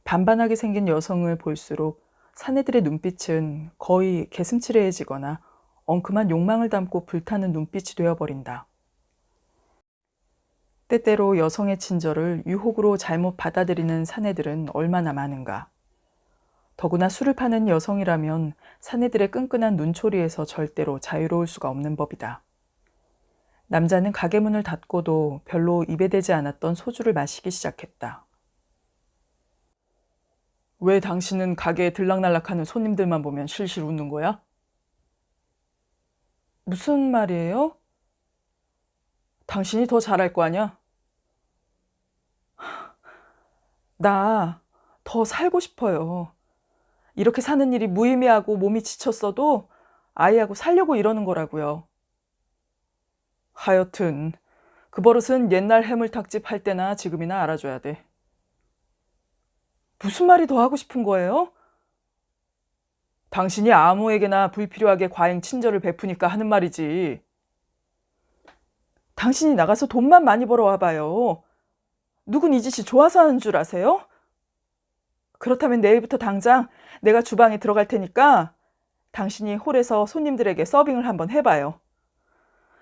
반반하게 생긴 여성을 볼수록 사내들의 눈빛은 거의 개슴츠레해지거나 엉큼한 욕망을 담고 불타는 눈빛이 되어버린다. 때때로 여성의 친절을 유혹으로 잘못 받아들이는 사내들은 얼마나 많은가. 더구나 술을 파는 여성이라면 사내들의 끈끈한 눈초리에서 절대로 자유로울 수가 없는 법이다. 남자는 가게 문을 닫고도 별로 입에 대지 않았던 소주를 마시기 시작했다. 왜 당신은 가게에 들락날락하는 손님들만 보면 실실 웃는 거야? 무슨 말이에요? 당신이 더 잘할 거 아냐? 나 더 살고 싶어요. 이렇게 사는 일이 무의미하고 몸이 지쳤어도 아이하고 살려고 이러는 거라고요. 하여튼 그 버릇은 옛날 해물탕집 할 때나 지금이나 알아줘야 돼. 무슨 말이 더 하고 싶은 거예요? 당신이 아무에게나 불필요하게 과잉 친절을 베푸니까 하는 말이지. 당신이 나가서 돈만 많이 벌어와 봐요. 누군 이 짓이 좋아서 하는 줄 아세요? 그렇다면 내일부터 당장 내가 주방에 들어갈 테니까 당신이 홀에서 손님들에게 서빙을 한번 해봐요.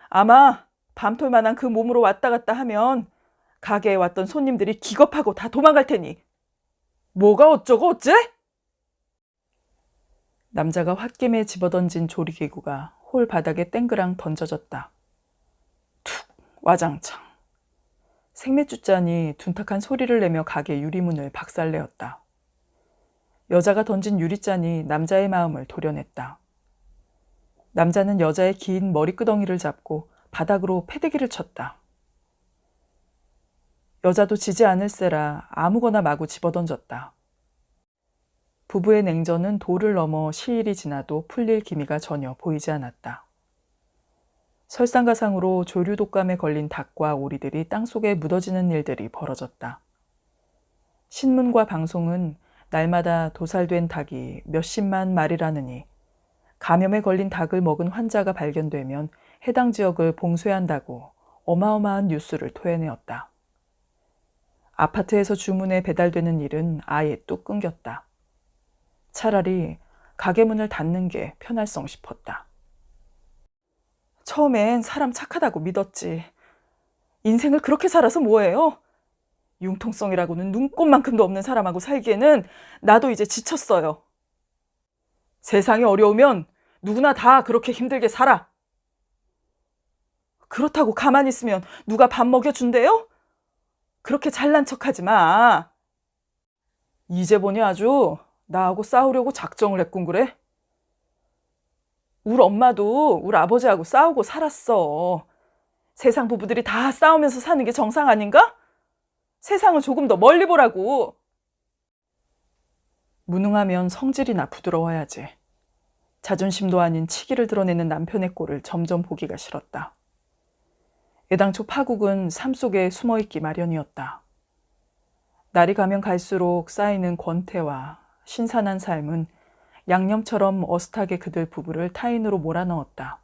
아마 밤톨만한 그 몸으로 왔다 갔다 하면 가게에 왔던 손님들이 기겁하고 다 도망갈 테니. 뭐가 어쩌고 어째? 남자가 홧김에 집어던진 조리기구가 홀 바닥에 땡그랑 던져졌다. 툭 와장창. 생맥주잔이 둔탁한 소리를 내며 가게 유리문을 박살내었다. 여자가 던진 유리잔이 남자의 마음을 도려냈다. 남자는 여자의 긴 머리끄덩이를 잡고 바닥으로 패대기를 쳤다. 여자도 지지 않을세라 아무거나 마구 집어던졌다. 부부의 냉전은 도를 넘어 시일이 지나도 풀릴 기미가 전혀 보이지 않았다. 설상가상으로 조류독감에 걸린 닭과 오리들이 땅속에 묻어지는 일들이 벌어졌다. 신문과 방송은 날마다 도살된 닭이 몇십만 마리라느니 감염에 걸린 닭을 먹은 환자가 발견되면 해당 지역을 봉쇄한다고 어마어마한 뉴스를 토해내었다. 아파트에서 주문해 배달되는 일은 아예 뚝 끊겼다. 차라리 가게 문을 닫는 게 편할성 싶었다. 처음엔 사람 착하다고 믿었지. 인생을 그렇게 살아서 뭐해요? 융통성이라고는 눈꼽만큼도 없는 사람하고 살기에는 나도 이제 지쳤어요. 세상이 어려우면 누구나 다 그렇게 힘들게 살아. 그렇다고 가만히 있으면 누가 밥 먹여준대요? 그렇게 잘난 척하지 마. 이제 보니 아주 나하고 싸우려고 작정을 했군 그래? 우리 엄마도 우리 아버지하고 싸우고 살았어. 세상 부부들이 다 싸우면서 사는 게 정상 아닌가? 세상을 조금 더 멀리 보라고. 무능하면 성질이나 부드러워야지. 자존심도 아닌 치기를 드러내는 남편의 꼴을 점점 보기가 싫었다. 애당초 파국은 삶 속에 숨어있기 마련이었다. 날이 가면 갈수록 쌓이는 권태와 신선한 삶은 양념처럼 어슷하게 그들 부부를 타인으로 몰아넣었다.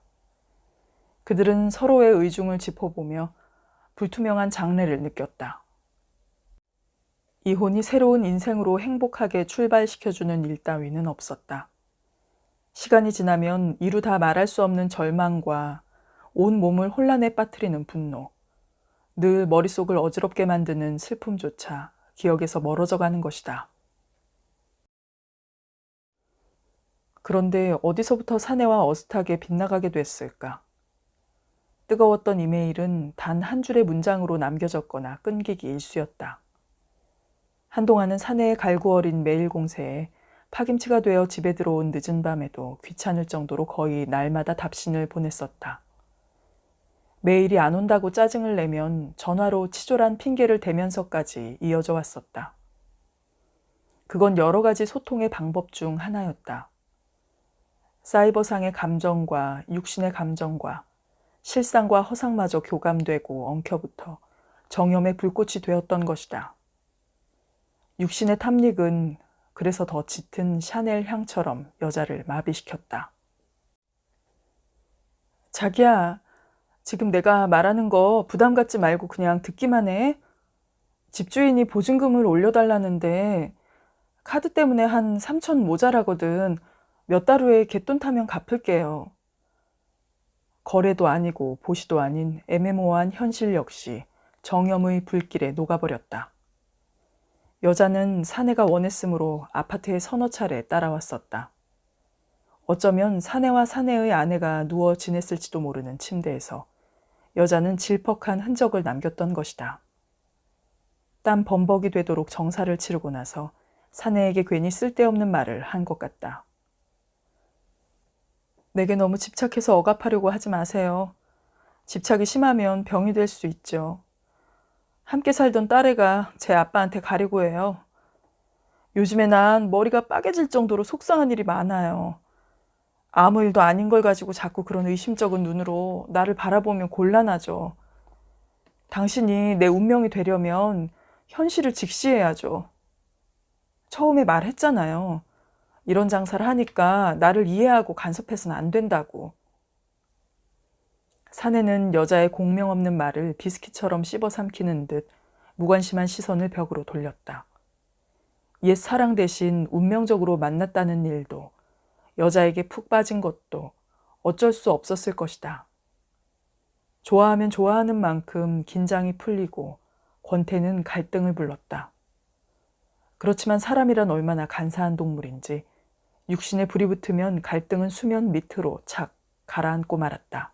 그들은 서로의 의중을 짚어보며 불투명한 장래를 느꼈다. 이혼이 새로운 인생으로 행복하게 출발시켜주는 일 따위는 없었다. 시간이 지나면 이루 다 말할 수 없는 절망과 온 몸을 혼란에 빠뜨리는 분노, 늘 머릿속을 어지럽게 만드는 슬픔조차 기억에서 멀어져 가는 것이다. 그런데 어디서부터 사내와 어슷하게 빗나가게 됐을까? 뜨거웠던 이메일은 단 한 줄의 문장으로 남겨졌거나 끊기기 일쑤였다. 한동안은 사내의 갈구어린 메일 공세에 파김치가 되어 집에 들어온 늦은 밤에도 귀찮을 정도로 거의 날마다 답신을 보냈었다. 매일이 안 온다고 짜증을 내면 전화로 치졸한 핑계를 대면서까지 이어져 왔었다. 그건 여러 가지 소통의 방법 중 하나였다. 사이버상의 감정과 육신의 감정과 실상과 허상마저 교감되고 엉켜붙어 정염의 불꽃이 되었던 것이다. 육신의 탐닉은 그래서 더 짙은 샤넬 향처럼 여자를 마비시켰다. 자기야, 지금 내가 말하는 거 부담 갖지 말고 그냥 듣기만 해. 집주인이 보증금을 올려달라는데 카드 때문에 한 3천 모자라거든. 몇 달 후에 갯돈 타면 갚을게요. 거래도 아니고 보시도 아닌 애매모호한 현실 역시 정염의 불길에 녹아버렸다. 여자는 사내가 원했으므로 아파트에 서너 차례 따라왔었다. 어쩌면 사내와 사내의 아내가 누워 지냈을지도 모르는 침대에서 여자는 질퍽한 흔적을 남겼던 것이다. 땀 범벅이 되도록 정사를 치르고 나서 사내에게 괜히 쓸데없는 말을 한 것 같다. 내게 너무 집착해서 억압하려고 하지 마세요. 집착이 심하면 병이 될 수 있죠. 함께 살던 딸애가 제 아빠한테 가려고 해요. 요즘에 난 머리가 빠개질 정도로 속상한 일이 많아요. 아무 일도 아닌 걸 가지고 자꾸 그런 의심쩍은 눈으로 나를 바라보면 곤란하죠. 당신이 내 운명이 되려면 현실을 직시해야죠. 처음에 말했잖아요. 이런 장사를 하니까 나를 이해하고 간섭해서는 안 된다고. 사내는 여자의 공명 없는 말을 비스킷처럼 씹어 삼키는 듯 무관심한 시선을 벽으로 돌렸다. 옛 사랑 대신 운명적으로 만났다는 일도 여자에게 푹 빠진 것도 어쩔 수 없었을 것이다. 좋아하면 좋아하는 만큼 긴장이 풀리고 권태는 갈등을 불렀다. 그렇지만 사람이란 얼마나 간사한 동물인지 육신에 불이 붙으면 갈등은 수면 밑으로 착 가라앉고 말았다.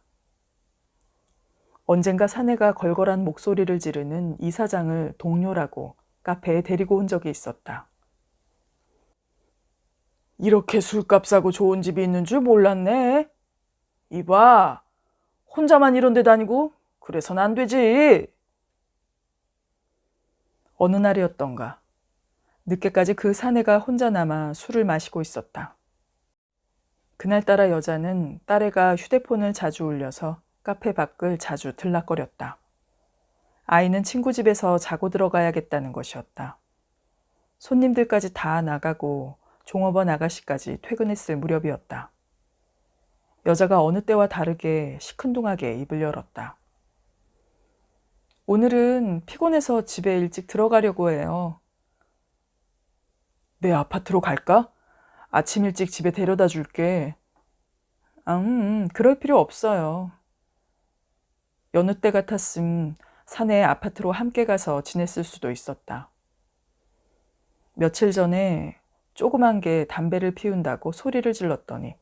언젠가 사내가 걸걸한 목소리를 지르는 이사장을 동료라고 카페에 데리고 온 적이 있었다. 이렇게 술값 싸고 좋은 집이 있는 줄 몰랐네. 이봐, 혼자만 이런 데 다니고 그래선 안 되지. 어느 날이었던가. 늦게까지 그 사내가 혼자 남아 술을 마시고 있었다. 그날따라 여자는 딸애가 휴대폰을 자주 울려서 카페 밖을 자주 들락거렸다. 아이는 친구 집에서 자고 들어가야겠다는 것이었다. 손님들까지 다 나가고 종업원 아가씨까지 퇴근했을 무렵이었다. 여자가 어느 때와 다르게 시큰둥하게 입을 열었다. 오늘은 피곤해서 집에 일찍 들어가려고 해요. 내 아파트로 갈까? 아침 일찍 집에 데려다 줄게. 그럴 필요 없어요. 여느 때 같았음 사내의 아파트로 함께 가서 지냈을 수도 있었다. 며칠 전에 조그만 게 담배를 피운다고 소리를 질렀더니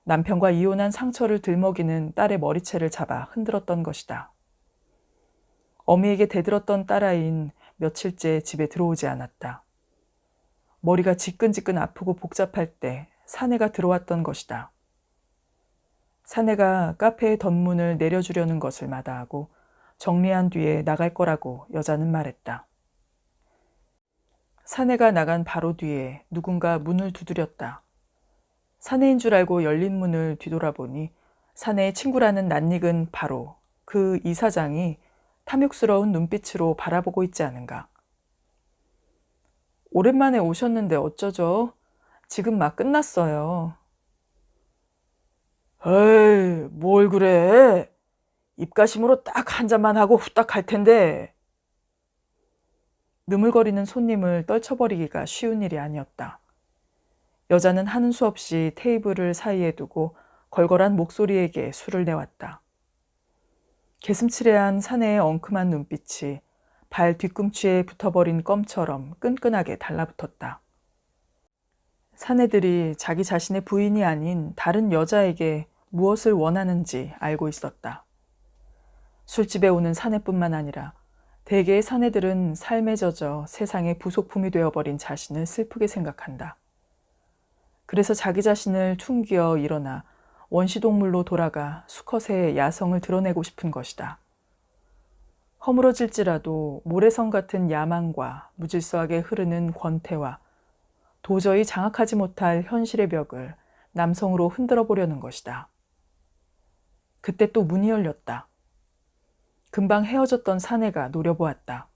남편과 이혼한 상처를 들먹이는 딸의 머리채를 잡아 흔들었던 것이다. 어미에게 대들었던 딸아이인 며칠째 집에 들어오지 않았다. 머리가 지끈지끈 아프고 복잡할 때 사내가 들어왔던 것이다. 사내가 카페의 덧문을 내려주려는 것을 마다하고 정리한 뒤에 나갈 거라고 여자는 말했다. 사내가 나간 바로 뒤에 누군가 문을 두드렸다. 사내인 줄 알고 열린 문을 뒤돌아보니 사내의 친구라는 낯익은 바로 그 이사장이 탐욕스러운 눈빛으로 바라보고 있지 않은가. 오랜만에 오셨는데 어쩌죠? 지금 막 끝났어요. 에이, 뭘 그래? 입가심으로 딱 한 잔만 하고 후딱 갈 텐데. 느물거리는 손님을 떨쳐버리기가 쉬운 일이 아니었다. 여자는 하는 수 없이 테이블을 사이에 두고 걸걸한 목소리에게 술을 내왔다. 개슴츠레한 사내의 엉큼한 눈빛이 발 뒤꿈치에 붙어버린 껌처럼 끈끈하게 달라붙었다. 사내들이 자기 자신의 부인이 아닌 다른 여자에게 무엇을 원하는지 알고 있었다. 술집에 오는 사내뿐만 아니라 대개의 사내들은 삶에 젖어 세상의 부속품이 되어버린 자신을 슬프게 생각한다. 그래서 자기 자신을 퉁기어 일어나 원시동물로 돌아가 수컷의 야성을 드러내고 싶은 것이다. 허물어질지라도 모래성 같은 야망과 무질서하게 흐르는 권태와 도저히 장악하지 못할 현실의 벽을 남성으로 흔들어 보려는 것이다. 그때 또 문이 열렸다. 금방 헤어졌던 사내가 노려보았다.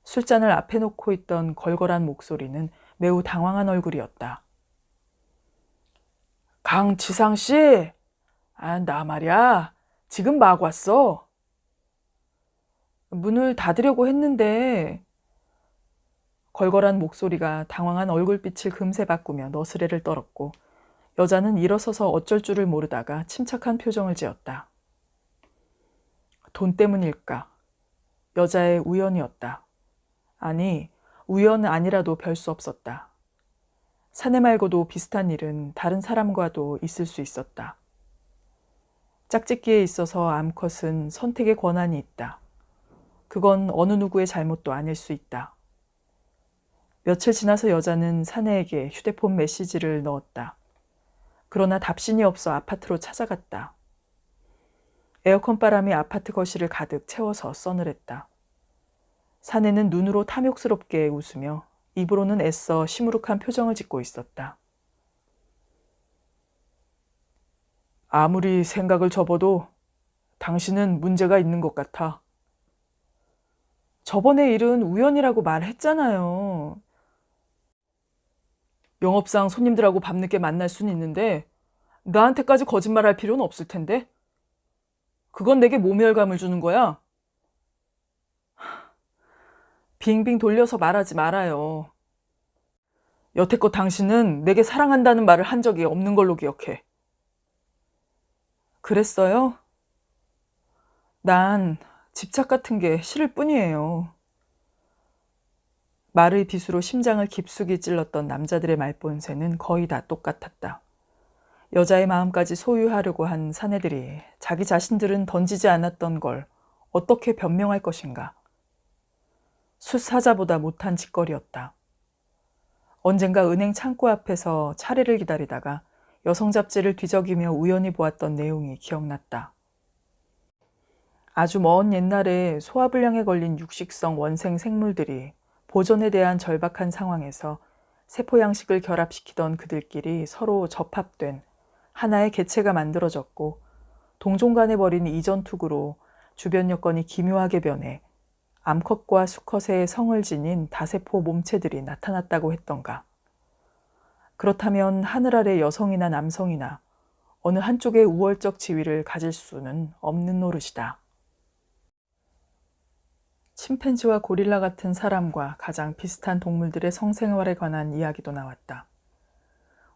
술잔을 앞에 놓고 있던 걸걸한 목소리는 매우 당황한 얼굴이었다. 강지상 씨? 나 말이야. 지금 막 왔어. 문을 닫으려고 했는데 걸걸한 목소리가 당황한 얼굴빛을 금세 바꾸며 너스레를 떨었고 여자는 일어서서 어쩔 줄을 모르다가 침착한 표정을 지었다. 돈 때문일까? 여자의 우연이었다. 아니, 우연은 아니라도 별 수 없었다. 사내 말고도 비슷한 일은 다른 사람과도 있을 수 있었다. 짝짓기에 있어서 암컷은 선택의 권한이 있다. 그건 어느 누구의 잘못도 아닐 수 있다. 며칠 지나서 여자는 사내에게 휴대폰 메시지를 넣었다. 그러나 답신이 없어 아파트로 찾아갔다. 에어컨 바람이 아파트 거실을 가득 채워서 서늘했다. 사내는 눈으로 탐욕스럽게 웃으며 입으로는 애써 시무룩한 표정을 짓고 있었다. 아무리 생각을 접어도 당신은 문제가 있는 것 같아. 저번에 일은 우연이라고 말했잖아요. 영업상 손님들하고 밤늦게 만날 수는 있는데 나한테까지 거짓말할 필요는 없을 텐데. 그건 내게 모멸감을 주는 거야. 빙빙 돌려서 말하지 말아요. 여태껏 당신은 내게 사랑한다는 말을 한 적이 없는 걸로 기억해. 그랬어요? 난 집착 같은 게 싫을 뿐이에요. 말의 비수로 심장을 깊숙이 찔렀던 남자들의 말본새는 거의 다 똑같았다. 여자의 마음까지 소유하려고 한 사내들이 자기 자신들은 던지지 않았던 걸 어떻게 변명할 것인가. 숫사자보다 못한 짓거리였다. 언젠가 은행 창구 앞에서 차례를 기다리다가 여성 잡지를 뒤적이며 우연히 보았던 내용이 기억났다. 아주 먼 옛날에 소화불량에 걸린 육식성 원생 생물들이 보존에 대한 절박한 상황에서 세포 양식을 결합시키던 그들끼리 서로 접합된 하나의 개체가 만들어졌고 동종 간에 벌인 이전투구로 주변 여건이 기묘하게 변해 암컷과 수컷의 성을 지닌 다세포 몸체들이 나타났다고 했던가. 그렇다면 하늘 아래 여성이나 남성이나 어느 한쪽의 우월적 지위를 가질 수는 없는 노릇이다. 침팬지와 고릴라 같은 사람과 가장 비슷한 동물들의 성생활에 관한 이야기도 나왔다.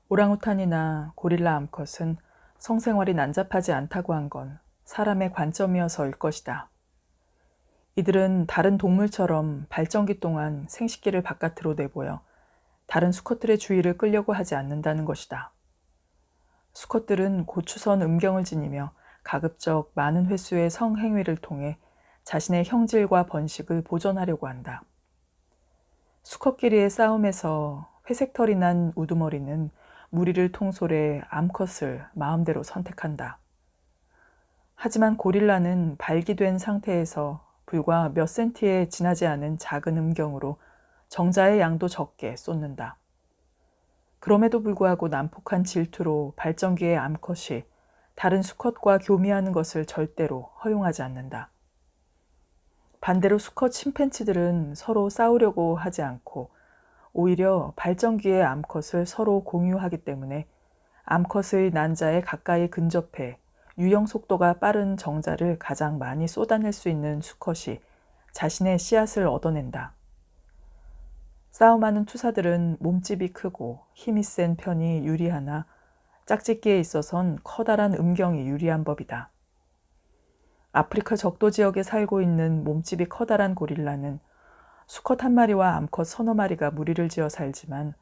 오랑우탄이나 고릴라 암컷은 성생활이 난잡하지 않다고 한 건 사람의 관점이어서일 것이다. 이들은 다른 동물처럼 발정기 동안 생식기를 바깥으로 내보여 다른 수컷들의 주의를 끌려고 하지 않는다는 것이다. 수컷들은 고추선 음경을 지니며 가급적 많은 횟수의 성행위를 통해 자신의 형질과 번식을 보존하려고 한다. 수컷끼리의 싸움에서 회색털이 난 우두머리는 무리를 통솔해 암컷을 마음대로 선택한다. 하지만 고릴라는 발기된 상태에서 불과 몇 센티에 지나지 않은 작은 음경으로 정자의 양도 적게 쏟는다. 그럼에도 불구하고 난폭한 질투로 발정기의 암컷이 다른 수컷과 교미하는 것을 절대로 허용하지 않는다. 반대로 수컷 침팬지들은 서로 싸우려고 하지 않고 오히려 발정기의 암컷을 서로 공유하기 때문에 암컷의 난자에 가까이 근접해 유형 속도가 빠른 정자를 가장 많이 쏟아낼 수 있는 수컷이 자신의 씨앗을 얻어낸다. 싸움하는 투사들은 몸집이 크고 힘이 센 편이 유리하나 짝짓기에 있어선 커다란 음경이 유리한 법이다. 아프리카 적도 지역에 살고 있는 몸집이 커다란 고릴라는 수컷 한 마리와 암컷 서너 마리가 무리를 지어 살지만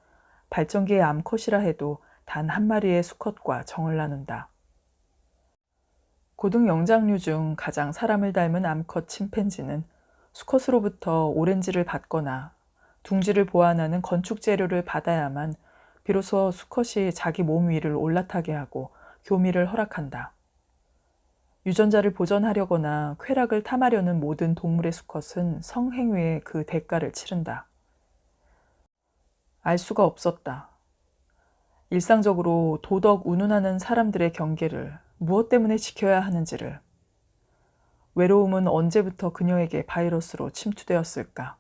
발정기의 암컷이라 해도 단 한 마리의 수컷과 정을 나눈다. 고등 영장류 중 가장 사람을 닮은 암컷 침팬지는 수컷으로부터 오렌지를 받거나 둥지를 보완하는 건축 재료를 받아야만 비로소 수컷이 자기 몸 위를 올라타게 하고 교미를 허락한다. 유전자를 보존하려거나 쾌락을 탐하려는 모든 동물의 수컷은 성행위의 그 대가를 치른다. 알 수가 없었다. 일상적으로 도덕 운운하는 사람들의 경계를 무엇 때문에 지켜야 하는지를. 외로움은 언제부터 그녀에게 바이러스로 침투되었을까?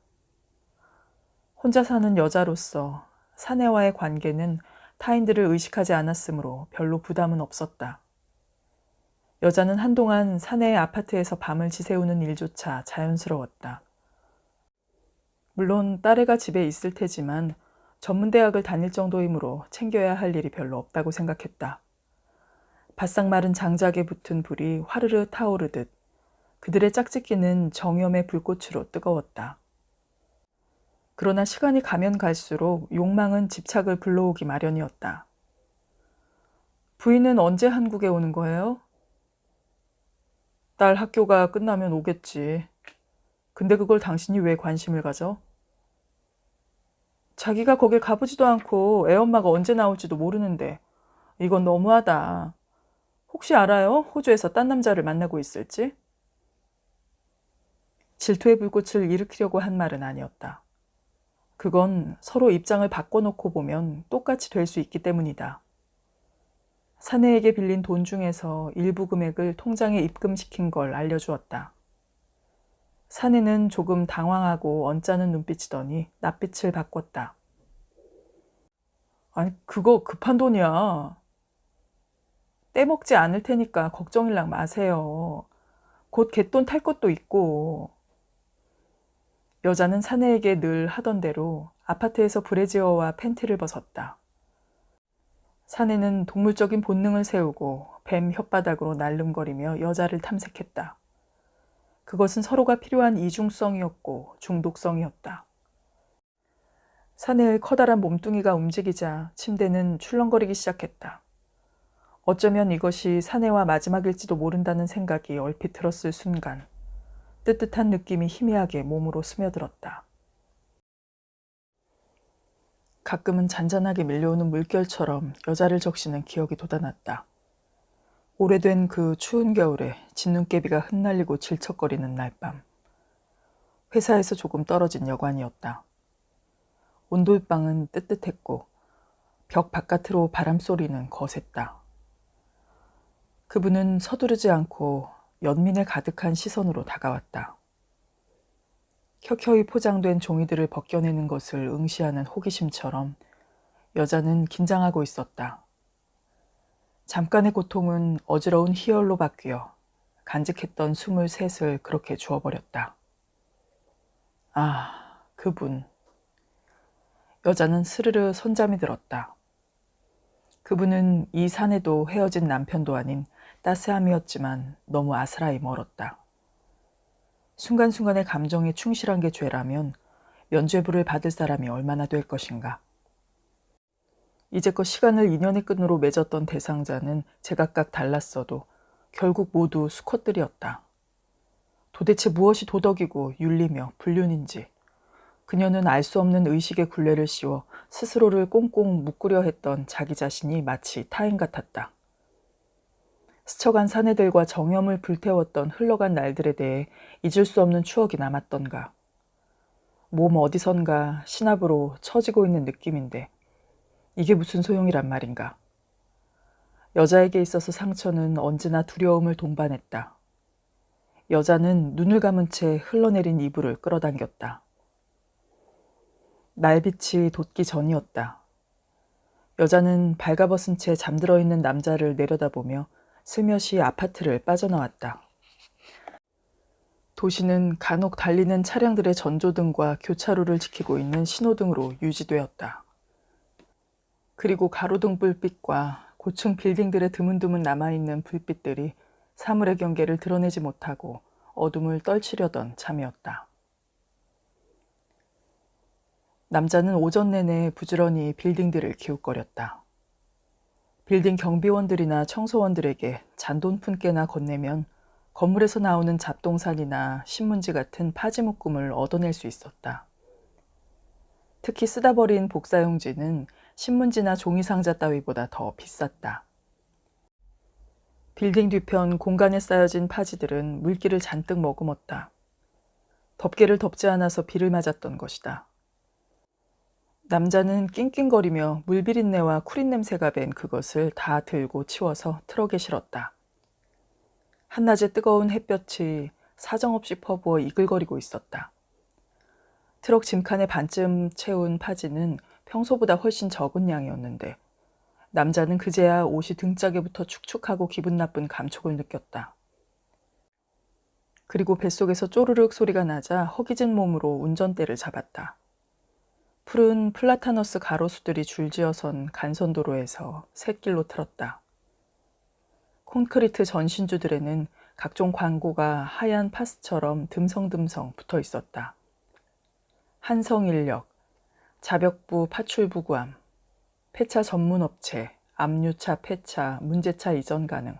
혼자 사는 여자로서 사내와의 관계는 타인들을 의식하지 않았으므로 별로 부담은 없었다. 여자는 한동안 사내의 아파트에서 밤을 지새우는 일조차 자연스러웠다. 물론 딸애가 집에 있을 테지만 전문대학을 다닐 정도이므로 챙겨야 할 일이 별로 없다고 생각했다. 바싹 마른 장작에 붙은 불이 화르르 타오르듯 그들의 짝짓기는 정염의 불꽃으로 뜨거웠다. 그러나 시간이 가면 갈수록 욕망은 집착을 불러오기 마련이었다. 부인은 언제 한국에 오는 거예요? 딸 학교가 끝나면 오겠지. 근데 그걸 당신이 왜 관심을 가져? 자기가 거길 가보지도 않고 애엄마가 언제 나올지도 모르는데 이건 너무하다. 혹시 알아요? 호주에서 딴 남자를 만나고 있을지? 질투의 불꽃을 일으키려고 한 말은 아니었다. 그건 서로 입장을 바꿔놓고 보면 똑같이 될 수 있기 때문이다. 사내에게 빌린 돈 중에서 일부 금액을 통장에 입금시킨 걸 알려주었다. 사내는 조금 당황하고 언짢은 눈빛이더니 낯빛을 바꿨다. 아니, 그거 급한 돈이야. 떼먹지 않을 테니까 걱정일랑 마세요. 곧 갯돈 탈 것도 있고. 여자는 사내에게 늘 하던 대로 아파트에서 브래지어와 팬티를 벗었다. 사내는 동물적인 본능을 세우고 뱀 혓바닥으로 날름거리며 여자를 탐색했다. 그것은 서로가 필요한 이중성이었고 중독성이었다. 사내의 커다란 몸뚱이가 움직이자 침대는 출렁거리기 시작했다. 어쩌면 이것이 사내와 마지막일지도 모른다는 생각이 얼핏 들었을 순간 뜨뜻한 느낌이 희미하게 몸으로 스며들었다. 가끔은 잔잔하게 밀려오는 물결처럼 여자를 적시는 기억이 돋아났다. 오래된 그 추운 겨울에 진눈깨비가 흩날리고 질척거리는 날밤. 회사에서 조금 떨어진 여관이었다. 온돌방은 뜨뜻했고 벽 바깥으로 바람소리는 거셌다. 그분은 서두르지 않고 연민에 가득한 시선으로 다가왔다. 켜켜이 포장된 종이들을 벗겨내는 것을 응시하는 호기심처럼 여자는 긴장하고 있었다. 잠깐의 고통은 어지러운 희열로 바뀌어 간직했던 숨을 셋을 그렇게 주워버렸다. 아, 그분. 여자는 스르르 손잠이 들었다. 그분은 이 사내도 헤어진 남편도 아닌 따스함이었지만 너무 아스라이 멀었다. 순간순간의 감정에 충실한 게 죄라면 면죄부를 받을 사람이 얼마나 될 것인가. 이제껏 시간을 인연의 끈으로 맺었던 대상자는 제각각 달랐어도 결국 모두 수컷들이었다. 도대체 무엇이 도덕이고 윤리며 불륜인지 그녀는 알 수 없는 의식의 굴레를 씌워 스스로를 꽁꽁 묶으려 했던 자기 자신이 마치 타인 같았다. 스쳐간 사내들과 정염을 불태웠던 흘러간 날들에 대해 잊을 수 없는 추억이 남았던가. 몸 어디선가 신압으로 처지고 있는 느낌인데 이게 무슨 소용이란 말인가. 여자에게 있어서 상처는 언제나 두려움을 동반했다. 여자는 눈을 감은 채 흘러내린 이불을 끌어당겼다. 날빛이 돋기 전이었다. 여자는 발가벗은 채 잠들어 있는 남자를 내려다보며 슬며시 아파트를 빠져나왔다. 도시는 간혹 달리는 차량들의 전조등과 교차로를 지키고 있는 신호등으로 유지되었다. 그리고 가로등 불빛과 고층 빌딩들의 드문드문 남아있는 불빛들이 사물의 경계를 드러내지 못하고 어둠을 떨치려던 참이었다. 남자는 오전 내내 부지런히 빌딩들을 기웃거렸다. 빌딩 경비원들이나 청소원들에게 잔돈푼께나 건네면 건물에서 나오는 잡동산이나 신문지 같은 파지묶음을 얻어낼 수 있었다. 특히 쓰다 버린 복사용지는 신문지나 종이상자 따위보다 더 비쌌다. 빌딩 뒤편 공간에 쌓여진 파지들은 물기를 잔뜩 머금었다. 덮개를 덮지 않아서 비를 맞았던 것이다. 남자는 낑낑거리며 물비린내와 쿠린냄새가 밴 그것을 다 들고 치워서 트럭에 실었다. 한낮의 뜨거운 햇볕이 사정없이 퍼부어 이글거리고 있었다. 트럭 짐칸의 반쯤 채운 파지는 평소보다 훨씬 적은 양이었는데 남자는 그제야 옷이 등짝에부터 축축하고 기분 나쁜 감촉을 느꼈다. 그리고 뱃속에서 쪼르륵 소리가 나자 허기진 몸으로 운전대를 잡았다. 푸른 플라타너스 가로수들이 줄지어선 간선도로에서 샛길로 틀었다. 콘크리트 전신주들에는 각종 광고가 하얀 파스처럼 듬성듬성 붙어 있었다. 한성인력, 자벽부 파출부 구함, 폐차 전문업체, 압류차 폐차, 문제차 이전 가능.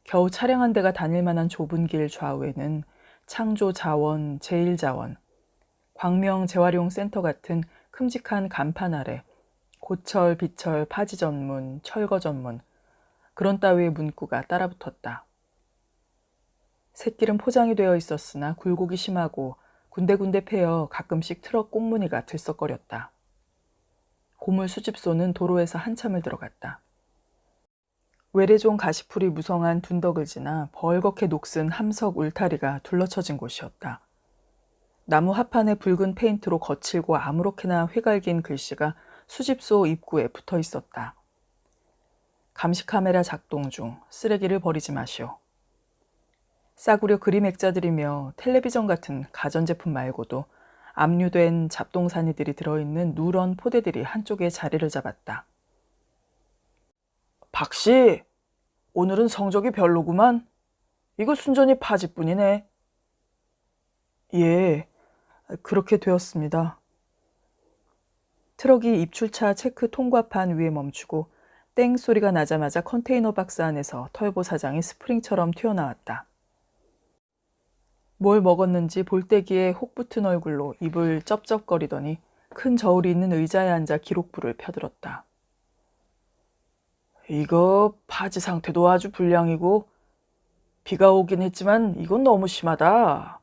겨우 차량 한 대가 다닐 만한 좁은 길 좌우에는 창조자원, 제일자원, 광명재활용센터 같은 큼직한 간판 아래 고철, 비철, 파지 전문, 철거 전문, 그런 따위의 문구가 따라붙었다. 샛길은 포장이 되어 있었으나 굴곡이 심하고 군데군데 패여 가끔씩 트럭 꽁무니가 들썩거렸다. 고물 수집소는 도로에서 한참을 들어갔다. 외래종 가시풀이 무성한 둔덕을 지나 벌겋게 녹슨 함석 울타리가 둘러쳐진 곳이었다. 나무 하판에 붉은 페인트로 거칠고 아무렇게나 휘갈긴 글씨가 수집소 입구에 붙어 있었다. 감시 카메라 작동 중, 쓰레기를 버리지 마시오. 싸구려 그림 액자들이며 텔레비전 같은 가전제품 말고도 압류된 잡동사니들이 들어있는 누런 포대들이 한쪽에 자리를 잡았다. 박씨, 오늘은 성적이 별로구만. 이거 순전히 파지뿐이네. 예, 그렇게 되었습니다. 트럭이 입출차 체크 통과판 위에 멈추고 땡 소리가 나자마자 컨테이너 박스 안에서 털보 사장이 스프링처럼 튀어나왔다. 뭘 먹었는지 볼때기에 혹 붙은 얼굴로 입을 쩝쩝거리더니 큰 저울이 있는 의자에 앉아 기록부를 펴들었다. 이거 파지 상태도 아주 불량이고 비가 오긴 했지만 이건 너무 심하다.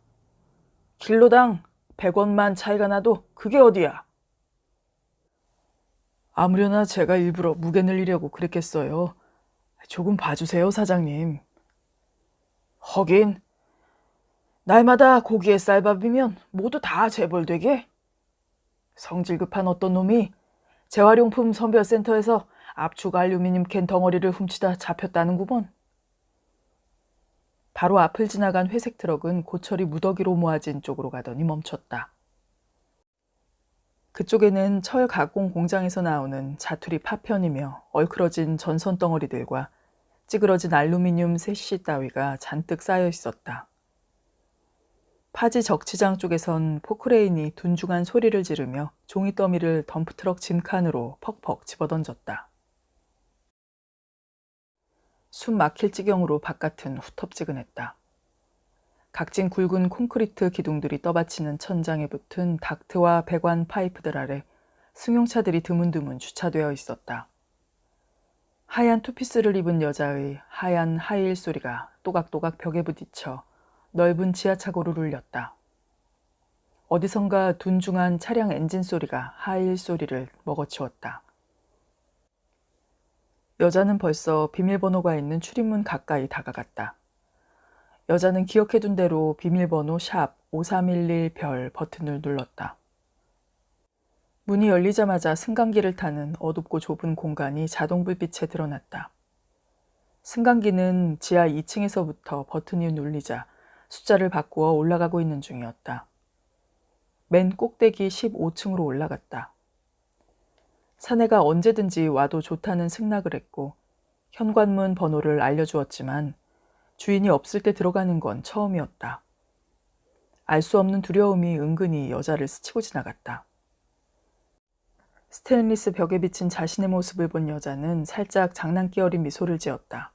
킬로당 100원만 차이가 나도 그게 어디야? 아무려나 제가 일부러 무게 늘리려고 그랬겠어요. 조금 봐주세요, 사장님. 허긴 날마다 고기에 쌀밥이면 모두 다 재벌되게? 성질 급한 어떤 놈이 재활용품 선별센터에서 압축 알루미늄 캔 덩어리를 훔치다 잡혔다는구먼. 바로 앞을 지나간 회색 트럭은 고철이 무더기로 모아진 쪽으로 가더니 멈췄다. 그쪽에는 철 가공 공장에서 나오는 자투리 파편이며 얼크러진 전선 덩어리들과 찌그러진 알루미늄 세시 따위가 잔뜩 쌓여 있었다. 파지 적치장 쪽에선 포크레인이 둔중한 소리를 지르며 종이 더미를 덤프트럭 짐칸으로 퍽퍽 집어던졌다. 숨 막힐 지경으로 바깥은 후텁지근했다. 각진 굵은 콘크리트 기둥들이 떠받치는 천장에 붙은 닥트와 배관 파이프들 아래 승용차들이 드문드문 주차되어 있었다. 하얀 투피스를 입은 여자의 하얀 하이힐 소리가 또각또각 벽에 부딪혀 넓은 지하차고를 울렸다. 어디선가 둔중한 차량 엔진 소리가 하이힐 소리를 먹어치웠다. 여자는 벌써 비밀번호가 있는 출입문 가까이 다가갔다. 여자는 기억해둔 대로 비밀번호 샵 5311별 버튼을 눌렀다. 문이 열리자마자 승강기를 타는 어둡고 좁은 공간이 자동불빛에 드러났다. 승강기는 지하 2층에서부터 버튼이 눌리자 숫자를 바꾸어 올라가고 있는 중이었다. 맨 꼭대기 15층으로 올라갔다. 사내가 언제든지 와도 좋다는 승낙을 했고 현관문 번호를 알려주었지만 주인이 없을 때 들어가는 건 처음이었다. 알 수 없는 두려움이 은근히 여자를 스치고 지나갔다. 스테인리스 벽에 비친 자신의 모습을 본 여자는 살짝 장난기 어린 미소를 지었다.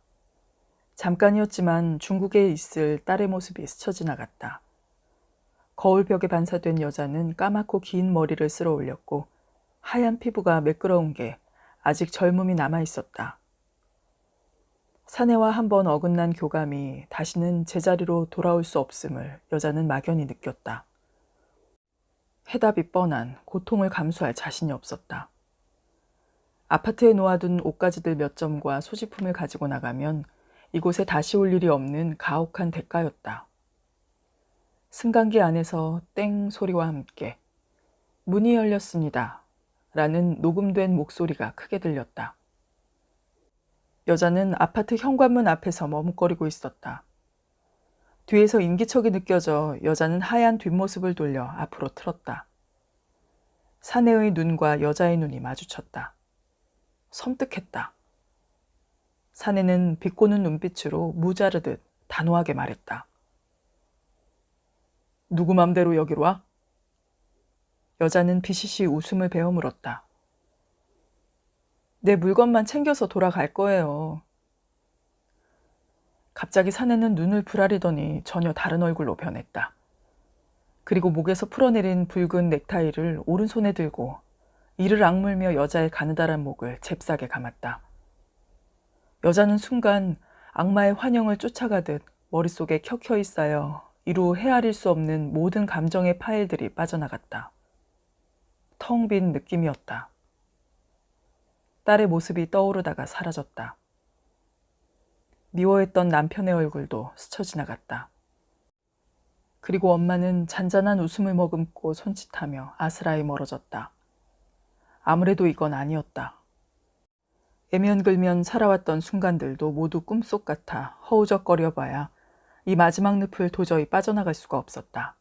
잠깐이었지만 중국에 있을 딸의 모습이 스쳐 지나갔다. 거울 벽에 반사된 여자는 까맣고 긴 머리를 쓸어 올렸고 하얀 피부가 매끄러운 게 아직 젊음이 남아 있었다. 사내와 한 번 어긋난 교감이 다시는 제자리로 돌아올 수 없음을 여자는 막연히 느꼈다. 해답이 뻔한 고통을 감수할 자신이 없었다. 아파트에 놓아둔 옷가지들 몇 점과 소지품을 가지고 나가면 이곳에 다시 올 일이 없는 가혹한 대가였다. 승강기 안에서 땡 소리와 함께 문이 열렸습니다. 라는 녹음된 목소리가 크게 들렸다. 여자는 아파트 현관문 앞에서 머뭇거리고 있었다. 뒤에서 인기척이 느껴져 여자는 하얀 뒷모습을 돌려 앞으로 틀었다. 사내의 눈과 여자의 눈이 마주쳤다. 섬뜩했다. 사내는 비꼬는 눈빛으로 무자르듯 단호하게 말했다. 누구 맘대로 여기로 와? 여자는 비시시 웃음을 베어 물었다. 내 물건만 챙겨서 돌아갈 거예요. 갑자기 사내는 눈을 부라리더니 전혀 다른 얼굴로 변했다. 그리고 목에서 풀어내린 붉은 넥타이를 오른손에 들고 이를 악물며 여자의 가느다란 목을 잽싸게 감았다. 여자는 순간 악마의 환영을 쫓아가듯 머릿속에 켜켜이 쌓여 이루 헤아릴 수 없는 모든 감정의 파일들이 빠져나갔다. 텅 빈 느낌이었다. 딸의 모습이 떠오르다가 사라졌다. 미워했던 남편의 얼굴도 스쳐 지나갔다. 그리고 엄마는 잔잔한 웃음을 머금고 손짓하며 아스라이 멀어졌다. 아무래도 이건 아니었다. 애면글면 살아왔던 순간들도 모두 꿈속 같아 허우적거려 봐야 이 마지막 늪을 도저히 빠져나갈 수가 없었다.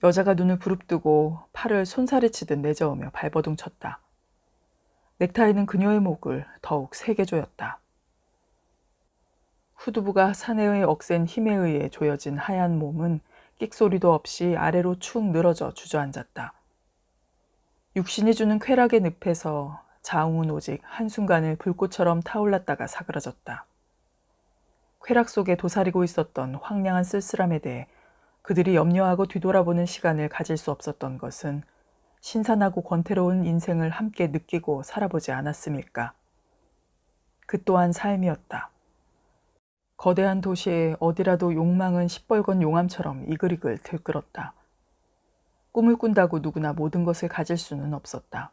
여자가 눈을 부릅뜨고 팔을 손살에 치듯 내저으며 발버둥 쳤다. 넥타이는 그녀의 목을 더욱 세게 조였다. 후두부가 사내의 억센 힘에 의해 조여진 하얀 몸은 끽소리도 없이 아래로 축 늘어져 주저앉았다. 육신이 주는 쾌락의 늪에서 자웅은 오직 한순간을 불꽃처럼 타올랐다가 사그라졌다. 쾌락 속에 도사리고 있었던 황량한 쓸쓸함에 대해 그들이 염려하고 뒤돌아보는 시간을 가질 수 없었던 것은 신선하고 권태로운 인생을 함께 느끼고 살아보지 않았음일까. 그 또한 삶이었다. 거대한 도시에 어디라도 욕망은 시뻘건 용암처럼 이글이글 들끓었다. 꿈을 꾼다고 누구나 모든 것을 가질 수는 없었다.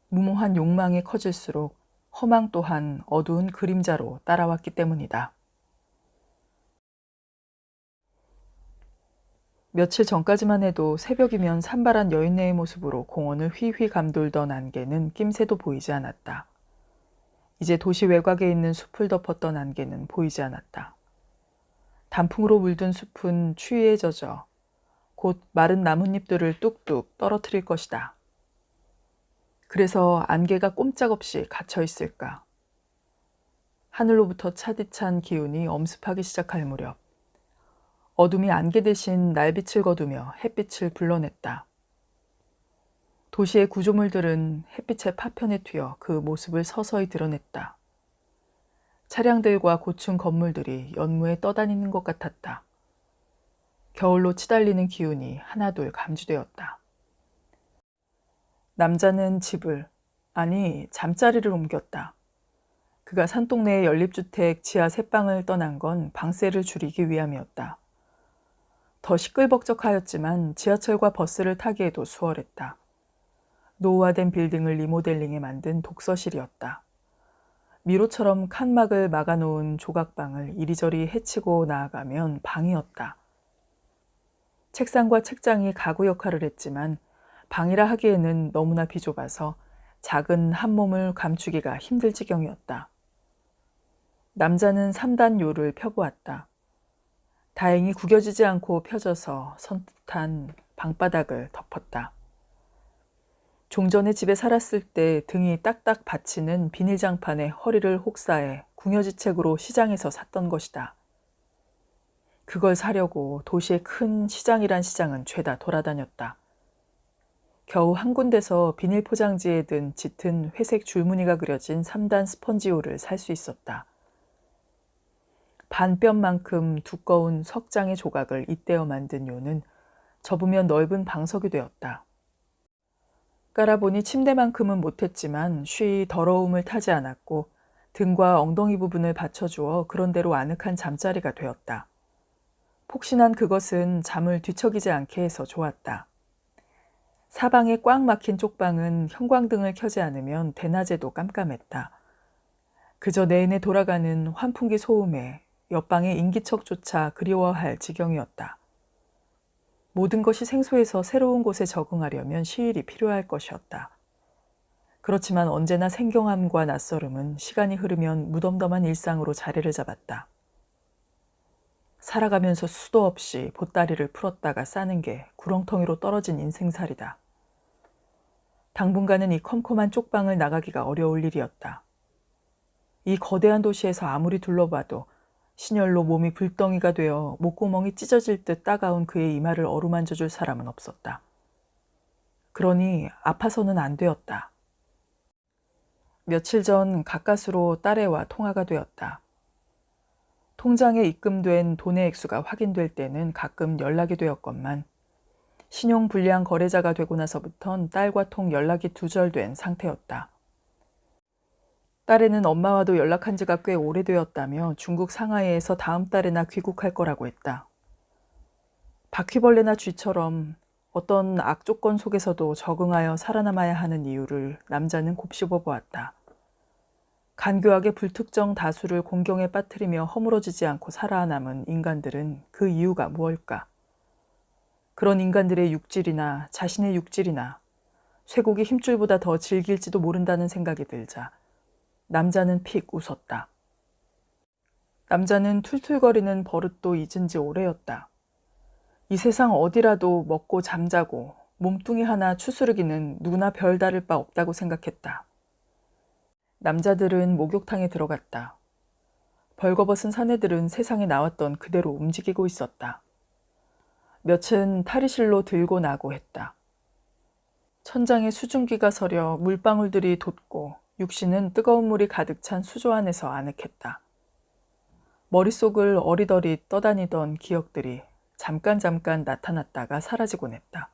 무모한 욕망이 커질수록 허망 또한 어두운 그림자로 따라왔기 때문이다. 며칠 전까지만 해도 새벽이면 산발한 여인네의 모습으로 공원을 휘휘 감돌던 안개는 낌새도 보이지 않았다. 이제 도시 외곽에 있는 숲을 덮었던 안개는 보이지 않았다. 단풍으로 물든 숲은 추위에 젖어 곧 마른 나뭇잎들을 뚝뚝 떨어뜨릴 것이다. 그래서 안개가 꼼짝없이 갇혀 있을까. 하늘로부터 차디찬 기운이 엄습하기 시작할 무렵 어둠이 안개 대신 날빛을 거두며 햇빛을 불러냈다. 도시의 구조물들은 햇빛의 파편에 튀어 그 모습을 서서히 드러냈다. 차량들과 고층 건물들이 연무에 떠다니는 것 같았다. 겨울로 치달리는 기운이 하나둘 감지되었다. 남자는 집을, 아니 잠자리를 옮겼다. 그가 산동네의 연립주택 지하 세 방을 떠난 건 방세를 줄이기 위함이었다. 더 시끌벅적하였지만 지하철과 버스를 타기에도 수월했다. 노후화된 빌딩을 리모델링해 만든 독서실이었다. 미로처럼 칸막을 막아놓은 조각방을 이리저리 헤치고 나아가면 방이었다. 책상과 책장이 가구 역할을 했지만 방이라 하기에는 너무나 비좁아서 작은 한 몸을 감추기가 힘들 지경이었다. 남자는 3단 요를 펴보았다. 다행히 구겨지지 않고 펴져서 선뜻한 방바닥을 덮었다. 종전에 집에 살았을 때 등이 딱딱 받치는 비닐장판에 허리를 혹사해 궁여지책으로 시장에서 샀던 것이다. 그걸 사려고 도시의 큰 시장이란 시장은 죄다 돌아다녔다. 겨우 한 군데서 비닐 포장지에 든 짙은 회색 줄무늬가 그려진 3단 스펀지요를 살 수 있었다. 반뼘만큼 두꺼운 석장의 조각을 잇대어 만든 요는 접으면 넓은 방석이 되었다. 깔아보니 침대만큼은 못했지만 쉬이 더러움을 타지 않았고 등과 엉덩이 부분을 받쳐주어 그런대로 아늑한 잠자리가 되었다. 폭신한 그것은 잠을 뒤척이지 않게 해서 좋았다. 사방에 꽉 막힌 쪽방은 형광등을 켜지 않으면 대낮에도 깜깜했다. 그저 내내 돌아가는 환풍기 소음에 옆방의 인기척조차 그리워할 지경이었다. 모든 것이 생소해서 새로운 곳에 적응하려면 시일이 필요할 것이었다. 그렇지만 언제나 생경함과 낯설음은 시간이 흐르면 무덤덤한 일상으로 자리를 잡았다. 살아가면서 수도 없이 보따리를 풀었다가 싸는 게 구렁텅이로 떨어진 인생살이다. 당분간은 이 컴컴한 쪽방을 나가기가 어려울 일이었다. 이 거대한 도시에서 아무리 둘러봐도 신열로 몸이 불덩이가 되어 목구멍이 찢어질 듯 따가운 그의 이마를 어루만져줄 사람은 없었다. 그러니 아파서는 안 되었다. 며칠 전 가까스로 딸애와 통화가 되었다. 통장에 입금된 돈의 액수가 확인될 때는 가끔 연락이 되었건만 신용 불량 거래자가 되고 나서부턴 딸과 통 연락이 두절된 상태였다. 딸애는 엄마와도 연락한 지가 꽤 오래되었다며 중국 상하이에서 다음 달에나 귀국할 거라고 했다. 바퀴벌레나 쥐처럼 어떤 악조건 속에서도 적응하여 살아남아야 하는 이유를 남자는 곱씹어 보았다. 간교하게 불특정 다수를 공경에 빠뜨리며 허물어지지 않고 살아남은 인간들은 그 이유가 무엇일까? 그런 인간들의 육질이나 자신의 육질이나 쇠고기 힘줄보다 더 질길지도 모른다는 생각이 들자 남자는 픽 웃었다. 남자는 툴툴거리는 버릇도 잊은 지 오래였다. 이 세상 어디라도 먹고 잠자고 몸뚱이 하나 추스르기는 누구나 별다를 바 없다고 생각했다. 남자들은 목욕탕에 들어갔다. 벌거벗은 사내들은 세상에 나왔던 그대로 움직이고 있었다. 몇은 탈의실로 들고 나고 했다. 천장에 수증기가 서려 물방울들이 돋고 육신은 뜨거운 물이 가득 찬 수조 안에서 아늑했다. 머릿속을 어리더리 떠다니던 기억들이 잠깐 나타났다가 사라지곤 했다.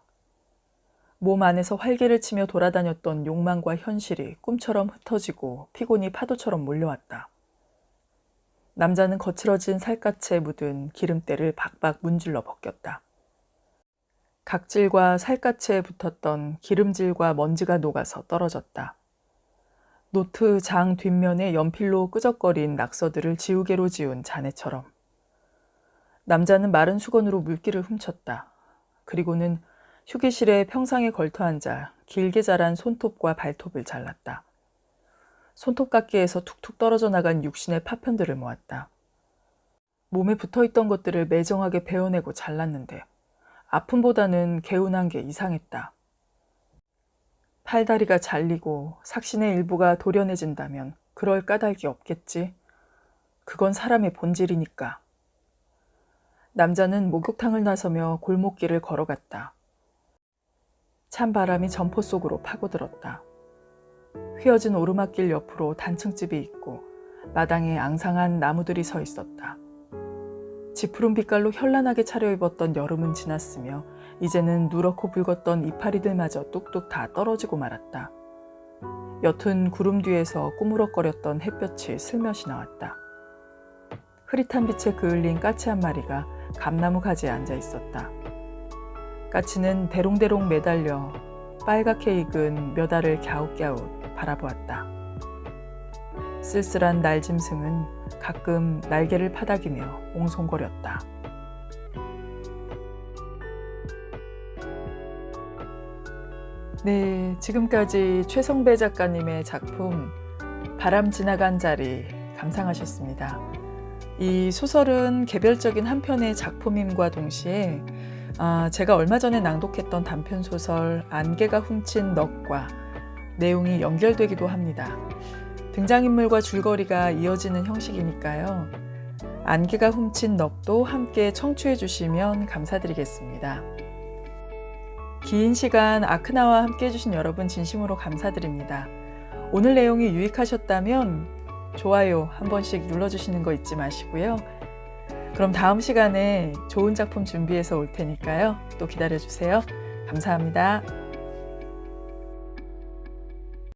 몸 안에서 활개를 치며 돌아다녔던 욕망과 현실이 꿈처럼 흩어지고 피곤이 파도처럼 몰려왔다. 남자는 거칠어진 살갗에 묻은 기름때를 박박 문질러 벗겼다. 각질과 살갗에 붙었던 기름질과 먼지가 녹아서 떨어졌다. 노트 장 뒷면에 연필로 끄적거린 낙서들을 지우개로 지운 자네처럼. 남자는 마른 수건으로 물기를 훔쳤다. 그리고는 휴게실에 평상에 걸터앉아 길게 자란 손톱과 발톱을 잘랐다. 손톱깎이에서 툭툭 떨어져 나간 육신의 파편들을 모았다. 몸에 붙어있던 것들을 매정하게 베어내고 잘랐는데 아픔보다는 개운한 게 이상했다. 팔다리가 잘리고 삭신의 일부가 도련해진다면 그럴 까닭이 없겠지. 그건 사람의 본질이니까. 남자는 목욕탕을 나서며 골목길을 걸어갔다. 찬 바람이 점포 속으로 파고들었다. 휘어진 오르막길 옆으로 단층집이 있고 마당에 앙상한 나무들이 서 있었다. 지푸른 빛깔로 현란하게 차려입었던 여름은 지났으며 이제는 누렇고 붉었던 이파리들마저 뚝뚝 다 떨어지고 말았다. 옅은 구름 뒤에서 꾸무럭거렸던 햇볕이 슬며시 나왔다. 흐릿한 빛에 그을린 까치 한 마리가 감나무 가지에 앉아 있었다. 까치는 대롱대롱 매달려 빨갛게 익은 몇 알을 갸웃갸웃 바라보았다. 쓸쓸한 날짐승은 가끔 날개를 파닥이며 옹송거렸다. 네, 지금까지 최성배 작가님의 작품 바람 지나간 자리 감상하셨습니다. 이 소설은 개별적인 한 편의 작품임과 동시에 제가 얼마 전에 낭독했던 단편소설 안개가 훔친 넋과 내용이 연결되기도 합니다. 등장인물과 줄거리가 이어지는 형식이니까요. 안개가 훔친 넋도 함께 청취해 주시면 감사드리겠습니다. 긴 시간 아크나와 함께 해주신 여러분 진심으로 감사드립니다. 오늘 내용이 유익하셨다면 좋아요 한 번씩 눌러주시는 거 잊지 마시고요. 그럼 다음 시간에 좋은 작품 준비해서 올 테니까요. 또 기다려주세요. 감사합니다.